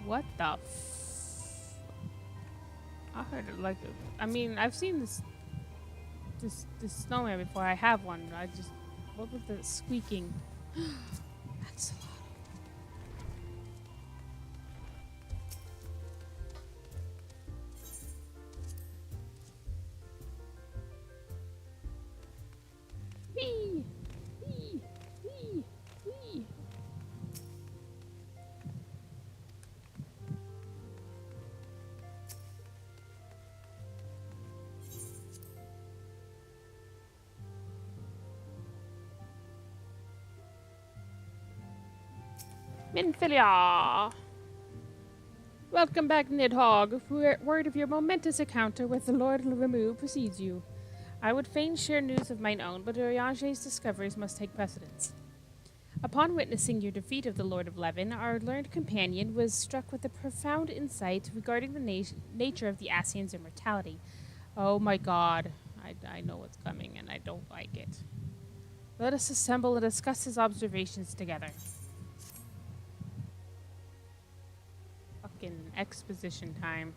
[SPEAKER 1] What the I heard it like I mean, I've seen this snowman before. I have one. What was the squeaking? That's a lot. Wee! Wee! Wee! Wee! Minfilia! Welcome back, Nidhogg. Word of your momentous encounter with the Lord Ramuh precedes you. I would fain share news of mine own, but Urianger's discoveries must take precedence. Upon witnessing your defeat of the Lord of Levin, our learned companion was struck with a profound insight regarding the nature of the Ascian's immortality. Oh my god, I know what's coming and I don't like it. Let us assemble and discuss his observations together. Fucking exposition time.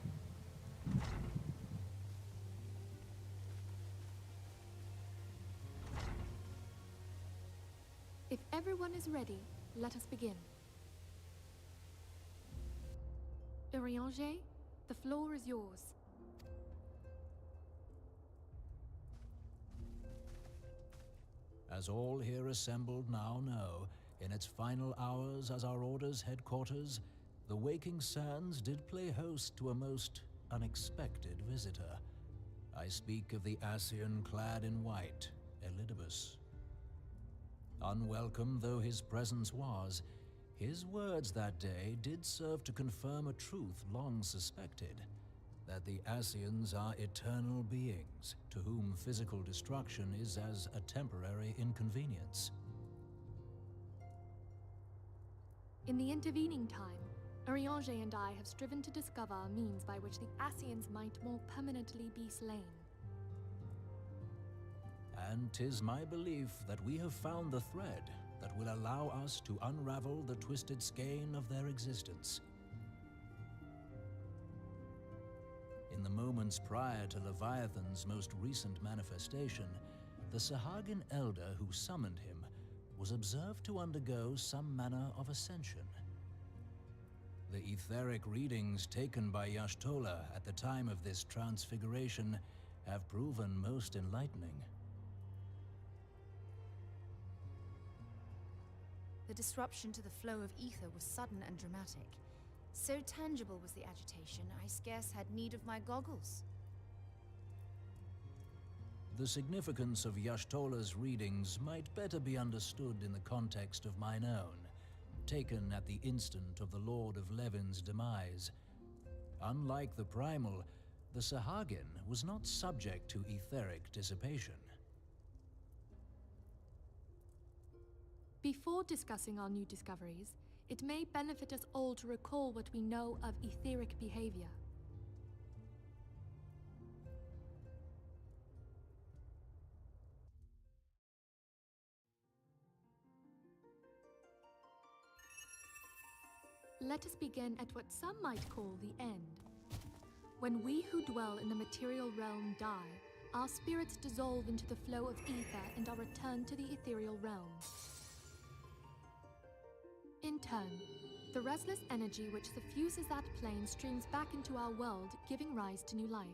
[SPEAKER 7] If everyone is ready, let us begin. Urianger, the floor is yours.
[SPEAKER 8] As all here assembled now know, in its final hours as our Order's headquarters, the Waking Sands did play host to a most unexpected visitor. I speak of the Ascian clad in white, Elidibus. Unwelcome though his presence was, his words that day did serve to confirm a truth long suspected, that the Ascians are eternal beings, to whom physical destruction is as a temporary inconvenience.
[SPEAKER 7] In the intervening time, Urianger and I have striven to discover a means by which the Ascians might more permanently be slain.
[SPEAKER 8] And 'tis my belief that we have found the thread that will allow us to unravel the twisted skein of their existence. In the moments prior to Leviathan's most recent manifestation, the Sahagin elder who summoned him was observed to undergo some manner of ascension. The etheric readings taken by Y'shtola at the time of this transfiguration have proven most enlightening.
[SPEAKER 7] The disruption to the flow of ether was sudden and dramatic. So tangible was the agitation, I scarce had need of my goggles.
[SPEAKER 8] The significance of Y'shtola's readings might better be understood in the context of mine own, taken at the instant of the Lord of Levin's demise. Unlike the Primal, the Sahagin was not subject to etheric dissipation.
[SPEAKER 7] Before discussing our new discoveries, it may benefit us all to recall what we know of etheric behavior. Let us begin at what some might call the end. When we who dwell in the material realm die, our spirits dissolve into the flow of ether and are returned to the ethereal realm. In turn, The restless energy which suffuses that plane streams back into our world, giving rise to new life.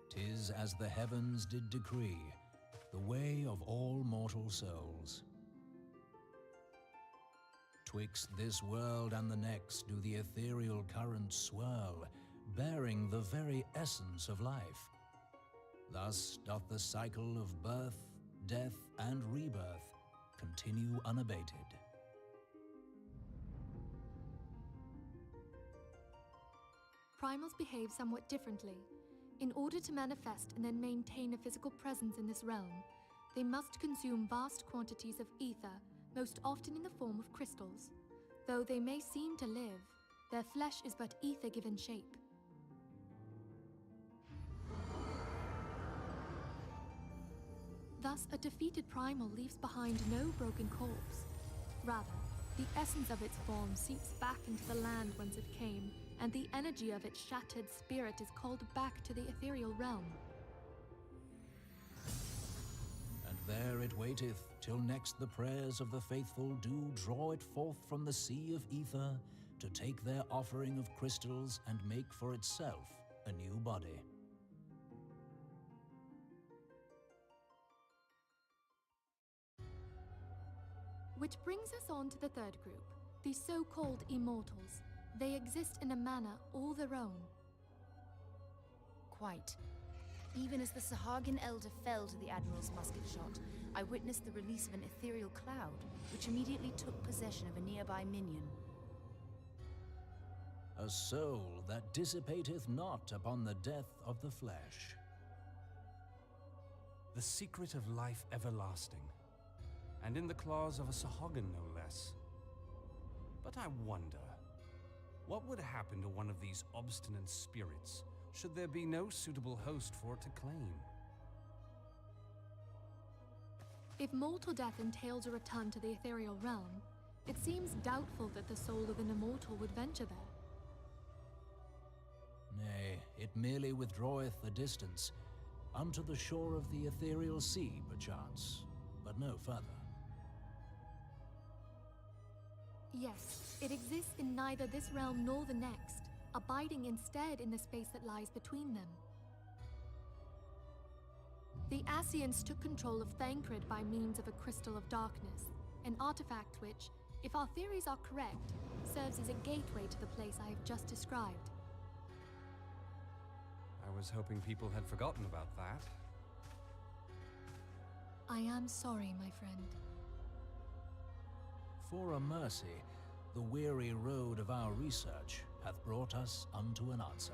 [SPEAKER 8] 'Tis as the heavens did decree, the way of all mortal souls. Twixt this world and the next do the ethereal currents swirl, bearing the very essence of life. Thus doth the cycle of birth, death, and rebirth continue unabated.
[SPEAKER 7] Primals behave somewhat differently. In order to manifest and then maintain a physical presence in this realm, they must consume vast quantities of ether, most often in the form of crystals. Though they may seem to live, their flesh is but ether given shape. Thus, a defeated primal leaves behind no broken corpse. Rather, the essence of its form seeps back into the land whence it came, and the energy of its shattered spirit is called back to the ethereal realm.
[SPEAKER 8] And there it waiteth, till next the prayers of the faithful do draw it forth from the sea of ether, to take their offering of crystals and make for itself a new body.
[SPEAKER 7] Which brings us on to the third group, the so-called immortals. They exist in a manner all their own.
[SPEAKER 9] Quite. Even as the Sahagin Elder fell to the Admiral's musket shot, I witnessed the release of an ethereal cloud, which immediately took possession of a nearby minion.
[SPEAKER 8] A soul that dissipateth not upon the death of the flesh.
[SPEAKER 10] The secret of life everlasting, and in the claws of a Sahagin no less. But I wonder, what would happen to one of these obstinate spirits, should there be no suitable host for it to claim?
[SPEAKER 7] If mortal death entails a return to the ethereal realm, it seems doubtful that the soul of an immortal would venture there.
[SPEAKER 8] Nay, it merely withdraweth a distance, unto the shore of the ethereal sea, perchance, but no further.
[SPEAKER 7] Yes, it exists in neither this realm nor the next, abiding instead in the space that lies between them. The Ascians took control of Thancred by means of a crystal of darkness, an artifact which, if our theories are correct, serves as a gateway to the place I have just described.
[SPEAKER 10] I was hoping people had forgotten about that.
[SPEAKER 7] I am sorry, my friend.
[SPEAKER 8] For a mercy, the weary road of our research hath brought us unto an answer.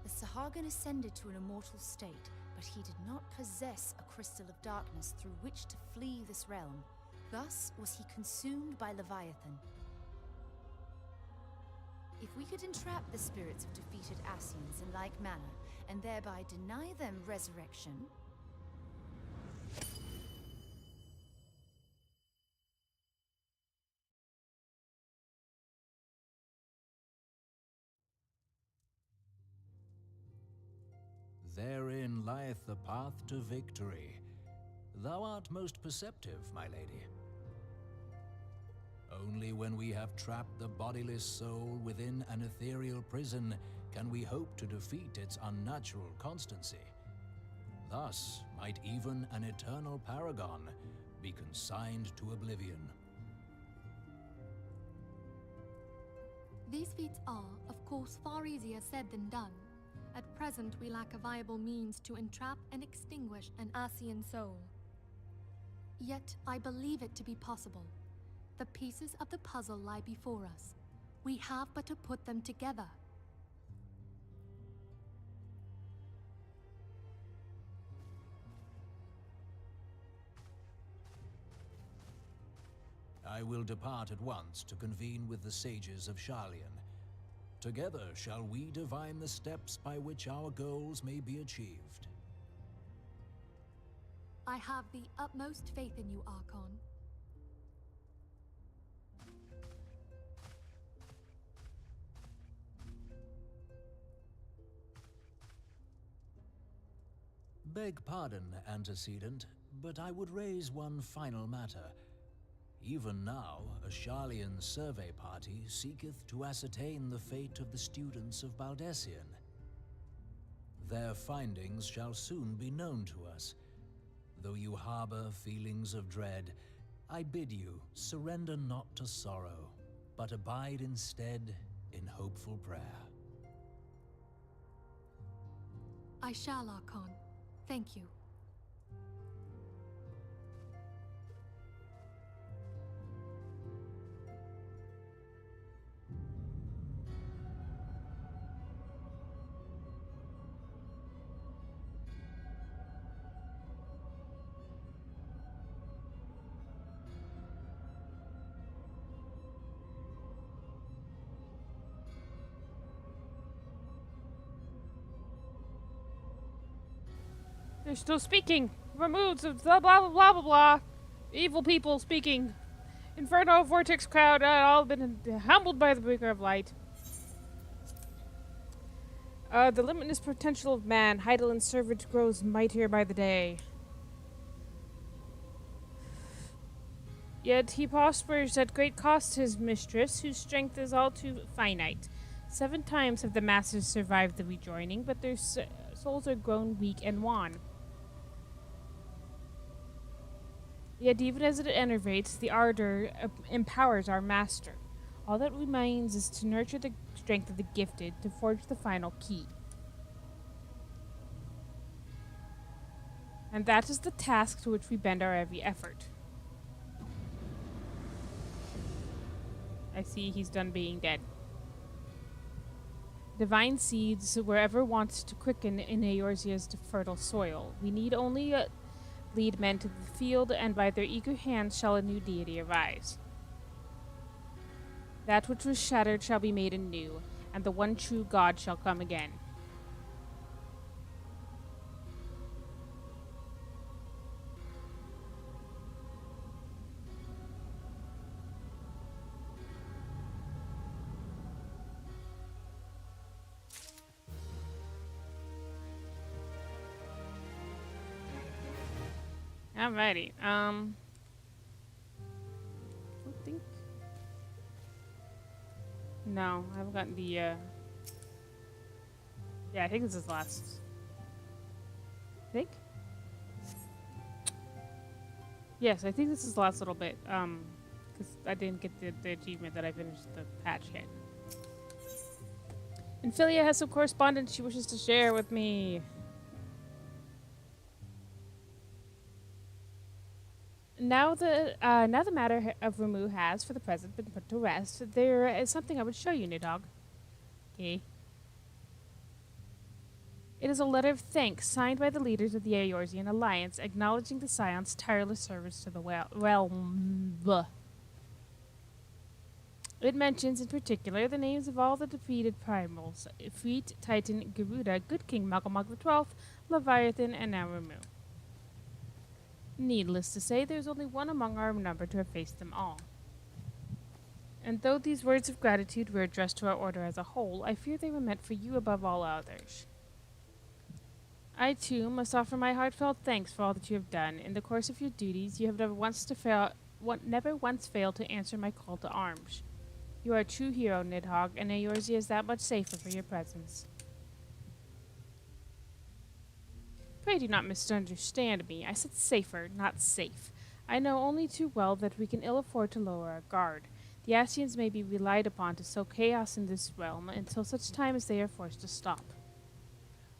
[SPEAKER 9] The Sahagin ascended to an immortal state, but he did not possess a crystal of darkness through which to flee this realm. Thus was he consumed by Leviathan. If we could entrap the spirits of defeated Ascians in like manner, and thereby deny them resurrection,
[SPEAKER 8] Therein lieth the path to victory. Thou art most perceptive, my lady. Only when we have trapped the bodiless soul within an ethereal prison can we hope to defeat its unnatural constancy. Thus might even an eternal paragon be consigned to oblivion.
[SPEAKER 7] These feats are, of course, far easier said than done. At present, we lack a viable means to entrap and extinguish an Ascian soul. Yet, I believe it to be possible. The pieces of the puzzle lie before us. We have but to put them together.
[SPEAKER 8] I will depart at once to convene with the sages of Sharlayan. Together shall we divine the steps by which our goals may be achieved.
[SPEAKER 7] I have the utmost faith in you, Archon.
[SPEAKER 8] Beg pardon, antecedent, but I would raise one final matter. Even now, a Sharlayan survey party seeketh to ascertain the fate of the students of Baldessian. Their findings shall soon be known to us. Though you harbor feelings of dread, I bid you surrender not to sorrow, but abide instead in hopeful prayer.
[SPEAKER 7] I shall, Archon. Thank you.
[SPEAKER 1] They're still speaking. Ramuh, blah blah blah blah blah blah. Evil people speaking. Inferno, vortex crowd, all been humbled by the breaker of light. The limitless potential of man, Heidelin servant, grows mightier by the day. Yet he prospers at great cost to his mistress, whose strength is all too finite. 7 times have the masters survived the rejoining, but their souls are grown weak and wan. Yet even as it enervates, the ardor empowers our master. All that remains is to nurture the strength of the gifted, to forge the final key. And that is the task to which we bend our every effort. I see he's done being dead. Divine seeds wherever wants to quicken in Eorzea's fertile soil. We need only lead men to the field, and by their eager hands shall a new deity arise. That which was shattered shall be made anew, and the one true God shall come again. Alrighty, I think... No, I haven't gotten the, Yeah, I think this is last... I think? Yes, I think this is the last little bit, because I didn't get the achievement that I finished the patch yet. And Philia has some correspondence she wishes to share with me. Now the matter of Ramuh has, for the present, been put to rest. There is something I would show you, Nidhogg. Okay. It is a letter of thanks signed by the leaders of the Eorzean Alliance, acknowledging the Scion's tireless service to the realm. It mentions, in particular, the names of all the defeated primals: Ifrit, Titan, Garuda, Good King Magamog XII, Leviathan, and now Ramuh. Needless to say, there is only one among our number to have faced them all. And though these words of gratitude were addressed to our order as a whole, I fear they were meant for you above all others. I, too, must offer my heartfelt thanks for all that you have done. In the course of your duties, you have never once failed to answer my call to arms. You are a true hero, Nidhogg, and Eorzea is that much safer for your presence. Pray do not misunderstand me. I said safer, not safe. I know only too well that we can ill afford to lower our guard. The Ascians may be relied upon to sow chaos in this realm until such time as they are forced to stop.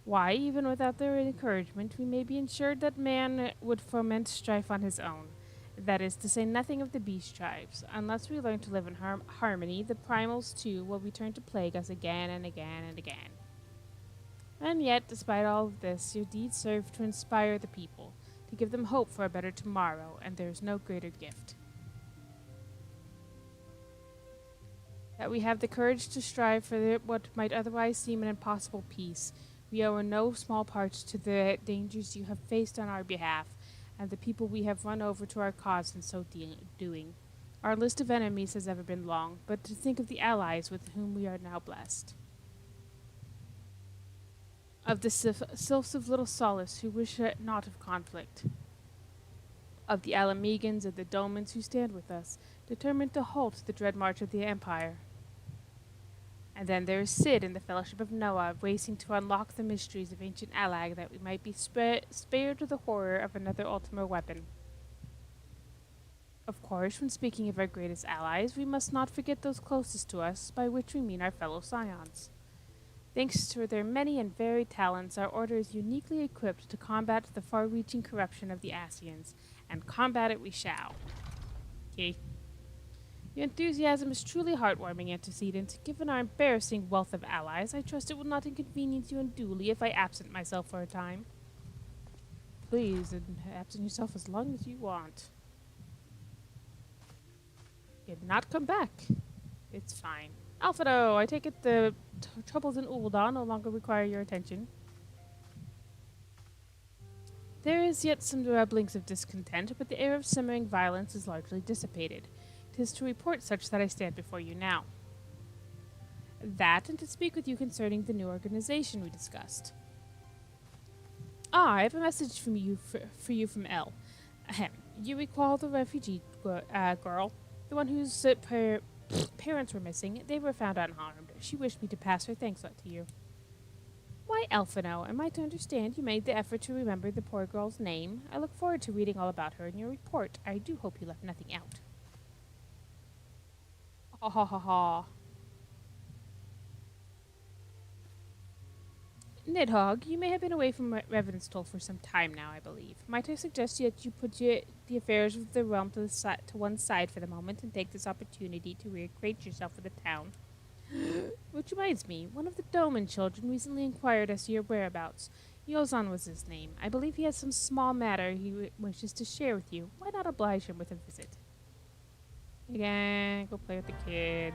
[SPEAKER 1] Why, even without their encouragement, we may be ensured that man would foment strife on his own. That is to say nothing of the beast tribes. Unless we learn to live in harmony, the primals too will return to plague us again and again and again. And yet, despite all of this, your deeds serve to inspire the people, to give them hope for a better tomorrow, and there is no greater gift. That we have the courage to strive for what might otherwise seem an impossible peace. We owe in no small part to the dangers you have faced on our behalf, and the people we have run over to our cause in so doing. Our list of enemies has ever been long, but to think of the allies with whom we are now blessed. Of the sylphs of little solace who wish not of conflict. of the Alamegans and the Domans who stand with us, determined to halt the dread march of the Empire. And then there is Sid and the Fellowship of Noah, racing to unlock the mysteries of ancient Alag that we might be spared the horror of another Ultima weapon. Of course, when speaking of our greatest allies, we must not forget those closest to us, by which we mean our fellow Scions. Thanks to their many and varied talents, our order is uniquely equipped to combat the far-reaching corruption of the Asians, and combat it we shall. Okay. Your enthusiasm is truly heartwarming, Antecedent. Given our embarrassing wealth of allies, I trust it will not inconvenience you unduly if I absent myself for a time. Please, and absent yourself as long as you want. You did not come back. It's fine. Alphado, I take it the troubles in Ul'dah no longer require your attention. There is yet some rumblings of discontent, but the air of simmering violence is largely dissipated. 'Tis to report such that I stand before you now. That, and to speak with you concerning the new organization we discussed. I have a message from you for you from Elle. Ahem. You recall the refugee girl, the one whose parents were missing. They were found unharmed. She wished me to pass her thanks on to you. Why, Elfino, am I to understand you made the effort to remember the poor girl's name? I look forward to reading all about her in your report. I do hope you left nothing out. Ha ha ha ha. Nidhogg, you may have been away from Revenstoll for some time now, I believe. Might I suggest that you put the affairs of the realm to one side for the moment and take this opportunity to reacquaint yourself with the town? Which reminds me, one of the Doman children recently inquired as to your whereabouts. Yozan was his name. I believe he has some small matter he wishes to share with you. Why not oblige him with a visit? Again, go play with the kid.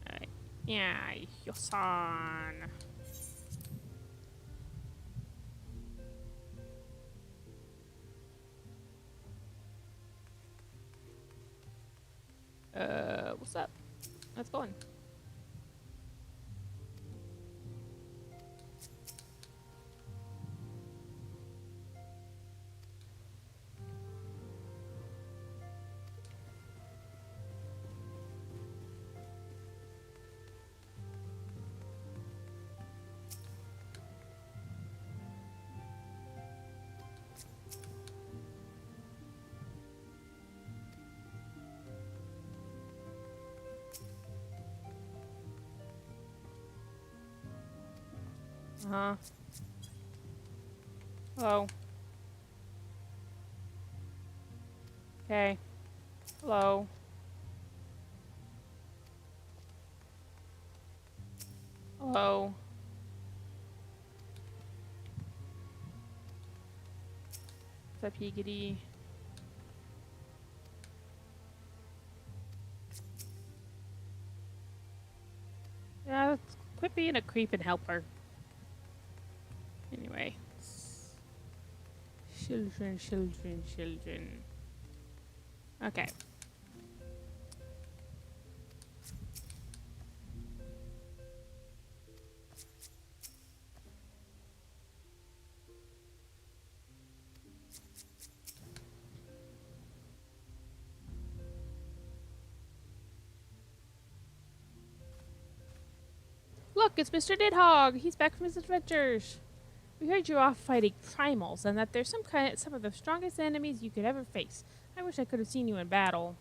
[SPEAKER 1] Alright. Yeah, Yozan. What's up? Let's go on. Hello. Okay. Hello. Hello. What's up, Yiggity? Yeah, quit being a creep and help her. Anyway. Children, children, children. Okay. Look, it's Mr. Nidhogg. He's back from his adventures. We heard you're off fighting primals, and that they're some of the strongest enemies you could ever face. I wish I could have seen you in battle.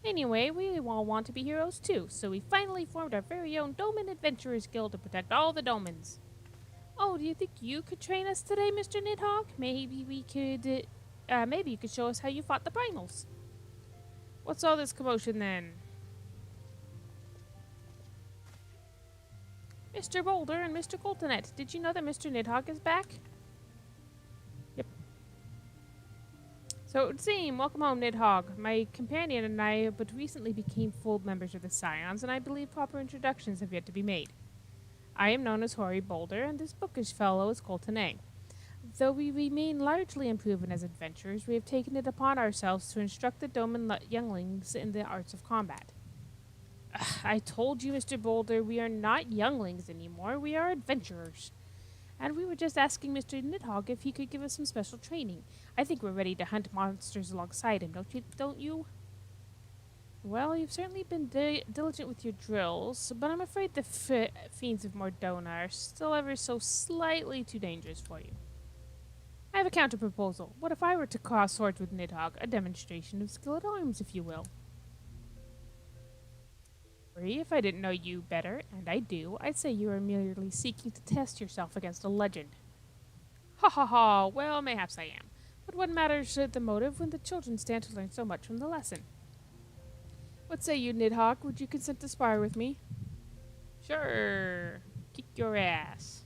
[SPEAKER 1] Anyway, we all want to be heroes too, so we finally formed our very own Doman Adventurers Guild to protect all the Domans. Oh, do you think you could train us today, Mr. Nidhogg? Maybe we could, maybe you could show us how you fought the primals. What's all this commotion then? Mr. Boulder and Mr. Coltonet, did you know that Mr. Nidhogg is back? Yep. So it would seem, welcome home, Nidhogg. My companion and I but recently became full members of the Scions, and I believe proper introductions have yet to be made. I am known as Hoary Boulder, and this bookish fellow is Coltonet. Though we remain largely unproven as adventurers, we have taken it upon ourselves to instruct the Doman younglings in the arts of combat. I told you, Mr. Boulder, we are not younglings anymore. We are adventurers. And we were just asking Mr. Nidhogg if he could give us some special training. I think we're ready to hunt monsters alongside him, don't you? Well, you've certainly been diligent with your drills, but I'm afraid the fiends of Mordona are still ever so slightly too dangerous for you. I have a counter-proposal. What if I were to cross swords with Nidhogg? A demonstration of skill at arms, if you will. If I didn't know you better, and I do, I'd say you are merely seeking to test yourself against a legend. Ha ha ha, well, mayhaps I am. But what matters the motive when the children stand to learn so much from the lesson? What say you, Nidhogg? Would you consent to spar with me? Sure. Kick your ass.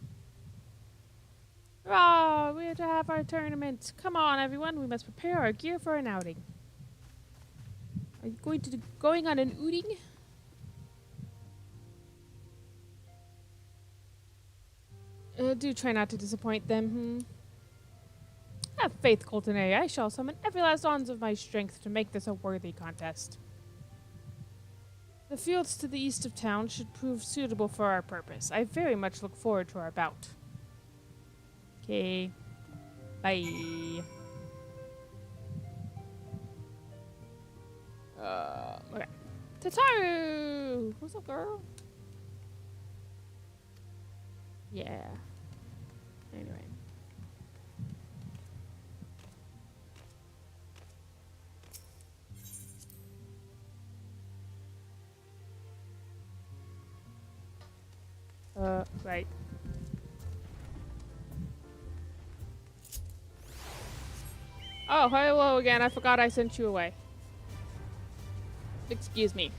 [SPEAKER 1] Hurrah! We're to have our tournament. Come on, everyone. We must prepare our gear for an outing. Are you going on an outing? Do try not to disappoint them, Have faith, Coltonay. I shall summon every last ounce of my strength to make this a worthy contest. The fields to the east of town should prove suitable for our purpose. I very much look forward to our bout. Okay. Bye. Okay. Tataru! What's up, girl? Yeah. Anyway. Right. Oh, hello again. I forgot I sent you away. Excuse me.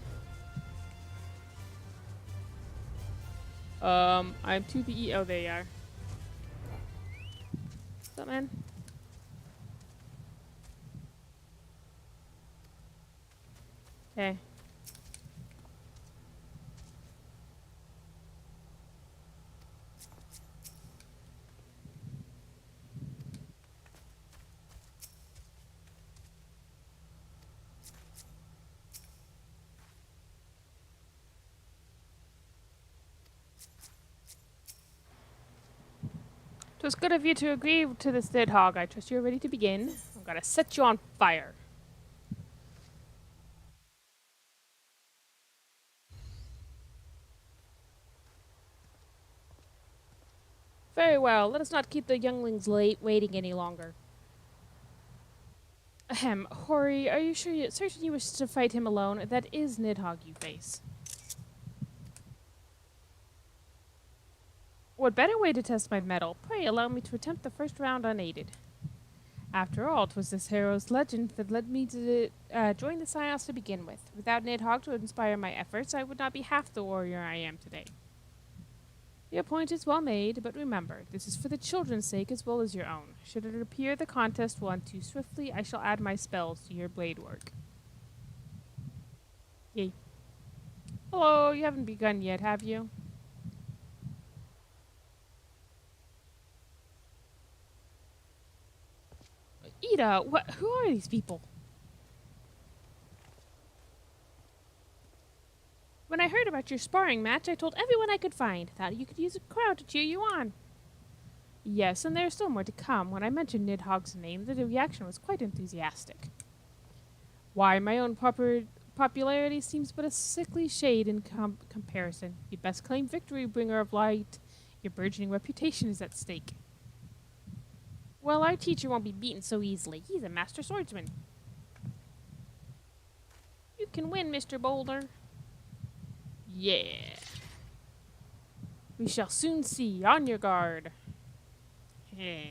[SPEAKER 1] I'm to the E. Oh, there you are. What's up, man? Okay. It was good of you to agree to this, Nidhogg. I trust you're ready to begin. I'm gonna set you on fire. Very well. Let us not keep the younglings waiting any longer. Ahem. Hori, are you certain you wish to fight him alone? That is Nidhogg you face. What better way to test my mettle? Pray allow me to attempt the first round unaided. After all, 'twas this hero's legend that led me to join the Science to begin with. Without Nidhogg to inspire my efforts, I would not be half the warrior I am today. Your point is well made, but remember, this is for the children's sake as well as your own. Should it appear the contest will end too swiftly, I shall add my spells to your blade work. Yay. Hello, you haven't begun yet, have you? Ida, who are these people? When I heard about your sparring match, I told everyone I could find. Thought you could use a crowd to cheer you on. Yes, and there's still more to come. When I mentioned Nidhogg's name, the reaction was quite enthusiastic. Why, my own popularity seems but a sickly shade in comparison. You best claim victory, bringer of light. Your burgeoning reputation is at stake. Well, our teacher won't be beaten so easily. He's a master swordsman. You can win, Mr. Boulder. Yeah. We shall soon see. On your guard. Yeah.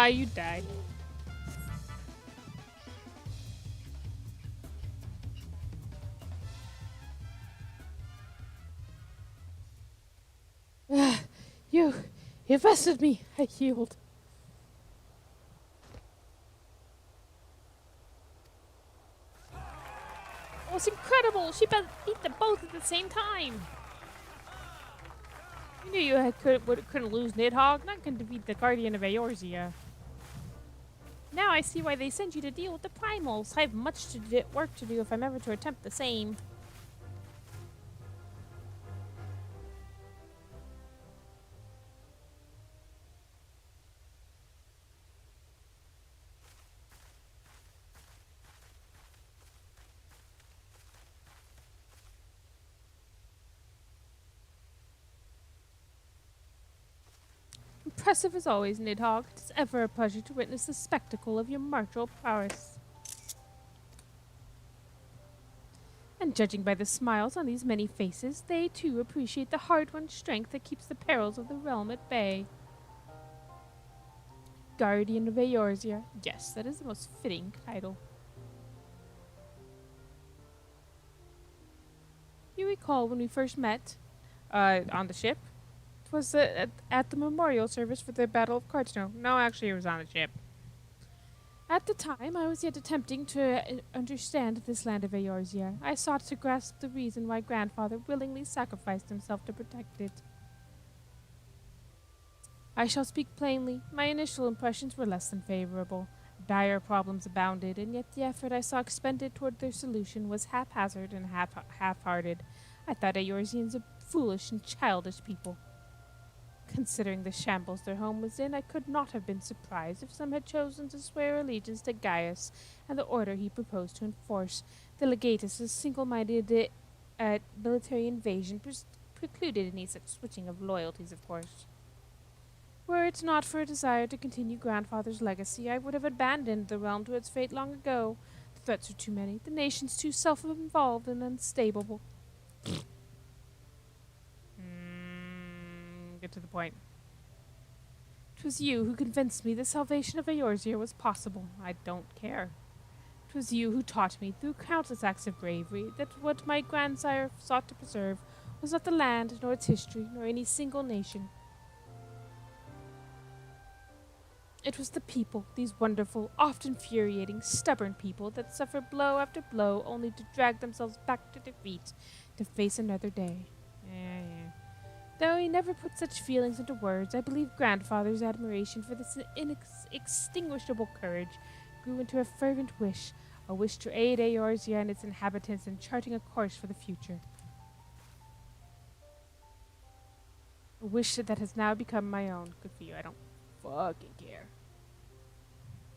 [SPEAKER 1] You died. You bested me. I healed. Oh, it's incredible. She beat them both at the same time. You knew you couldn't lose Nidhogg. Not going to defeat the Guardian of Eorzea. Now I see why they sent you to deal with the primals. I have much work to do if I'm ever to attempt the same. Impressive as always, Nidhogg. It is ever a pleasure to witness the spectacle of your martial prowess. And judging by the smiles on these many faces, they too appreciate the hard-won strength that keeps the perils of the realm at bay. Guardian of Eorzea. Yes, that is the most fitting title. You recall when we first met on the ship? It was at the memorial service for the Battle of Cartano. No, actually, it was on the ship. At the time, I was yet attempting to understand this land of Eorzea. I sought to grasp the reason why Grandfather willingly sacrificed himself to protect it. I shall speak plainly. My initial impressions were less than favorable. Dire problems abounded, and yet the effort I saw expended toward their solution was haphazard and half-hearted. I thought Eorzeans a foolish and childish people. Considering the shambles their home was in, I could not have been surprised if some had chosen to swear allegiance to Gaius and the order he proposed to enforce. The legatus' single-minded military invasion precluded any such switching of loyalties, of course. Were it not for a desire to continue Grandfather's legacy, I would have abandoned the realm to its fate long ago. The threats are too many, the nation's too self-involved and unstable. Get to the point. It was you who convinced me the salvation of Eorzea was possible. I don't care. It was you who taught me, through countless acts of bravery, that what my grandsire sought to preserve was not the land, nor its history, nor any single nation. It was the people, these wonderful, often infuriating, stubborn people that suffer blow after blow only to drag themselves back to defeat, to face another day. Yeah. Though he never put such feelings into words, I believe Grandfather's admiration for this inextinguishable courage grew into a fervent wish, a wish to aid Eorzea and its inhabitants in charting a course for the future. A wish that has now become my own. Good for you, I don't fucking care.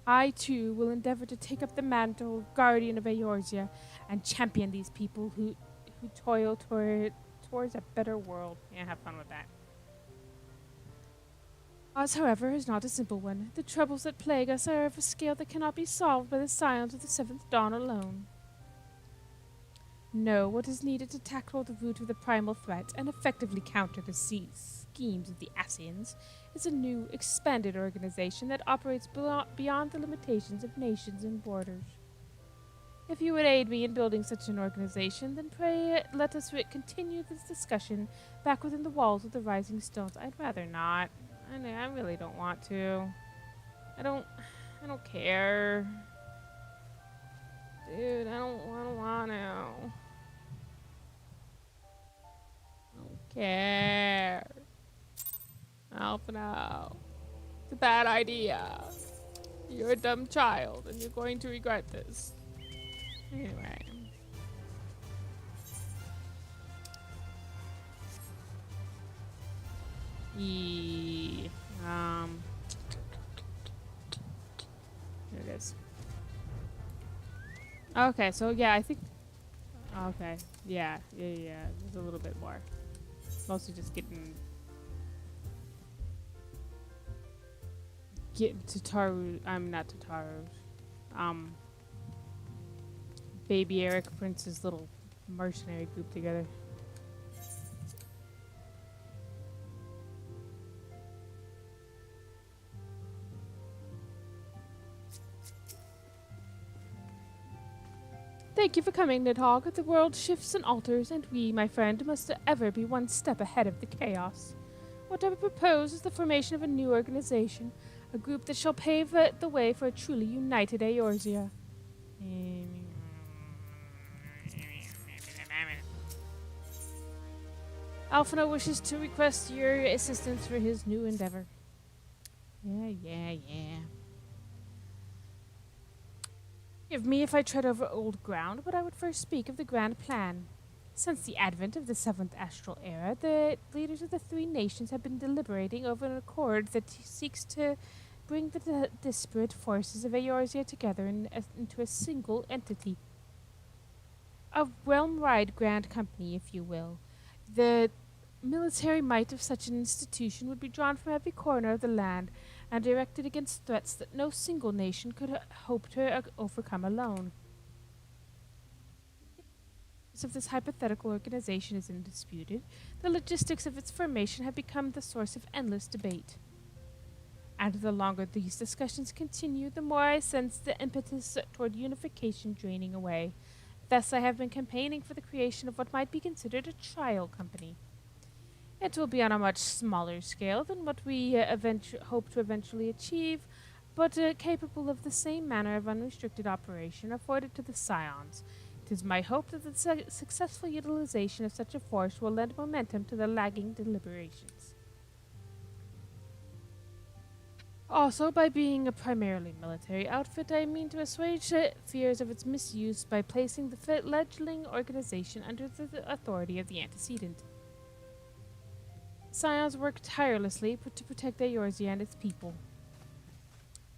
[SPEAKER 1] I, too, will endeavor to take up the mantle of Guardian of Eorzea and champion these people who toil towards a better world. Yeah, have fun with that. Oz, however, is not a simple one. The troubles that plague us are of a scale that cannot be solved by the scions of the Seventh Dawn alone. No, what is needed to tackle the root of the primal threat and effectively counter the schemes of the Ascians is a new, expanded organization that operates beyond the limitations of nations and borders. If you would aid me in building such an organization, then pray let us continue this discussion back within the walls of the Rising Stones. I'd rather not. I really don't want to. I don't care. Dude, I don't want to. I don't care. Oh, no. It's a bad idea. You're a dumb child, and you're going to regret this. Anyway. There it is. Okay, so yeah, I think. Okay, yeah. There's a little bit more. Mostly just getting Tataru. I'm not Tataru. Baby Eric Prince's little mercenary group together. Thank you for coming, Nidhogg. The world shifts and alters, and we, my friend, must ever be one step ahead of the chaos. What I propose is the formation of a new organization, a group that shall pave the way for a truly united Eorzea. Alphino wishes to request your assistance for his new endeavor. Yeah. Forgive me if I tread over old ground, but I would first speak of the grand plan. Since the advent of the 7th astral era, the leaders of the 3 nations have been deliberating over an accord that seeks to bring the disparate forces of Eorzea together into a single entity. A realm-wide grand company, if you will. The military might of such an institution would be drawn from every corner of the land and directed against threats that no single nation could hope to overcome alone. Of this hypothetical organization is undisputed, the logistics of its formation have become the source of endless debate. And the longer these discussions continue, the more I sense the impetus toward unification draining away. Thus, I have been campaigning for the creation of what might be considered a trial company. It will be on a much smaller scale than what we hope to eventually achieve, but capable of the same manner of unrestricted operation afforded to the Scions. It is my hope that the successful utilization of such a force will lend momentum to the lagging deliberations. Also, by being a primarily military outfit, I mean to assuage fears of its misuse by placing the fledgling organization under the authority of the antecedent. Scions work tirelessly to protect Eorzea and its people.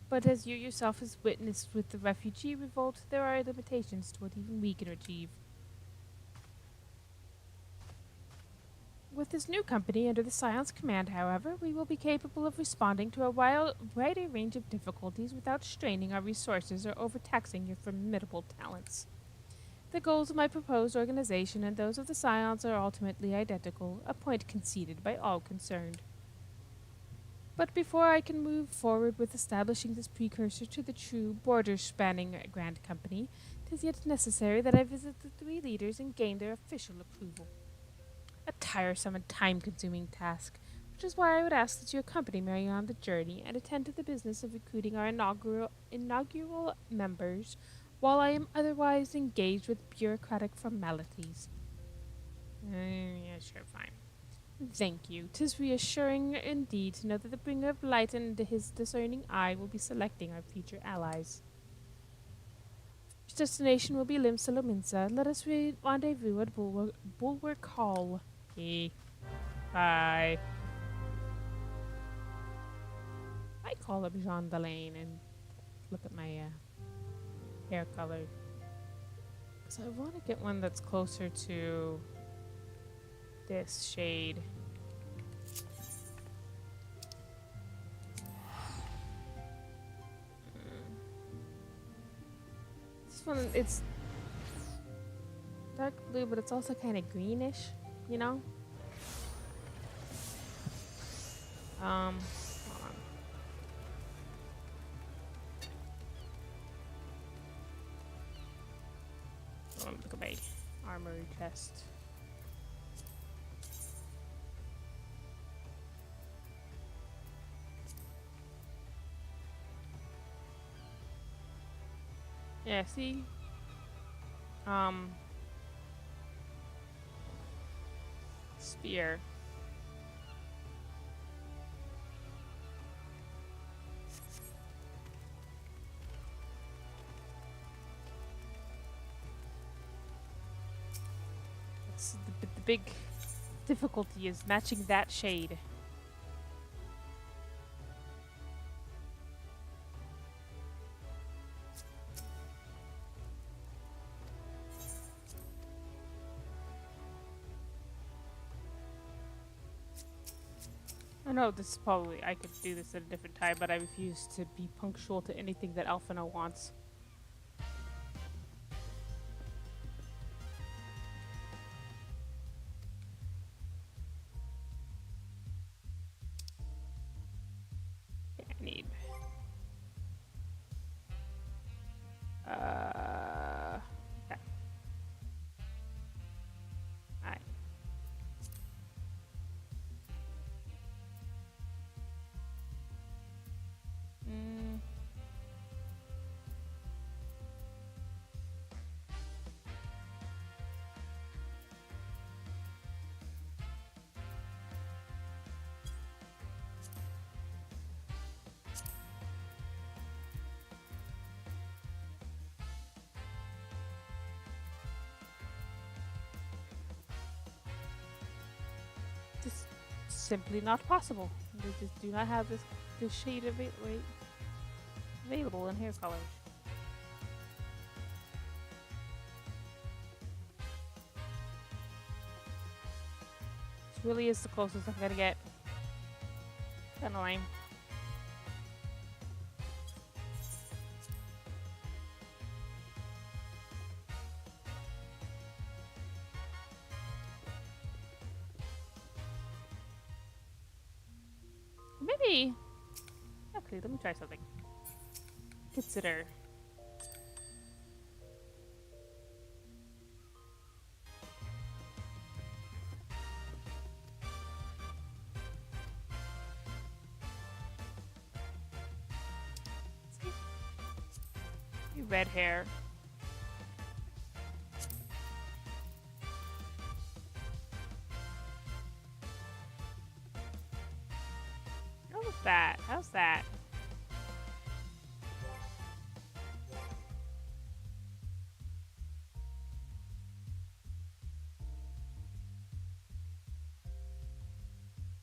[SPEAKER 1] But as you yourself has witnessed with the refugee revolt, there are limitations to what even we can achieve. With this new company under the Scion's command, however, we will be capable of responding to a wider range of difficulties without straining our resources or overtaxing your formidable talents. The goals of my proposed organization and those of the Scions are ultimately identical, a point conceded by all concerned. But before I can move forward with establishing this precursor to the true border-spanning Grand Company, it is yet necessary that I visit the 3 leaders and gain their official approval. A tiresome and time-consuming task, which is why I would ask that you accompany me on the journey and attend to the business of recruiting our inaugural members, while I am otherwise engaged with bureaucratic formalities. Yeah, sure, fine. Thank you. 'Tis reassuring indeed to know that the bringer of light and his discerning eye will be selecting our future allies. Our destination will be Limsa. Let us rendezvous at Bulwark Hall. Okay. Bye. I call up Jean Delane and look at my hair color. So I want to get one that's closer to this shade. This one, it's dark blue, but it's also kind of greenish, you know? Hold on. Look at my armory chest. Yeah, see? Spear. It's the big difficulty is matching that shade. I know this is probably, I could do this at a different time, but I refuse to be punctual to anything that Alphino wants. Okay, I need... okay. simply not possible. They just do not have this shade available in hair colors. This really is the closest I'm gonna get. Kinda lame. Maybe. Actually, let me try something. Consider. Red hair. How's that? How's that?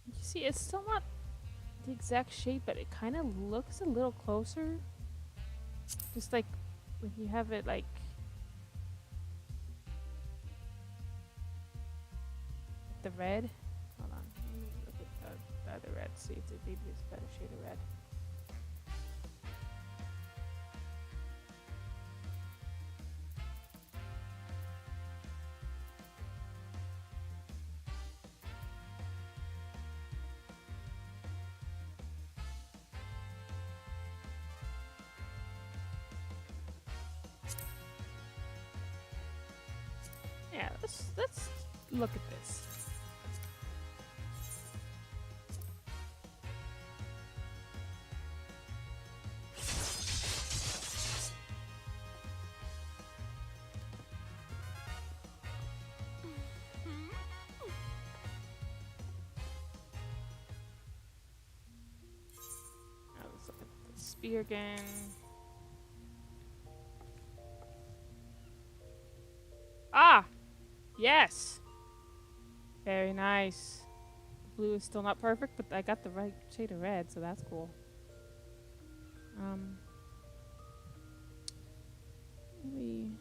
[SPEAKER 1] You see, it's still not the exact shape, but it kind of looks a little closer. Just like when you have it like the red. Hold on. Let me look at the other red. See if maybe it's a better shade of red. Yeah, let's look at this. Now let's look at the spear again. Ah! Yes! Very nice. The blue is still not perfect, but I got the right shade of red, so that's cool. Maybe...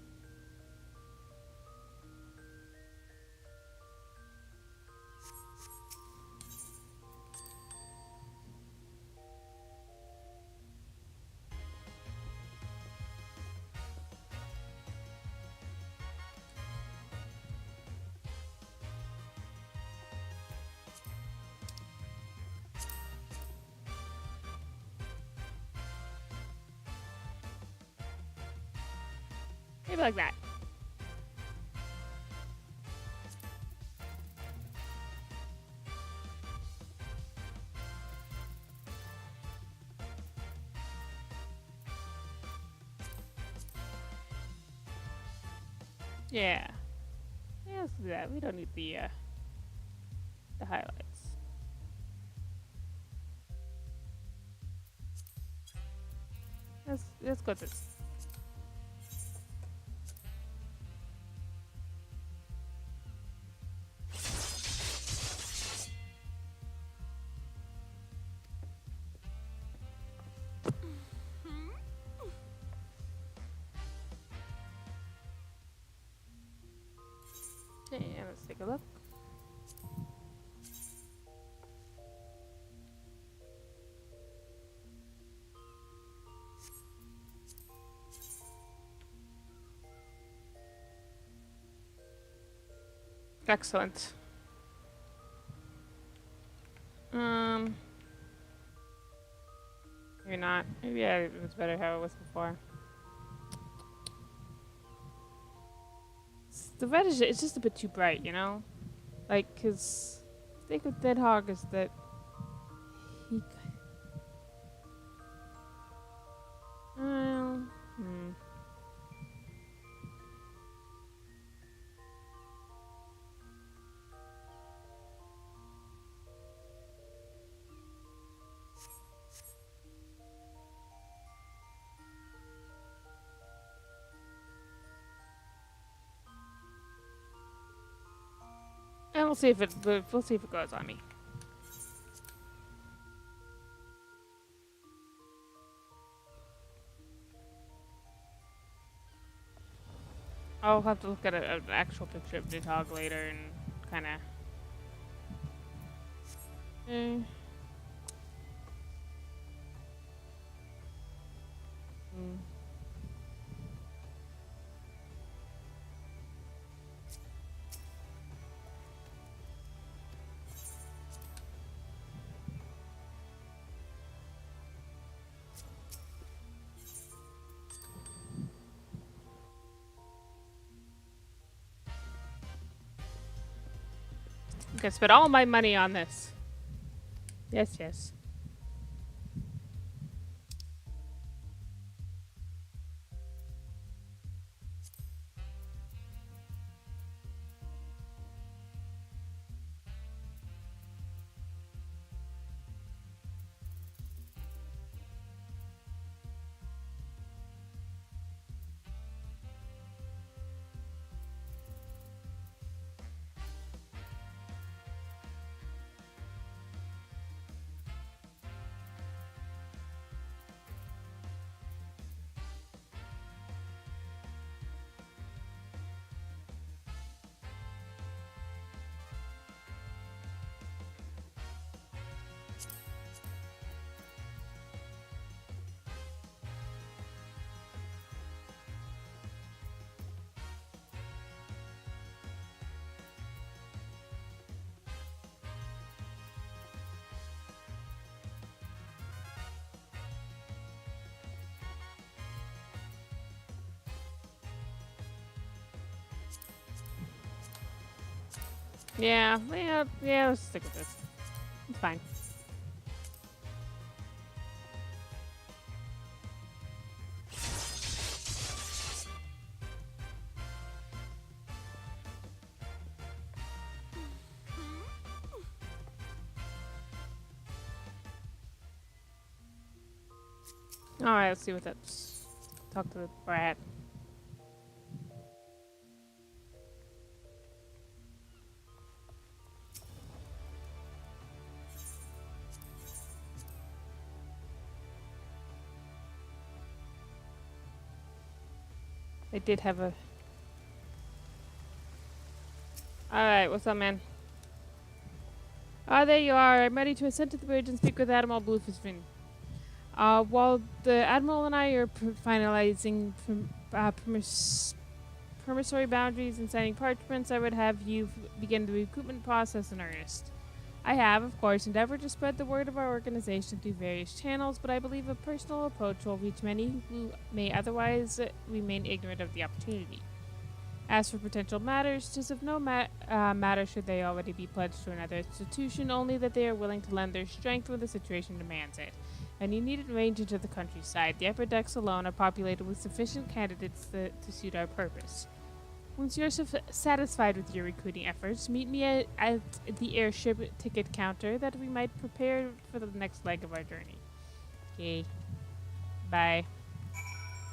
[SPEAKER 1] maybe like that. Yeah. Yeah, let's do that. We don't need the highlights. Let's go with this. Okay, let's take a look. Excellent. Maybe not. Maybe it was better how it was before. The red is it's just a bit too bright, you know? Like, cause the thing with Nidhogg is that he and we'll see if it goes on me. I'll have to look at an actual picture of Nidhogg later and kind of. I'm gonna spend all my money on this. Yes, yes. Yeah, let's stick with this. It's fine. Alright, let's see what that's. Talk to the brat. They did have a... Alright, what's up, man? Ah, there you are. I'm ready to ascend to the bridge and speak with Admiral Bluefisfin. While the Admiral and I are finalizing promissory boundaries and signing parchments, I would have you begin the recruitment process in earnest. I have, of course, endeavored to spread the word of our organization through various channels, but I believe a personal approach will reach many who may otherwise remain ignorant of the opportunity. As for potential matters, 'tis of no matter should they already be pledged to another institution, only that they are willing to lend their strength when the situation demands it. And you needn't range into the countryside. The upper decks alone are populated with sufficient candidates to suit our purpose. Once you're satisfied with your recruiting efforts, meet me at the airship ticket counter that we might prepare for the next leg of our journey. Okay. Bye.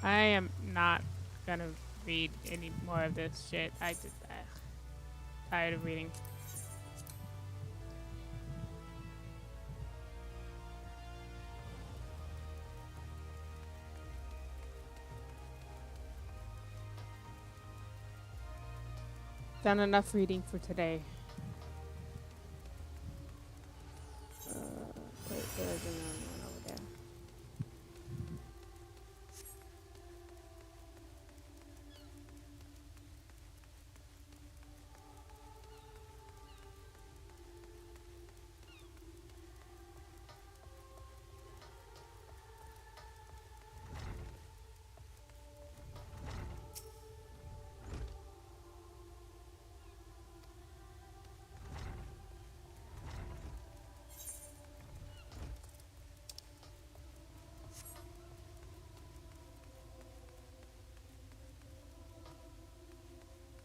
[SPEAKER 1] I am not gonna read any more of this shit. I did that. Tired of reading. Done enough reading for today. Wait, there's another one over there.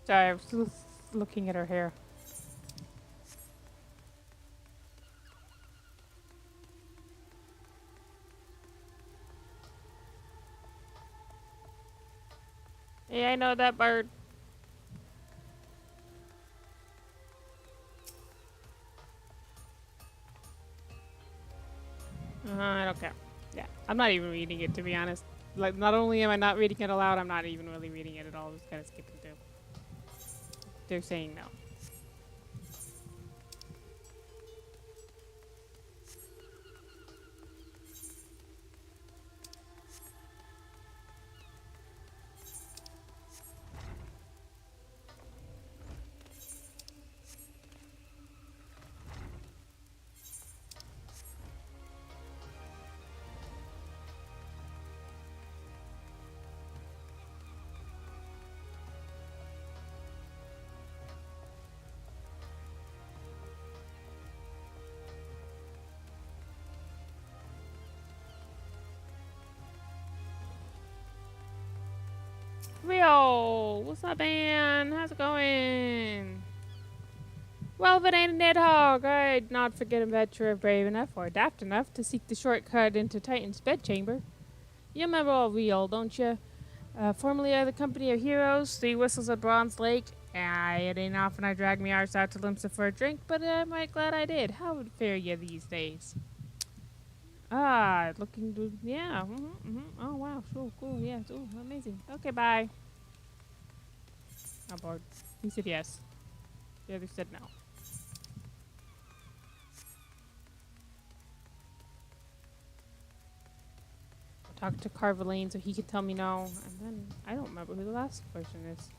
[SPEAKER 1] Sorry, I was just looking at her hair. Yeah, I know that bird. I don't care. Yeah, I'm not even reading it, to be honest. like, not only am I not reading it aloud, I'm not even really reading it at all. I'm just kind of skipping through. They're saying no. Rio, what's up, man? How's it going? Well, if it ain't a Nidhogg, I'd not forget adventurer brave enough or daft enough to seek the shortcut into Titan's bedchamber. You remember all Rio, don't you? Formerly of the company of heroes, 3 whistles at Bronze Lake. It ain't often I drag me arse out to Limsa for a drink, but I'm right glad I did. How would fare you these days? Looking to... Yeah, Oh, wow, so cool, yeah, so amazing. Okay, bye. I'm bored. He said yes. The other said no. Talk to Carvalane so he could tell me no. And then, I don't remember who the last person is.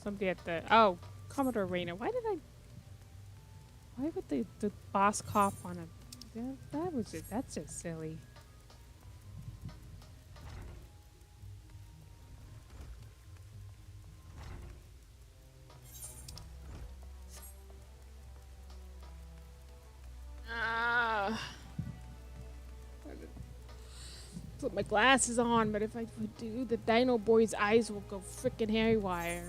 [SPEAKER 1] Somebody at the... Oh, Commodore Reyna. Why would the boss cop on a... That was it. That's just silly. Put my glasses on, but if I do, the Dino Boy's eyes will go frickin' haywire.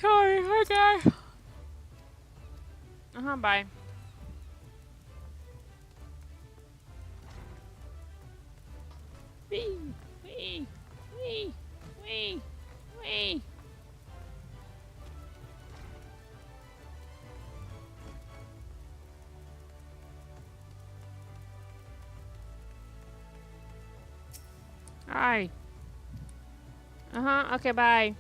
[SPEAKER 1] Sorry, okay. Bye. Wee, wee, wee, wee, wee. Hi. Okay, bye.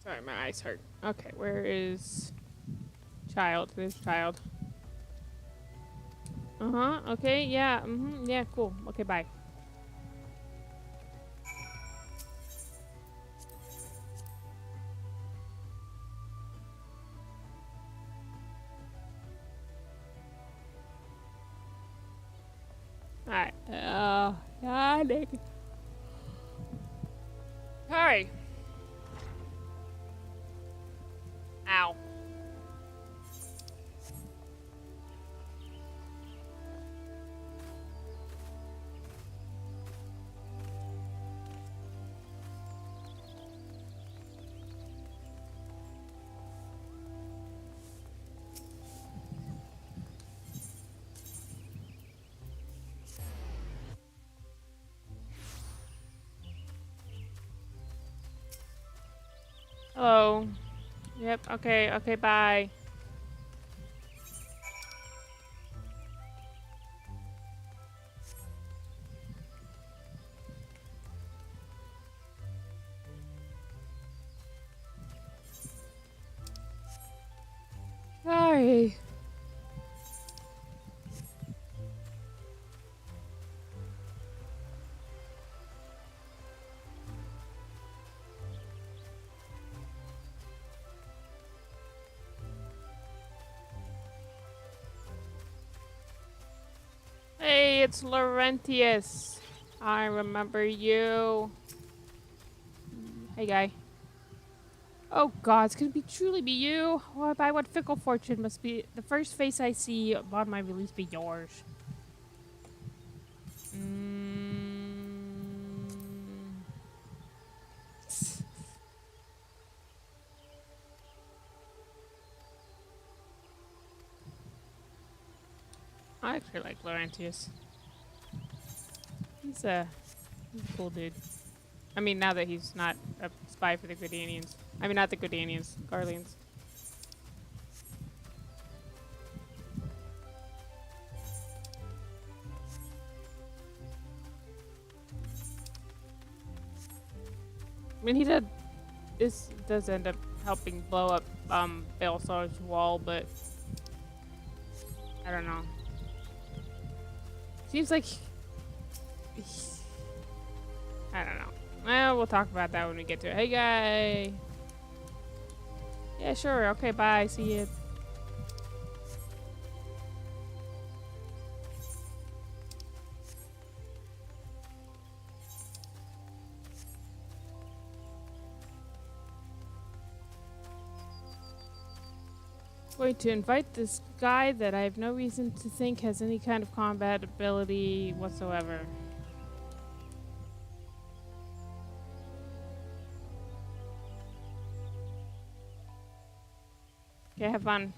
[SPEAKER 1] Sorry, my eyes hurt. Okay, where is child? There's child. Okay, yeah, yeah, cool. Okay, bye. Alright, nigga. Sorry. Ow. Hello. Yep, okay, bye. Sorry. it's Laurentius. I remember you. Hey, guy. Oh God, it's gonna truly be you. Oh, by what fickle fortune must be the first face I see upon my release be yours. I actually like Laurentius. He's a cool dude. I mean, now that he's not a spy for the Gudanians. I mean, not the Gudanians, Garleans. I mean, he did. This does end up helping blow up Baelsar's wall, but I don't know. Seems like I don't know. Well, we'll talk about that when we get to it. Hey, guy. Yeah, sure. Okay, bye. See you. Going to invite this guy that I have no reason to think has any kind of combat ability whatsoever. Okay, have fun.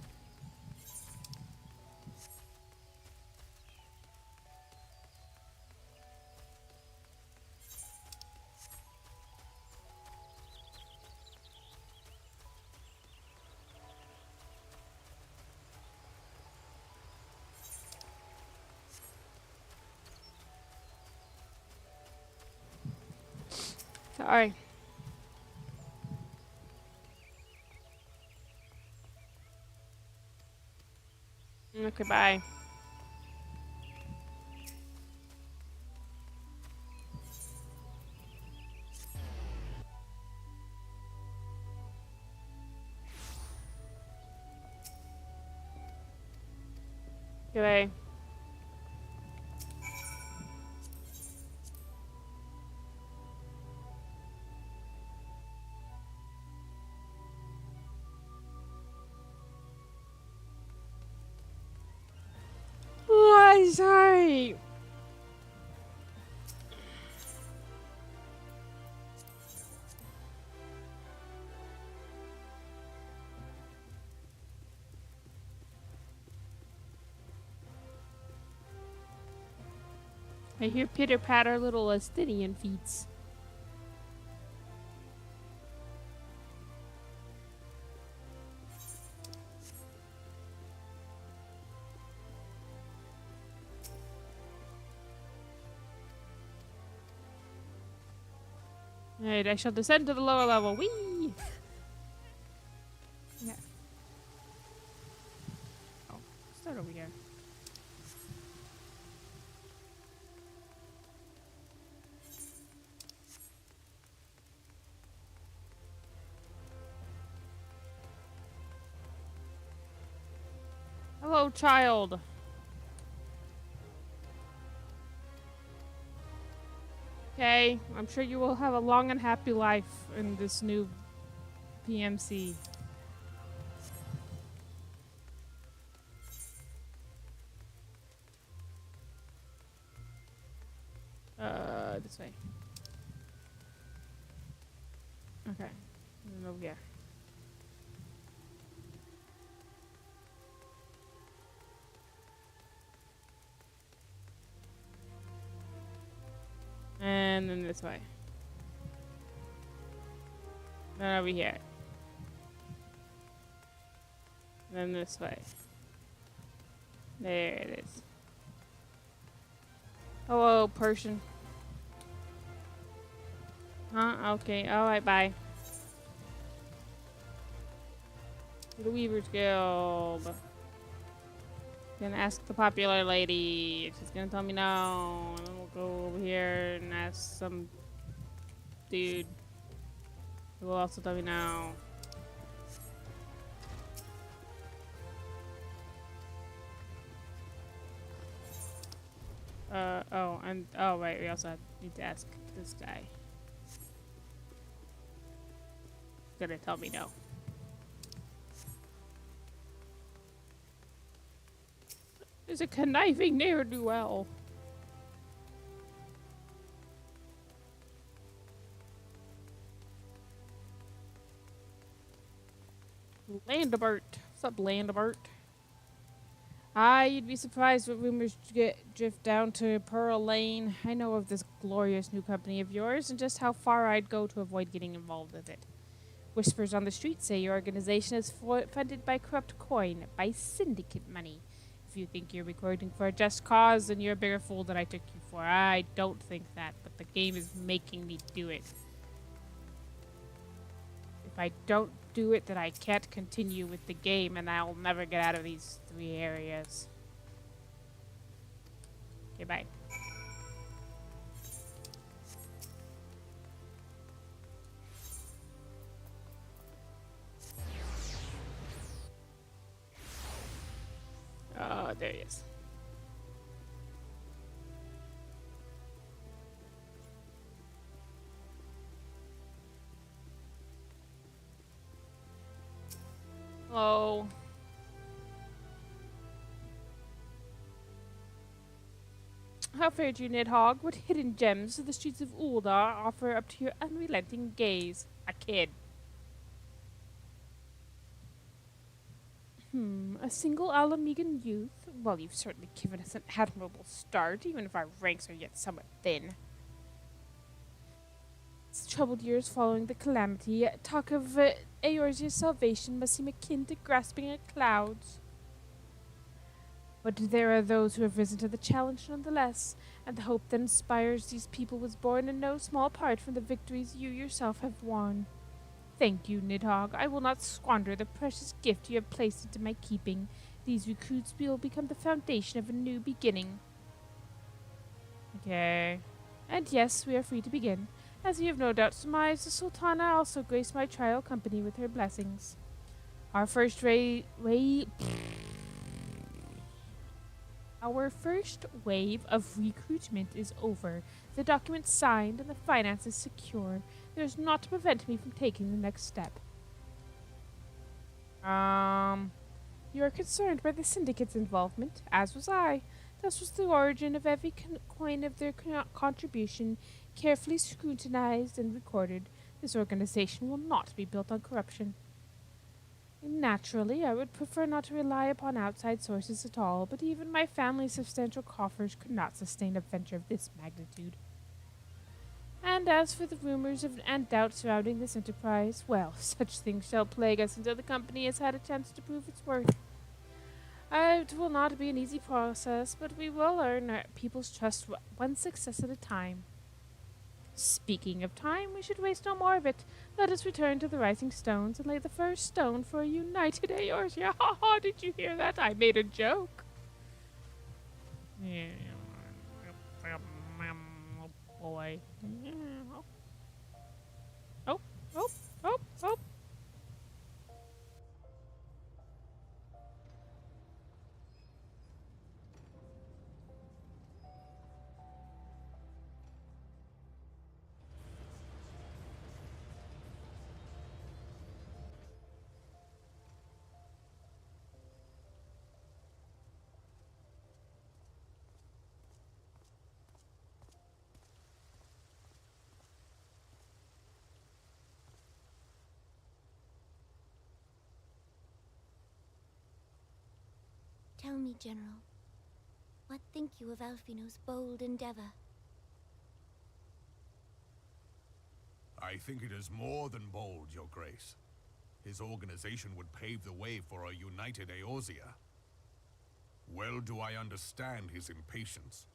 [SPEAKER 1] Sorry. Okay, bye. Goodbye. Oh, I'm sorry. I hear pitter patter little Estinian feet. Alright, I shall descend to the lower level. Whee! Yeah. Oh, start over here. Hello, child. Okay, I'm sure you will have a long and happy life in this new PMC. This way. Okay, and over here. And then this way. Then over here. Then this way. There it is. Hello, Persian. Huh? Okay. Alright, bye. To the Weaver's Guild. Gonna ask the popular lady. She's gonna tell me no. And then we'll go over here and ask some dude who will also tell me no. Oh, and oh right, we also need to ask this guy. He's gonna tell me no. There's a conniving ne'er-do-well. Landabert. What's up, Landabert? You'd be surprised what rumors drift down to Pearl Lane. I know of this glorious new company of yours and just how far I'd go to avoid getting involved with it. Whispers on the street say your organization is funded by corrupt coin, by syndicate money. If you think you're recording for a just cause, then you're a bigger fool than I took you for. I don't think that, but the game is making me do it. If I don't do it, then I can't continue with the game, and I'll never get out of these 3 areas. Okay, bye. Oh, there he is. Oh. How fared you, Nidhogg? What hidden gems do the streets of Uldar offer up to your unrelenting gaze? A kid. A single Alamegan youth? Well, you've certainly given us an admirable start, even if our ranks are yet somewhat thin. It's troubled years following the calamity. Talk of Eorzea's salvation must seem akin to grasping at clouds. But there are those who have risen to the challenge nonetheless, and the hope that inspires these people was born in no small part from the victories you yourself have won. Thank you, Nidhogg. I will not squander the precious gift you have placed into my keeping. These recruits will become the foundation of a new beginning. Okay. And yes, we are free to begin. As you have no doubt surmised, the Sultana also graced my trial company with her blessings. Our first wave of recruitment is over. The documents signed and the finances secure. There is naught to prevent me from taking the next step. You are concerned by the syndicate's involvement, as was I. Thus was the origin of every coin of their contribution carefully scrutinized and recorded. This organization will not be built on corruption. Naturally, I would prefer not to rely upon outside sources at all, but even my family's substantial coffers could not sustain a venture of this magnitude. And as for the rumors and doubt surrounding this enterprise, well, such things shall plague us until the company has had a chance to prove its worth. It will not be an easy process, but we will earn our people's trust one success at a time. Speaking of time, we should waste no more of it. Let us return to the Rising Stones and lay the first stone for a united Eorzea. Ha ha, did you hear that? I made a joke. Yeah. Oh boy. Oh, oh, oh, oh.
[SPEAKER 4] Tell me, General, what think you of Alfino's bold endeavor?
[SPEAKER 3] I think it is more than bold, Your Grace. His organization would pave the way for a united Eorzea. Well do I understand his impatience,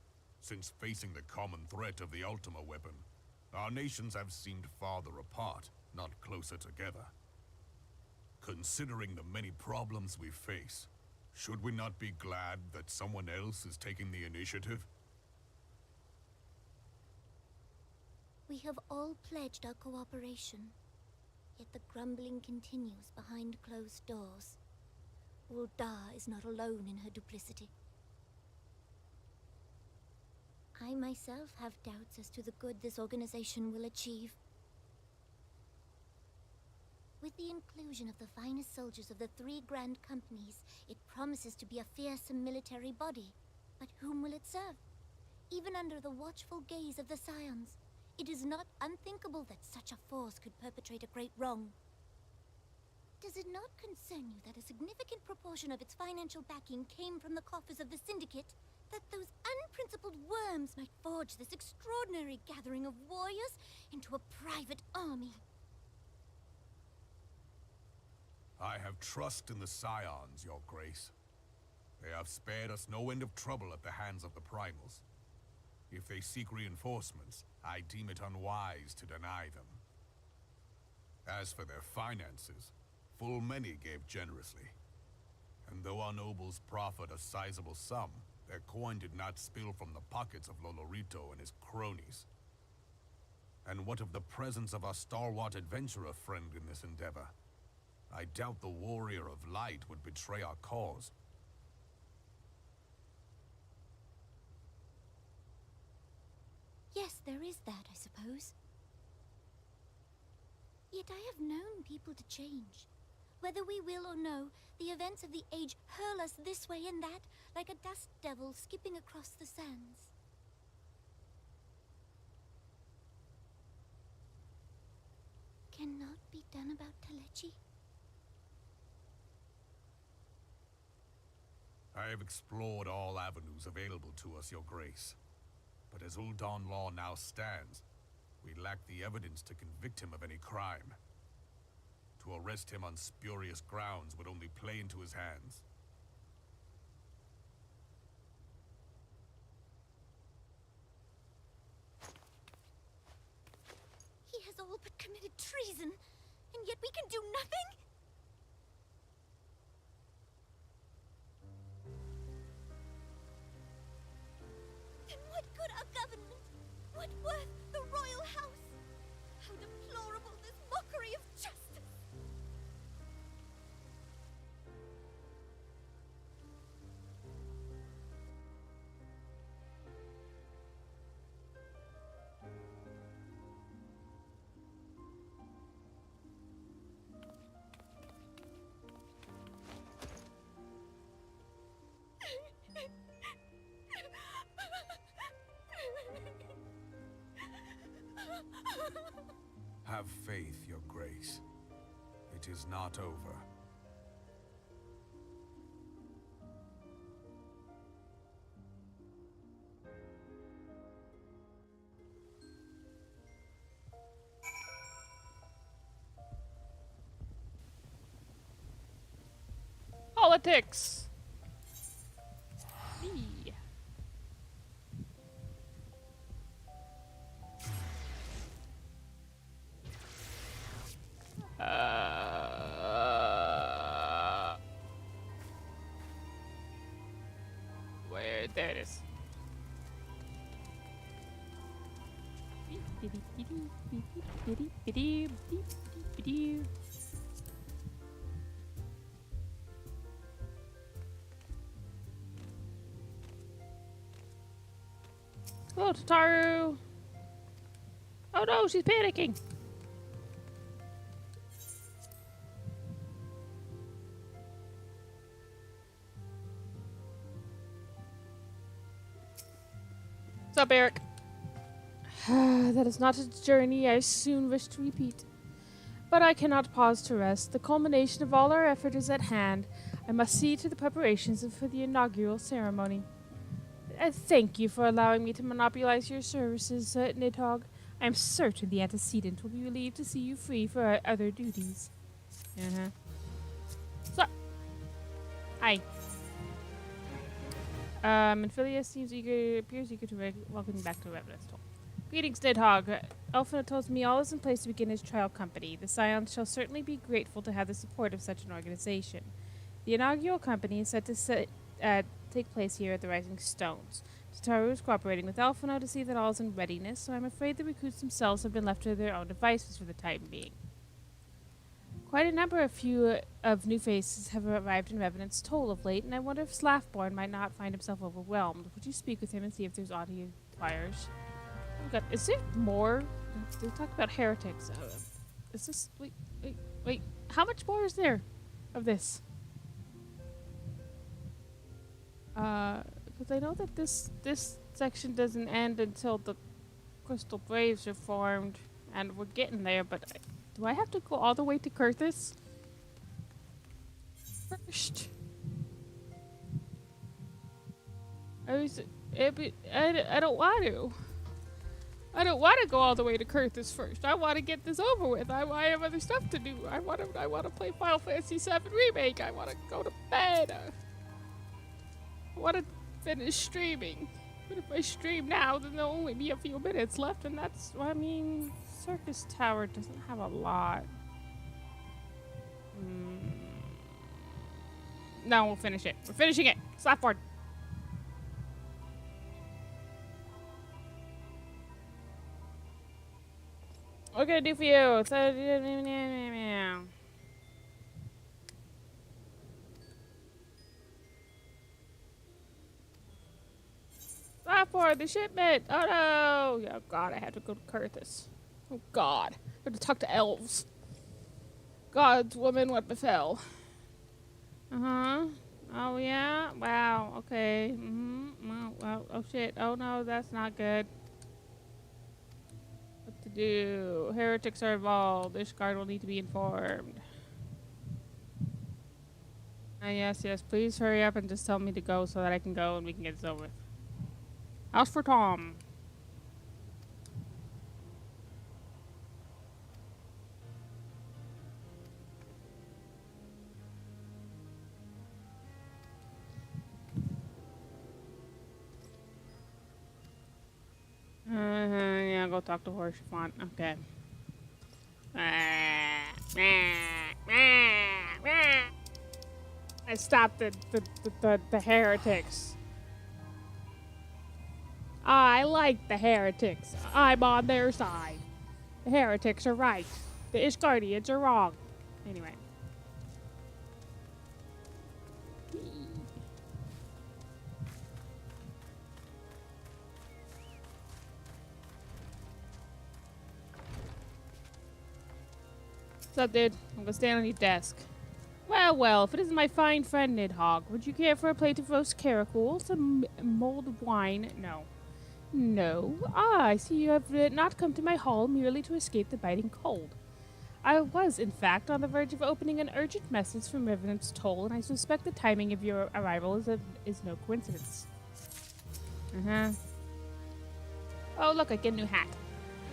[SPEAKER 3] since facing the common threat of the Ultima weapon, our nations have seemed farther apart, not closer together. Considering the many problems we face, should we not be glad that someone else is taking the initiative?
[SPEAKER 4] We have all pledged our cooperation, yet the grumbling continues behind closed doors. Uldar is not alone in her duplicity. I myself have doubts as to the good this organization will achieve. With the inclusion of the finest soldiers of the 3 grand companies, it promises to be a fearsome military body. But whom will it serve? Even under the watchful gaze of the Scions, it is not unthinkable that such a force could perpetrate a great wrong. Does it not concern you that a significant proportion of its financial backing came from the coffers of the Syndicate? That those unprincipled worms might forge this extraordinary gathering of warriors into a private army?
[SPEAKER 3] I have trust in the Scions, Your Grace. They have spared us no end of trouble at the hands of the Primals. If they seek reinforcements, I deem it unwise to deny them. As for their finances, full many gave generously. And though our nobles proffered a sizable sum, their coin did not spill from the pockets of Lolorito and his cronies. And what of the presence of our stalwart adventurer friend in this endeavor? I doubt the Warrior of Light would betray our cause.
[SPEAKER 4] Yes, there is that, I suppose. Yet I have known people to change. Whether we will or no, the events of the age hurl us this way and that, like a dust devil skipping across the sands. Cannot be done about Telechi?
[SPEAKER 3] I have explored all avenues available to us, Your Grace. But as Ul'Dan law now stands, we lack the evidence to convict him of any crime. To arrest him on spurious grounds would only play into his hands.
[SPEAKER 4] He has all but committed treason, and yet we can do nothing? Then what good our government? What worth the royal house? How deplorable this mockery of justice!
[SPEAKER 3] Have faith, Your Grace. It is not over.
[SPEAKER 1] Politics. Me. Where? There it is. Oh, Tataru! Oh no, she's panicking! What's up, Eric? That is not a journey I soon wish to repeat. But I cannot pause to rest. The culmination of all our effort is at hand. I must see to the preparations for the inaugural ceremony. Thank you for allowing me to monopolize your services, Nidhogg. I am certain the antecedent will be relieved to see you free for our other duties. So, hi. Amphilia appears eager to welcome you back to Revenant's Toll. Greetings, Nidhogg. Elfina tells me all is in place to begin his trial company. The Scions shall certainly be grateful to have the support of such an organization. The inaugural company is set to take place here at the Rising Stones. Tataru is cooperating with Elfina to see that all is in readiness, so I'm afraid the recruits themselves have been left to their own devices for the time being. Quite a number of new faces have arrived in Revenant's Toll of late, and I wonder if Slaffborn might not find himself overwhelmed. Would you speak with him and see if there's aught he fires. Oh god, is there more? They talk about heretics. Is this... Wait. How much more is there of this? Because I know that this section doesn't end until the crystal braves are formed, and we're getting there, but do I have to go all the way to Kurthus first? I don't want to. I don't want to go all the way to Kurthus first. I want to get this over with. I have other stuff to do. I want to play Final Fantasy VII Remake. I want to go to bed. I want to finish streaming. But if I stream now, then there'll only be a few minutes left, and that's, I mean, Circus Tower doesn't have a lot. No, we'll finish it. We're finishing it. Slapboard. What can I do for you? Slapboard, the shipment. Oh no. Oh god, I have to go to Kurthus. Oh god. I have to talk to elves. Gods, woman, what befell? Oh yeah? Wow, okay. Well, oh shit. Oh no, that's not good. What to do? Heretics are involved. Ishgard will need to be informed. Yes, please hurry up and just tell me to go so that I can go and we can get this over with. House for Tom. Yeah, go talk to Horshfont. Okay. I stopped the heretics. I like the heretics. I'm on their side. The heretics are right. The Ishgardians are wrong. Anyway. What's up, dude? I'm gonna stand on your desk. Well, if it isn't my fine friend Nidhogg, would you care for a plate of roast caracol, some mulled wine? No. I see you have not come to my hall merely to escape the biting cold. I was, in fact, on the verge of opening an urgent message from Revenant's Toll, and I suspect the timing of your arrival is no coincidence. Oh, look, I get a new hat.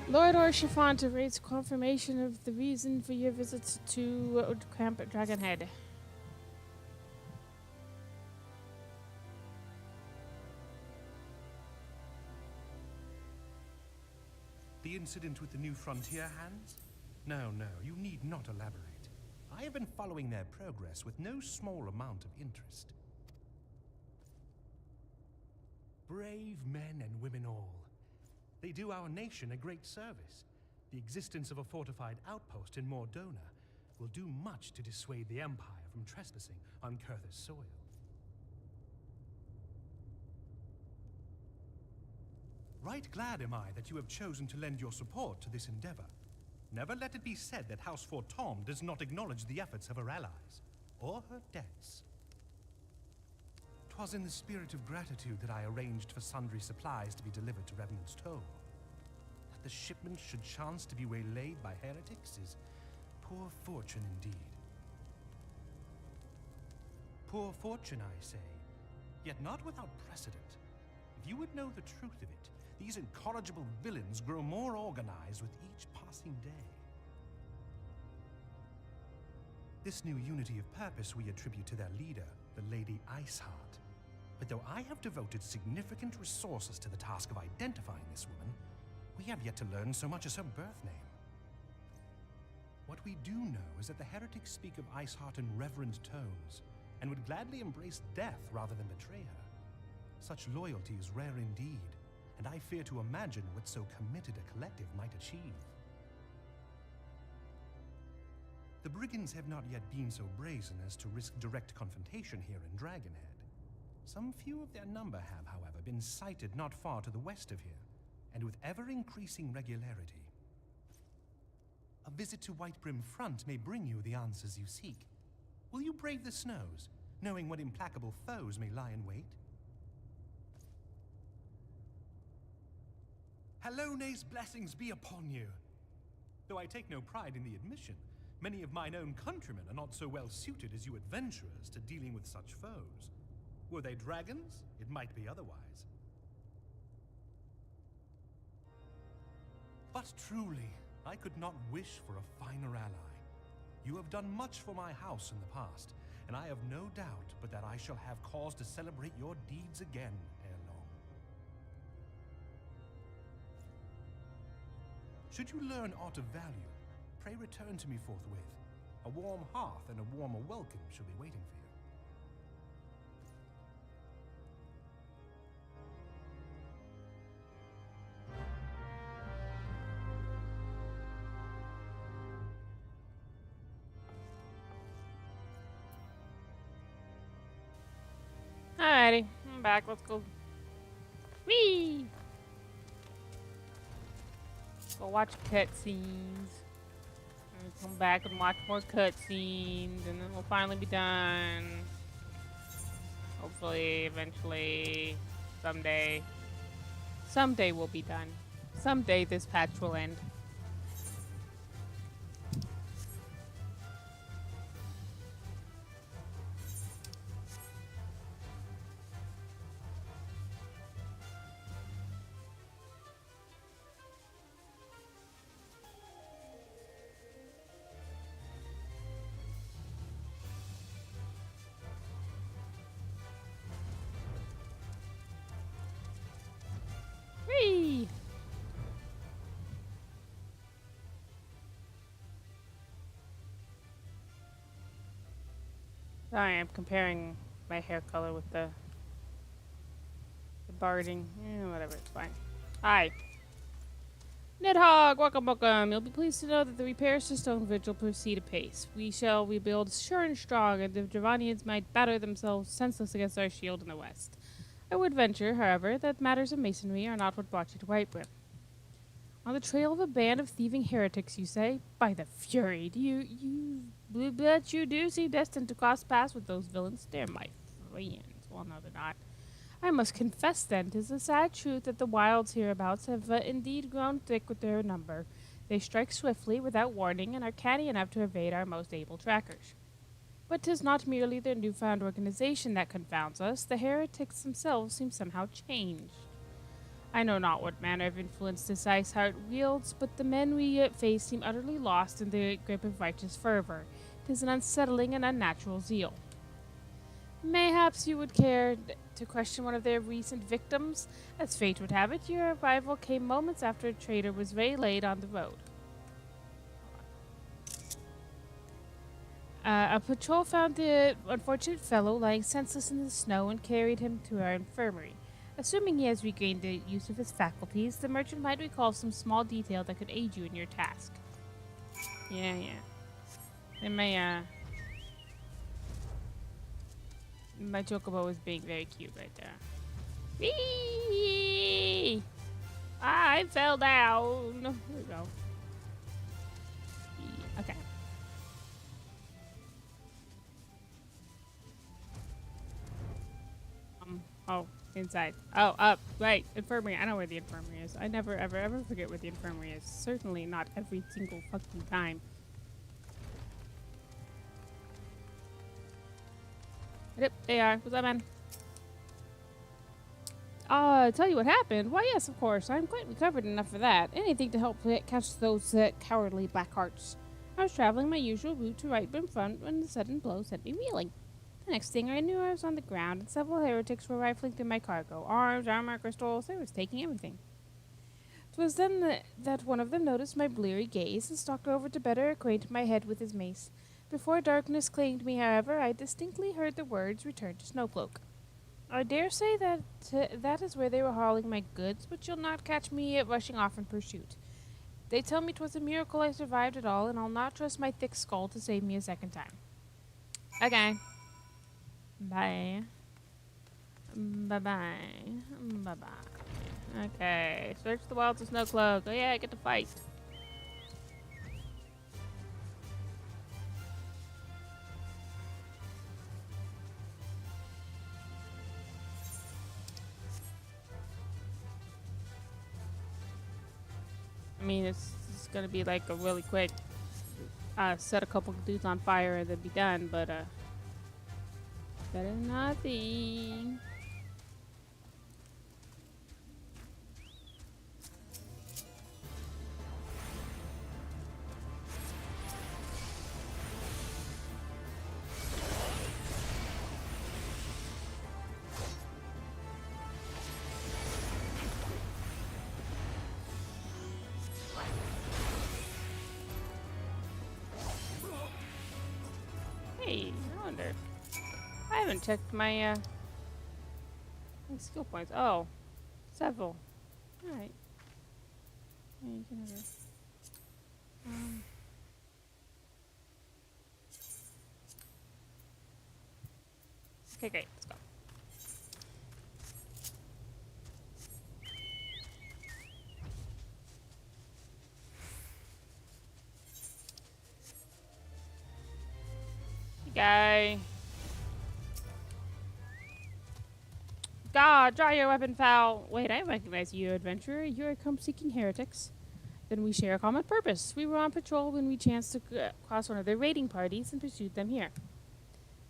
[SPEAKER 1] Lord Orshifant awaits confirmation of the reason for your visit to Camp Dragonhead.
[SPEAKER 6] The incident with the new frontier hands? No, you need not elaborate. I have been following their progress with no small amount of interest. Brave men and women all. They do our nation a great service. The existence of a fortified outpost in Mordona will do much to dissuade the Empire from trespassing on Kurthus soil. Right glad am I that you have chosen to lend your support to this endeavor. Never let it be said that House Fortom does not acknowledge the efforts of her allies, or her debts. 'Twas in the spirit of gratitude that I arranged for sundry supplies to be delivered to Revenant's Toll. That the shipment should chance to be waylaid by heretics is poor fortune indeed. Poor fortune, I say, yet not without precedent. If you would know the truth of it, these incorrigible villains grow more organized with each passing day. This new unity of purpose we attribute to their leader, the Lady Iceheart. But though I have devoted significant resources to the task of identifying this woman, we have yet to learn so much as her birth name. What we do know is that the heretics speak of Iceheart in reverent tones, and would gladly embrace death rather than betray her. Such loyalty is rare indeed, and I fear to imagine what so committed a collective might achieve. The brigands have not yet been so brazen as to risk direct confrontation here in Dragonhead.
[SPEAKER 11] Some few of their number have, however, been sighted not far to the west of here, and with ever-increasing regularity. A visit to Whitebrim Front may bring you the answers you seek. Will you brave the snows, knowing what implacable foes may lie in wait? Hallone's blessings be upon you! Though I take no pride in the admission, many of mine own countrymen are not so well suited as you adventurers to dealing with such foes. Were they dragons, it might be otherwise. But truly, I could not wish for a finer ally. You have done much for my house in the past, and I have no doubt but that I shall have cause to celebrate your deeds again ere long. Should you learn aught of value, pray return to me forthwith. A warm hearth and a warmer welcome shall be waiting for you.
[SPEAKER 1] Alrighty, I'm back. Let's go. Whee! Go watch cutscenes. And come back and watch more cutscenes, and then we'll finally be done. Hopefully, eventually, someday. Someday we'll be done. Someday this patch will end. Whee! Sorry, I'm comparing my hair color with the barding. Whatever, it's fine. Hi. Nidhogg, welcome. You'll be pleased to know that the repairs to Stone Vigil proceed apace. We shall rebuild sure and strong, and the Dravanians might batter themselves senseless against our shield in the west. I would venture, however, that matters of masonry are not what brought you to Whitebrim. On the trail of a band of thieving heretics, you say? By the fury, but you do seem destined to cross paths with those villains. They're my friends. Well, no, they're not. I must confess, then, 'tis a sad truth that the wilds hereabouts have indeed grown thick with their number. They strike swiftly, without warning, and are canny enough to evade our most able trackers. But 'tis not merely their newfound organization that confounds us. The heretics themselves seem somehow changed. I know not what manner of influence this ice heart wields, but the men we face seem utterly lost in the grip of righteous fervor. 'Tis an unsettling and unnatural zeal. Mayhaps you would care to question one of their recent victims? As fate would have it, your arrival came moments after a traitor was waylaid on the road. A patrol found the unfortunate fellow lying senseless in the snow and carried him to our infirmary. Assuming he has regained the use of his faculties, the merchant might recall some small detail that could aid you in your task. Yeah. And my chocobo was being very cute right there. Whee! I fell down. There we go. Okay. Oh, inside. Oh, up. Right. Infirmary. I know where the infirmary is. I never, ever forget where the infirmary is. Certainly not every single fucking time. Yep, they are. What's up, man? Tell you what happened? Why, yes, of course. I'm quite recovered enough for that. Anything to help catch those cowardly black hearts. I was traveling my usual route to Whitebrim Front when the sudden blow sent me reeling. The next thing I knew, I was on the ground, and several heretics were rifling through my cargo. Arms, armor, crystals, they was taking everything. 'Twas then that one of them noticed my bleary gaze and stalked over to better acquaint my head with his mace. Before darkness claimed me, however, I distinctly heard the words, "Return to Snowcloak." I dare say that that is where they were hauling my goods, but you'll not catch me rushing off in pursuit. They tell me 'twas a miracle I survived it all, and I'll not trust my thick skull to save me a second time. Okay. Bye. Bye-bye. Bye-bye. Okay. Search the wilds of Snowcloak. Oh yeah, I get to fight. I mean, it's gonna be like a really quick set a couple dudes on fire and then be done, but better than nothing. Hey, I wonder. I haven't checked my skill points. Oh, several. All right. Yeah, you can have it. Okay, great. Let's go. Hey, guy. God, draw your weapon foul. Wait, I recognize you, adventurer. You are come-seeking heretics. Then we share a common purpose. We were on patrol when we chanced to cross one of their raiding parties and pursued them here.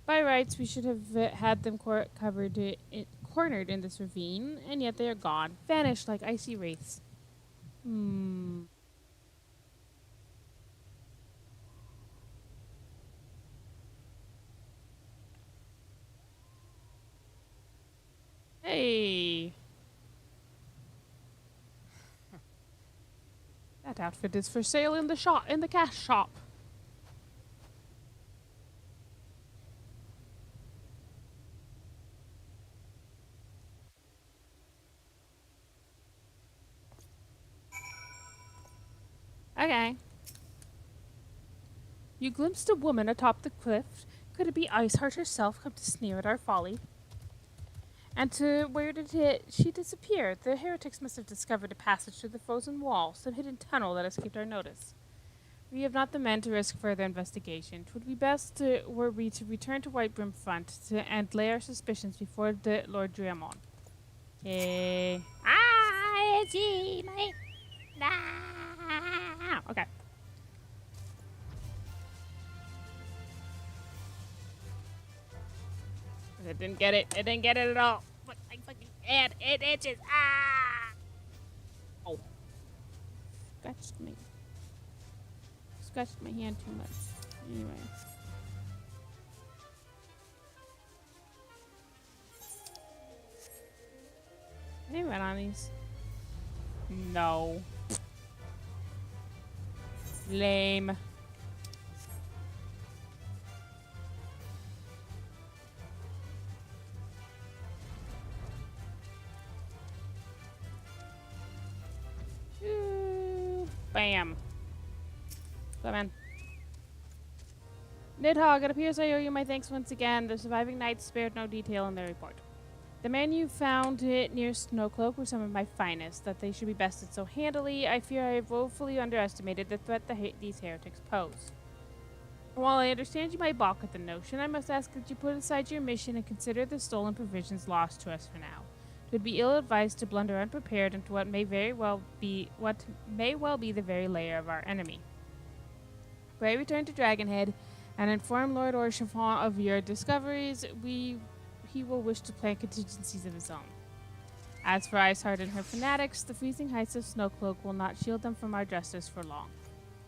[SPEAKER 1] By rights, we should have had them cornered in this ravine, and yet they are gone, vanished like icy wraiths. Hey. That outfit is for sale in the cash shop. Okay. You glimpsed a woman atop the cliff. Could it be Iceheart herself come to sneer at our folly? And where did she disappear? The heretics must have discovered a passage through the frozen wall, some hidden tunnel that escaped our notice. We have not the men to risk further investigation. 'Twould be best were we to return to Whitebrim Front and lay our suspicions before the Lord Dramon. Okay. Okay. I didn't get it. I didn't get it at all. But my fucking head, it itches. Ah! Oh. Scratched my hand too much. Anyway. Can I run on these? No. Lame. Bam. Come in. Nidhogg, it appears I owe you my thanks once again. The surviving knights spared no detail in their report. The men you found near Snowcloak were some of my finest. That they should be bested so handily, I fear I have woefully underestimated the threat these heretics pose. While I understand you might balk at the notion, I must ask that you put aside your mission and consider the stolen provisions lost to us for now. It would be ill-advised to blunder unprepared into what may well be the very lair of our enemy. Pray return to Dragonhead and inform Lord Orchiffon of your discoveries. He will wish to plan contingencies of his own. As for Iceheart and her fanatics, the freezing heights of Snowcloak will not shield them from our justice for long.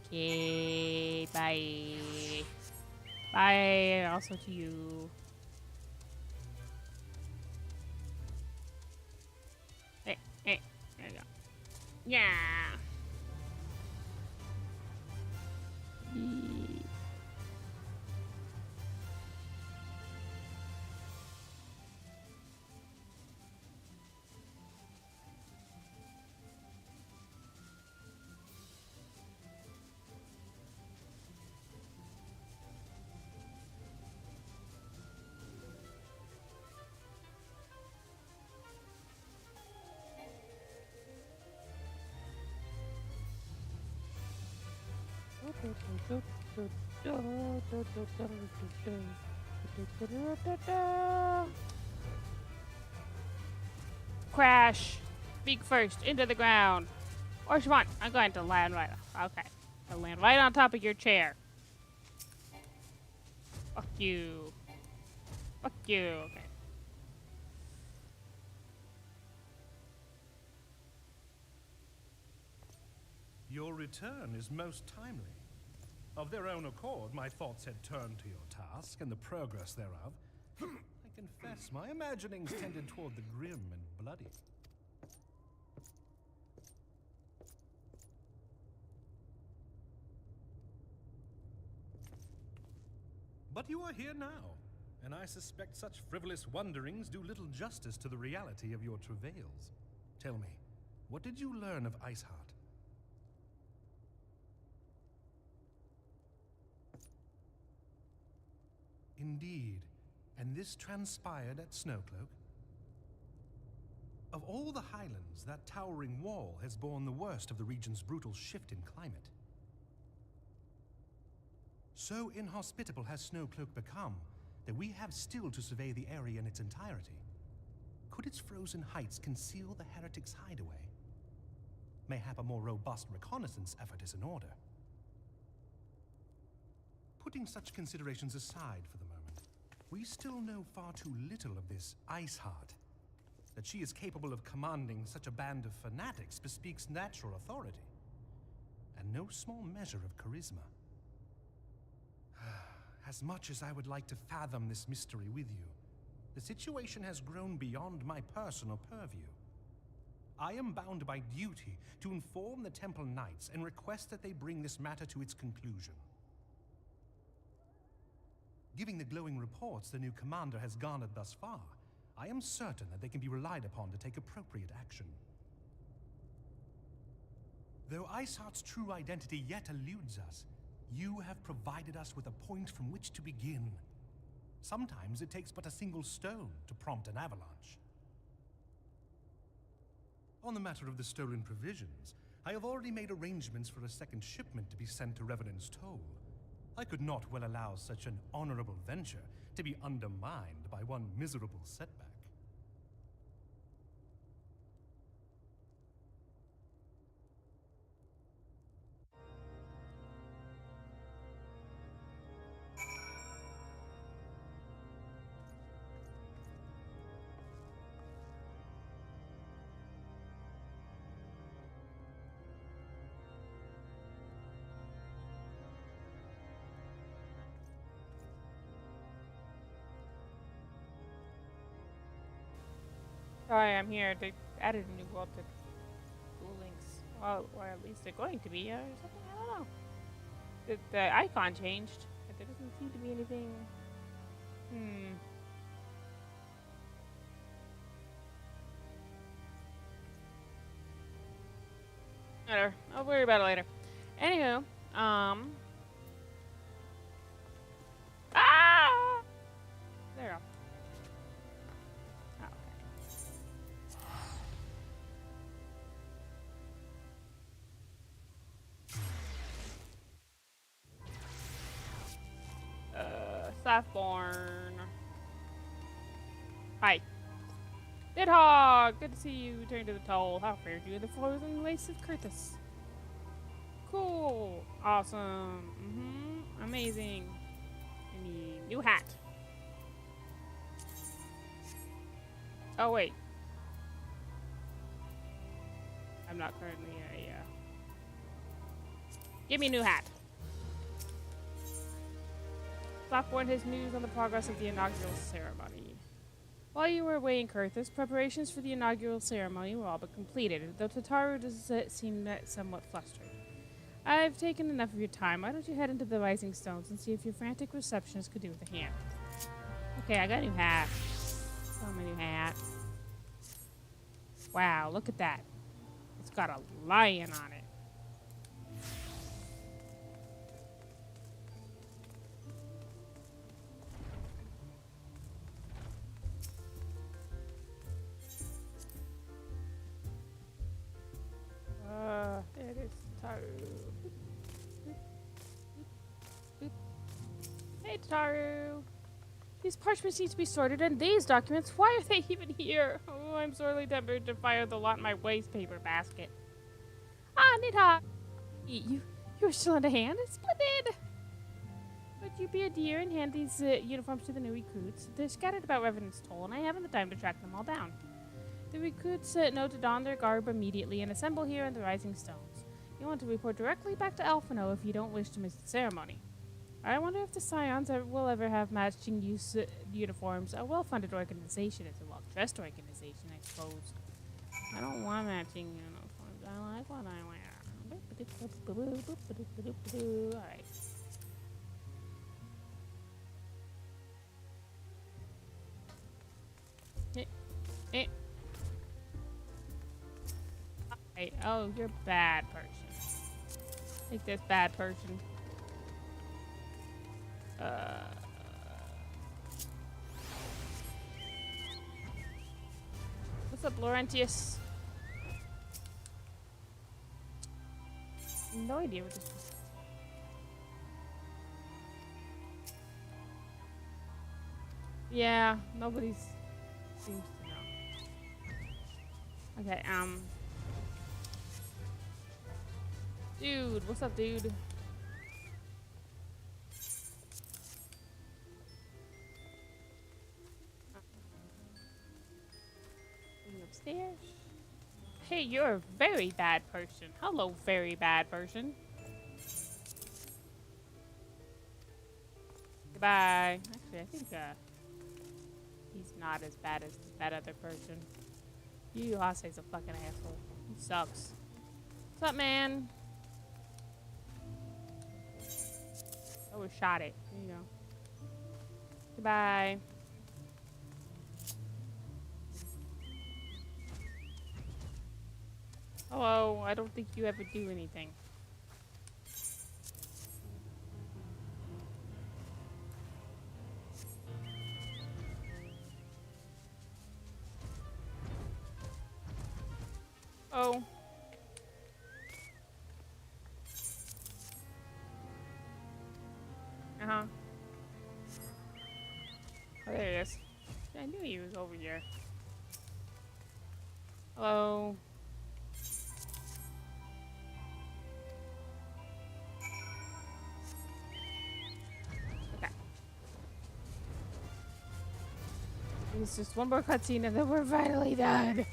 [SPEAKER 1] Okay, bye. Bye, also to you. Hey, there you go. Yeah. Crash. Speak first. Into the ground. Orshimon, I'm going to land right. Okay. I'll land right on top of your chair. Fuck you. Fuck you. Okay.
[SPEAKER 11] Your return is most timely. Of their own accord, my thoughts had turned to your task and the progress thereof. I confess, my imaginings tended toward the grim and bloody. But you are here now, and I suspect such frivolous wonderings do little justice to the reality of your travails. Tell me, what did you learn of Iceheart? Indeed, and this transpired at Snowcloak? Of all the highlands, that towering wall has borne the worst of the region's brutal shift in climate. So inhospitable has Snowcloak become that we have still to survey the area in its entirety. Could its frozen heights conceal the heretics' hideaway? Mayhap a more robust reconnaissance effort is in order. Putting such considerations aside for the moment, we still know far too little of this Iceheart. That she is capable of commanding such a band of fanatics bespeaks natural authority, and no small measure of charisma. As much as I would like to fathom this mystery with you, the situation has grown beyond my personal purview. I am bound by duty to inform the Temple Knights and request that they bring this matter to its conclusion. Given the glowing reports the new commander has garnered thus far, I am certain that they can be relied upon to take appropriate action. Though Iceheart's true identity yet eludes us, you have provided us with a point from which to begin. Sometimes it takes but a single stone to prompt an avalanche. On the matter of the stolen provisions, I have already made arrangements for a second shipment to be sent to Revenant's Toll. I could not well allow such an honorable venture to be undermined by one miserable setback.
[SPEAKER 1] Sorry, I'm here. They added a new world to Duel Links. Well, or at least they're going to be, or something. I don't know. The icon changed, but there doesn't seem to be anything. Whatever. I'll worry about it later. Anywho, Ah! There we go. Softborn. Hi. Nidhogg! Good to see you return to the toll. How fared you in the frozen wastes of Curtis? Cool. Awesome. Amazing. I need new hat. Oh, wait. I'm not currently a, Give me a new hat. Softborn has news on the progress of the inaugural ceremony. While you were away in Kurthus, preparations for the inaugural ceremony were all but completed, though Tataru does seem somewhat flustered. I've taken enough of your time. Why don't you head into the Rising Stones and see if your frantic receptionist could do with a hand? Okay, I got a new hat. Oh, my new hat. Wow, look at that. It's got a lion on it. There it is. Taru. These parchments need to be sorted, and these documents, why are they even here? Oh, I'm sorely tempted to fire the lot in my waste paper basket. Ah, Nidhogg! You're still in the hand? It's splendid! Would you be a dear and hand these uniforms to the new recruits? They're scattered about Revenant's Toll, and I haven't the time to track them all down. The recruits know to don their garb immediately and assemble here in the Rising Stones. You want to report directly back to Alphino if you don't wish to miss the ceremony. I wonder if the Scions will ever have matching uniforms. A well-funded organization is a well-dressed organization, I suppose. I don't want matching uniforms. I like what I wear. Alright. Hey, oh, you're a bad person. Take this, bad person. What's up, Laurentius? No idea what this is. Yeah, nobody seems to know. Okay, dude, what's up, dude? Upstairs. Hey, you're a very bad person. Hello, very bad person. Goodbye. Actually, I think he's not as bad as that other person. You Hase's a fucking asshole. He sucks. What's up, man? Oh, we shot it. There you go. Goodbye. Hello, I don't think you ever do anything. Oh. Uh-huh. Oh, there he is. I knew he was over here. Hello. It's just one more cutscene and then we're finally done.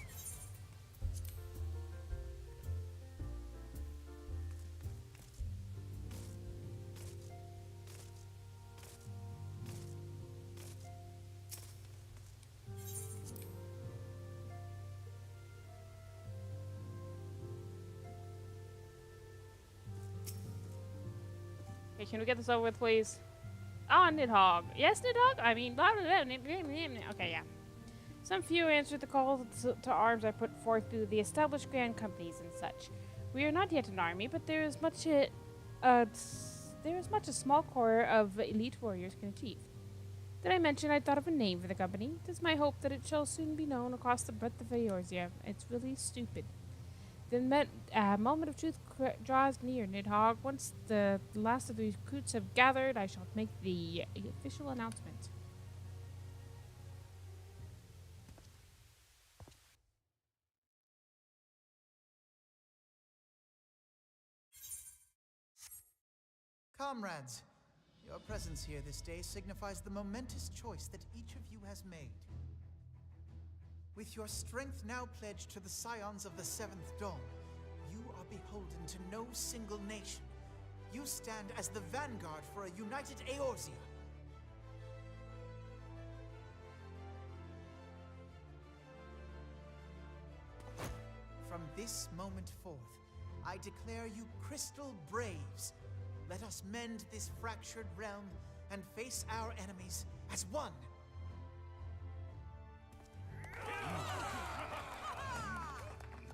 [SPEAKER 1] Okay, can we get this over with, please? Ah, Nidhogg. Yes, Nidhogg? I mean, blah, blah, blah. Okay, yeah. Some few answered the call to arms I put forth through the established grand companies and such. We are not yet an army, but there is much a small corps of elite warriors can achieve. Did I mention I thought of a name for the company? It is my hope that it shall soon be known across the breadth of Eorzea. It's really stupid. The moment of truth draws near, Nidhogg. Once the last of the recruits have gathered, I shall make the official announcement.
[SPEAKER 2] Comrades, your presence here this day signifies the momentous choice that each of you has made. With your strength now pledged to the Scions of the Seventh Dawn, you are beholden to no single nation. You stand as the vanguard for a united Eorzea. From this moment forth, I declare you Crystal Braves. Let us mend this fractured realm and face our enemies as one.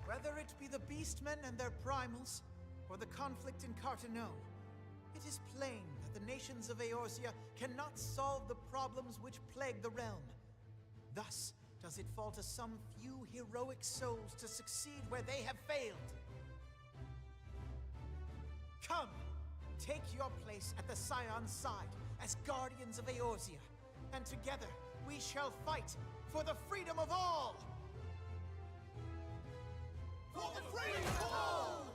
[SPEAKER 2] Whether it be the Beastmen and their primals, or the conflict in Carteneau, it is plain that the nations of Eorzea cannot solve the problems which plague the realm. Thus does it fall to some few heroic souls to succeed where they have failed. Come, take your place at the Scion's side as guardians of Eorzea, and together we shall fight for the freedom of all! For the freedom of all!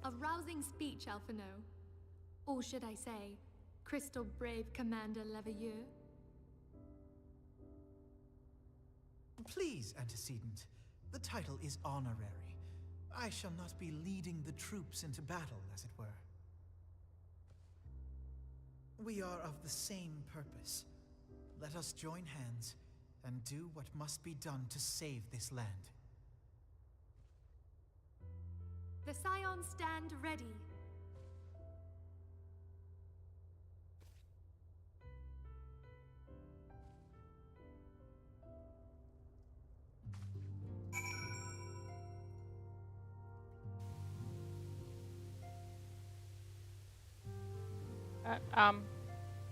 [SPEAKER 7] A rousing speech, Alphino. Or should I say, Crystal Brave Commander Leveilleur?
[SPEAKER 2] Please, Antecedent. The title is honorary. I shall not be leading the troops into battle, as it were. We are of the same purpose. Let us join hands and do what must be done to save this land.
[SPEAKER 7] The Scions stand ready.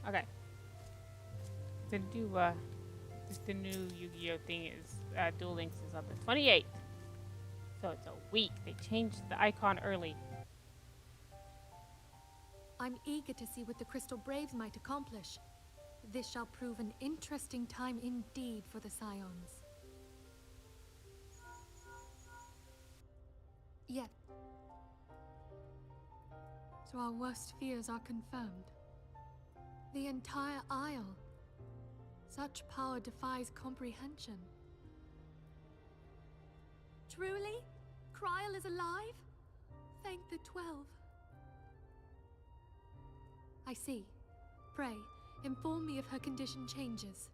[SPEAKER 1] Okay. The new Yu-Gi-Oh thing is, Duel Links is on the 28th. So it's a week. They changed the icon early.
[SPEAKER 7] I'm eager to see what the Crystal Braves might accomplish. This shall prove an interesting time indeed for the Scions. Yet, so our worst fears are confirmed. The entire Isle. Such power defies comprehension. Truly? Kryl is alive? Thank the 12. I see. Pray, inform me if her condition changes.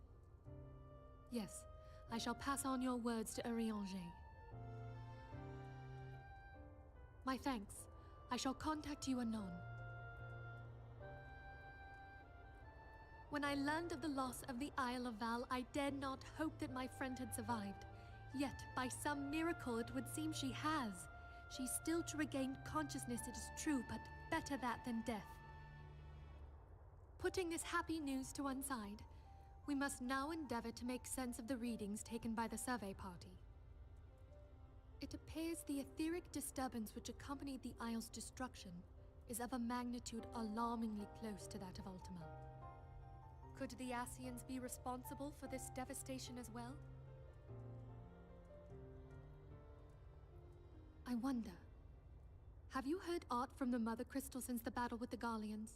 [SPEAKER 7] Yes, I shall pass on your words to Urianger. My thanks. I shall contact you anon. When I learned of the loss of the Isle of Val, I dared not hope that my friend had survived. Yet, by some miracle, it would seem she has. She's still to regain consciousness, it is true, but better that than death. Putting this happy news to one side, we must now endeavor to make sense of the readings taken by the survey party. It appears the etheric disturbance which accompanied the Isle's destruction is of a magnitude alarmingly close to that of Ultima. Could the Ascians be responsible for this devastation as well? I wonder, have you heard aught from the Mother Crystal since the battle with the Garleans?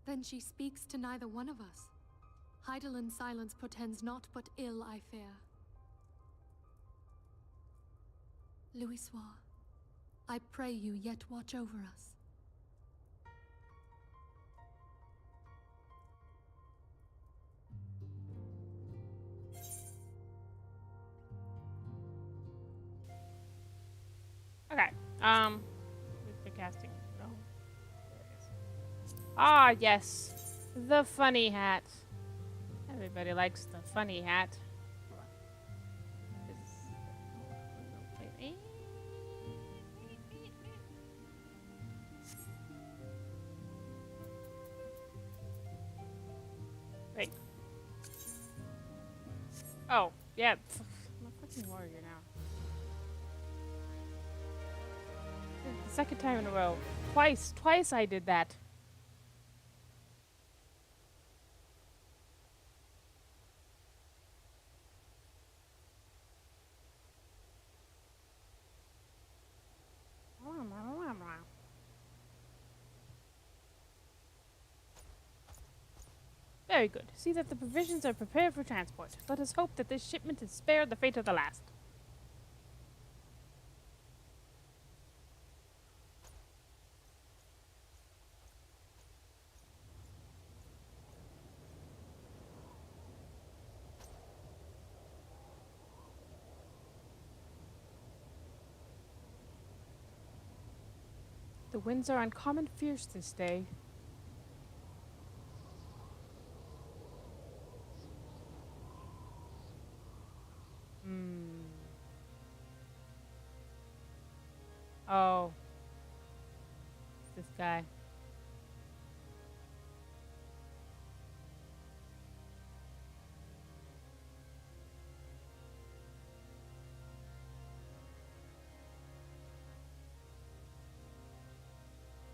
[SPEAKER 7] Then she speaks to neither one of us. Heidel's silence portends naught but ill, I fear. Louisoix, I pray you yet watch over us.
[SPEAKER 1] Okay. We've casting. No. There it is. Ah, yes. The funny hat. Everybody likes the funny hat. Hold on. Wait. Oh, yeah. I'm a fucking warrior now. The second time in a row. Twice I did that. Very good. See that the provisions are prepared for transport. Let us hope that this shipment is spared the fate of the last. The winds are uncommon fierce this day. Oh. This guy.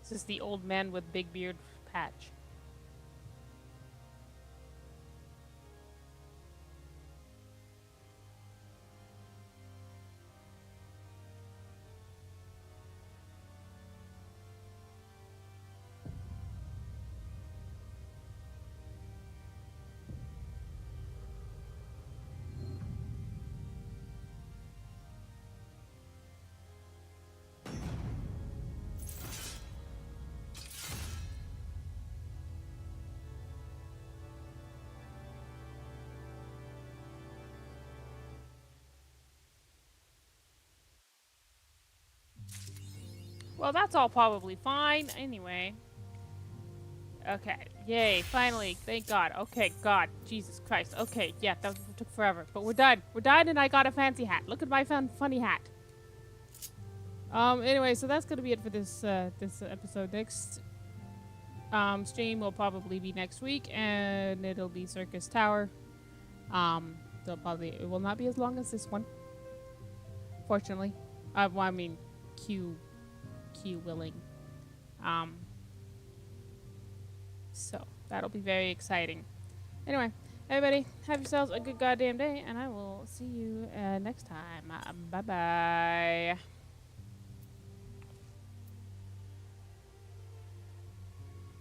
[SPEAKER 1] This is the old man with big beard patch. Well, that's all probably fine. Anyway. Okay. Yay. Finally. Thank God. Okay. God. Jesus Christ. Okay. Yeah, that took forever. But we're done. We're done and I got a fancy hat. Look at my funny hat. Anyway, so that's going to be it for this this episode. Next stream will probably be next week and it'll be Circus Tower. It will not be as long as this one. Fortunately. Well, I mean, Q willing. So that'll be very exciting. Anyway, everybody, have yourselves a good goddamn day, and I will see you next time. Bye bye.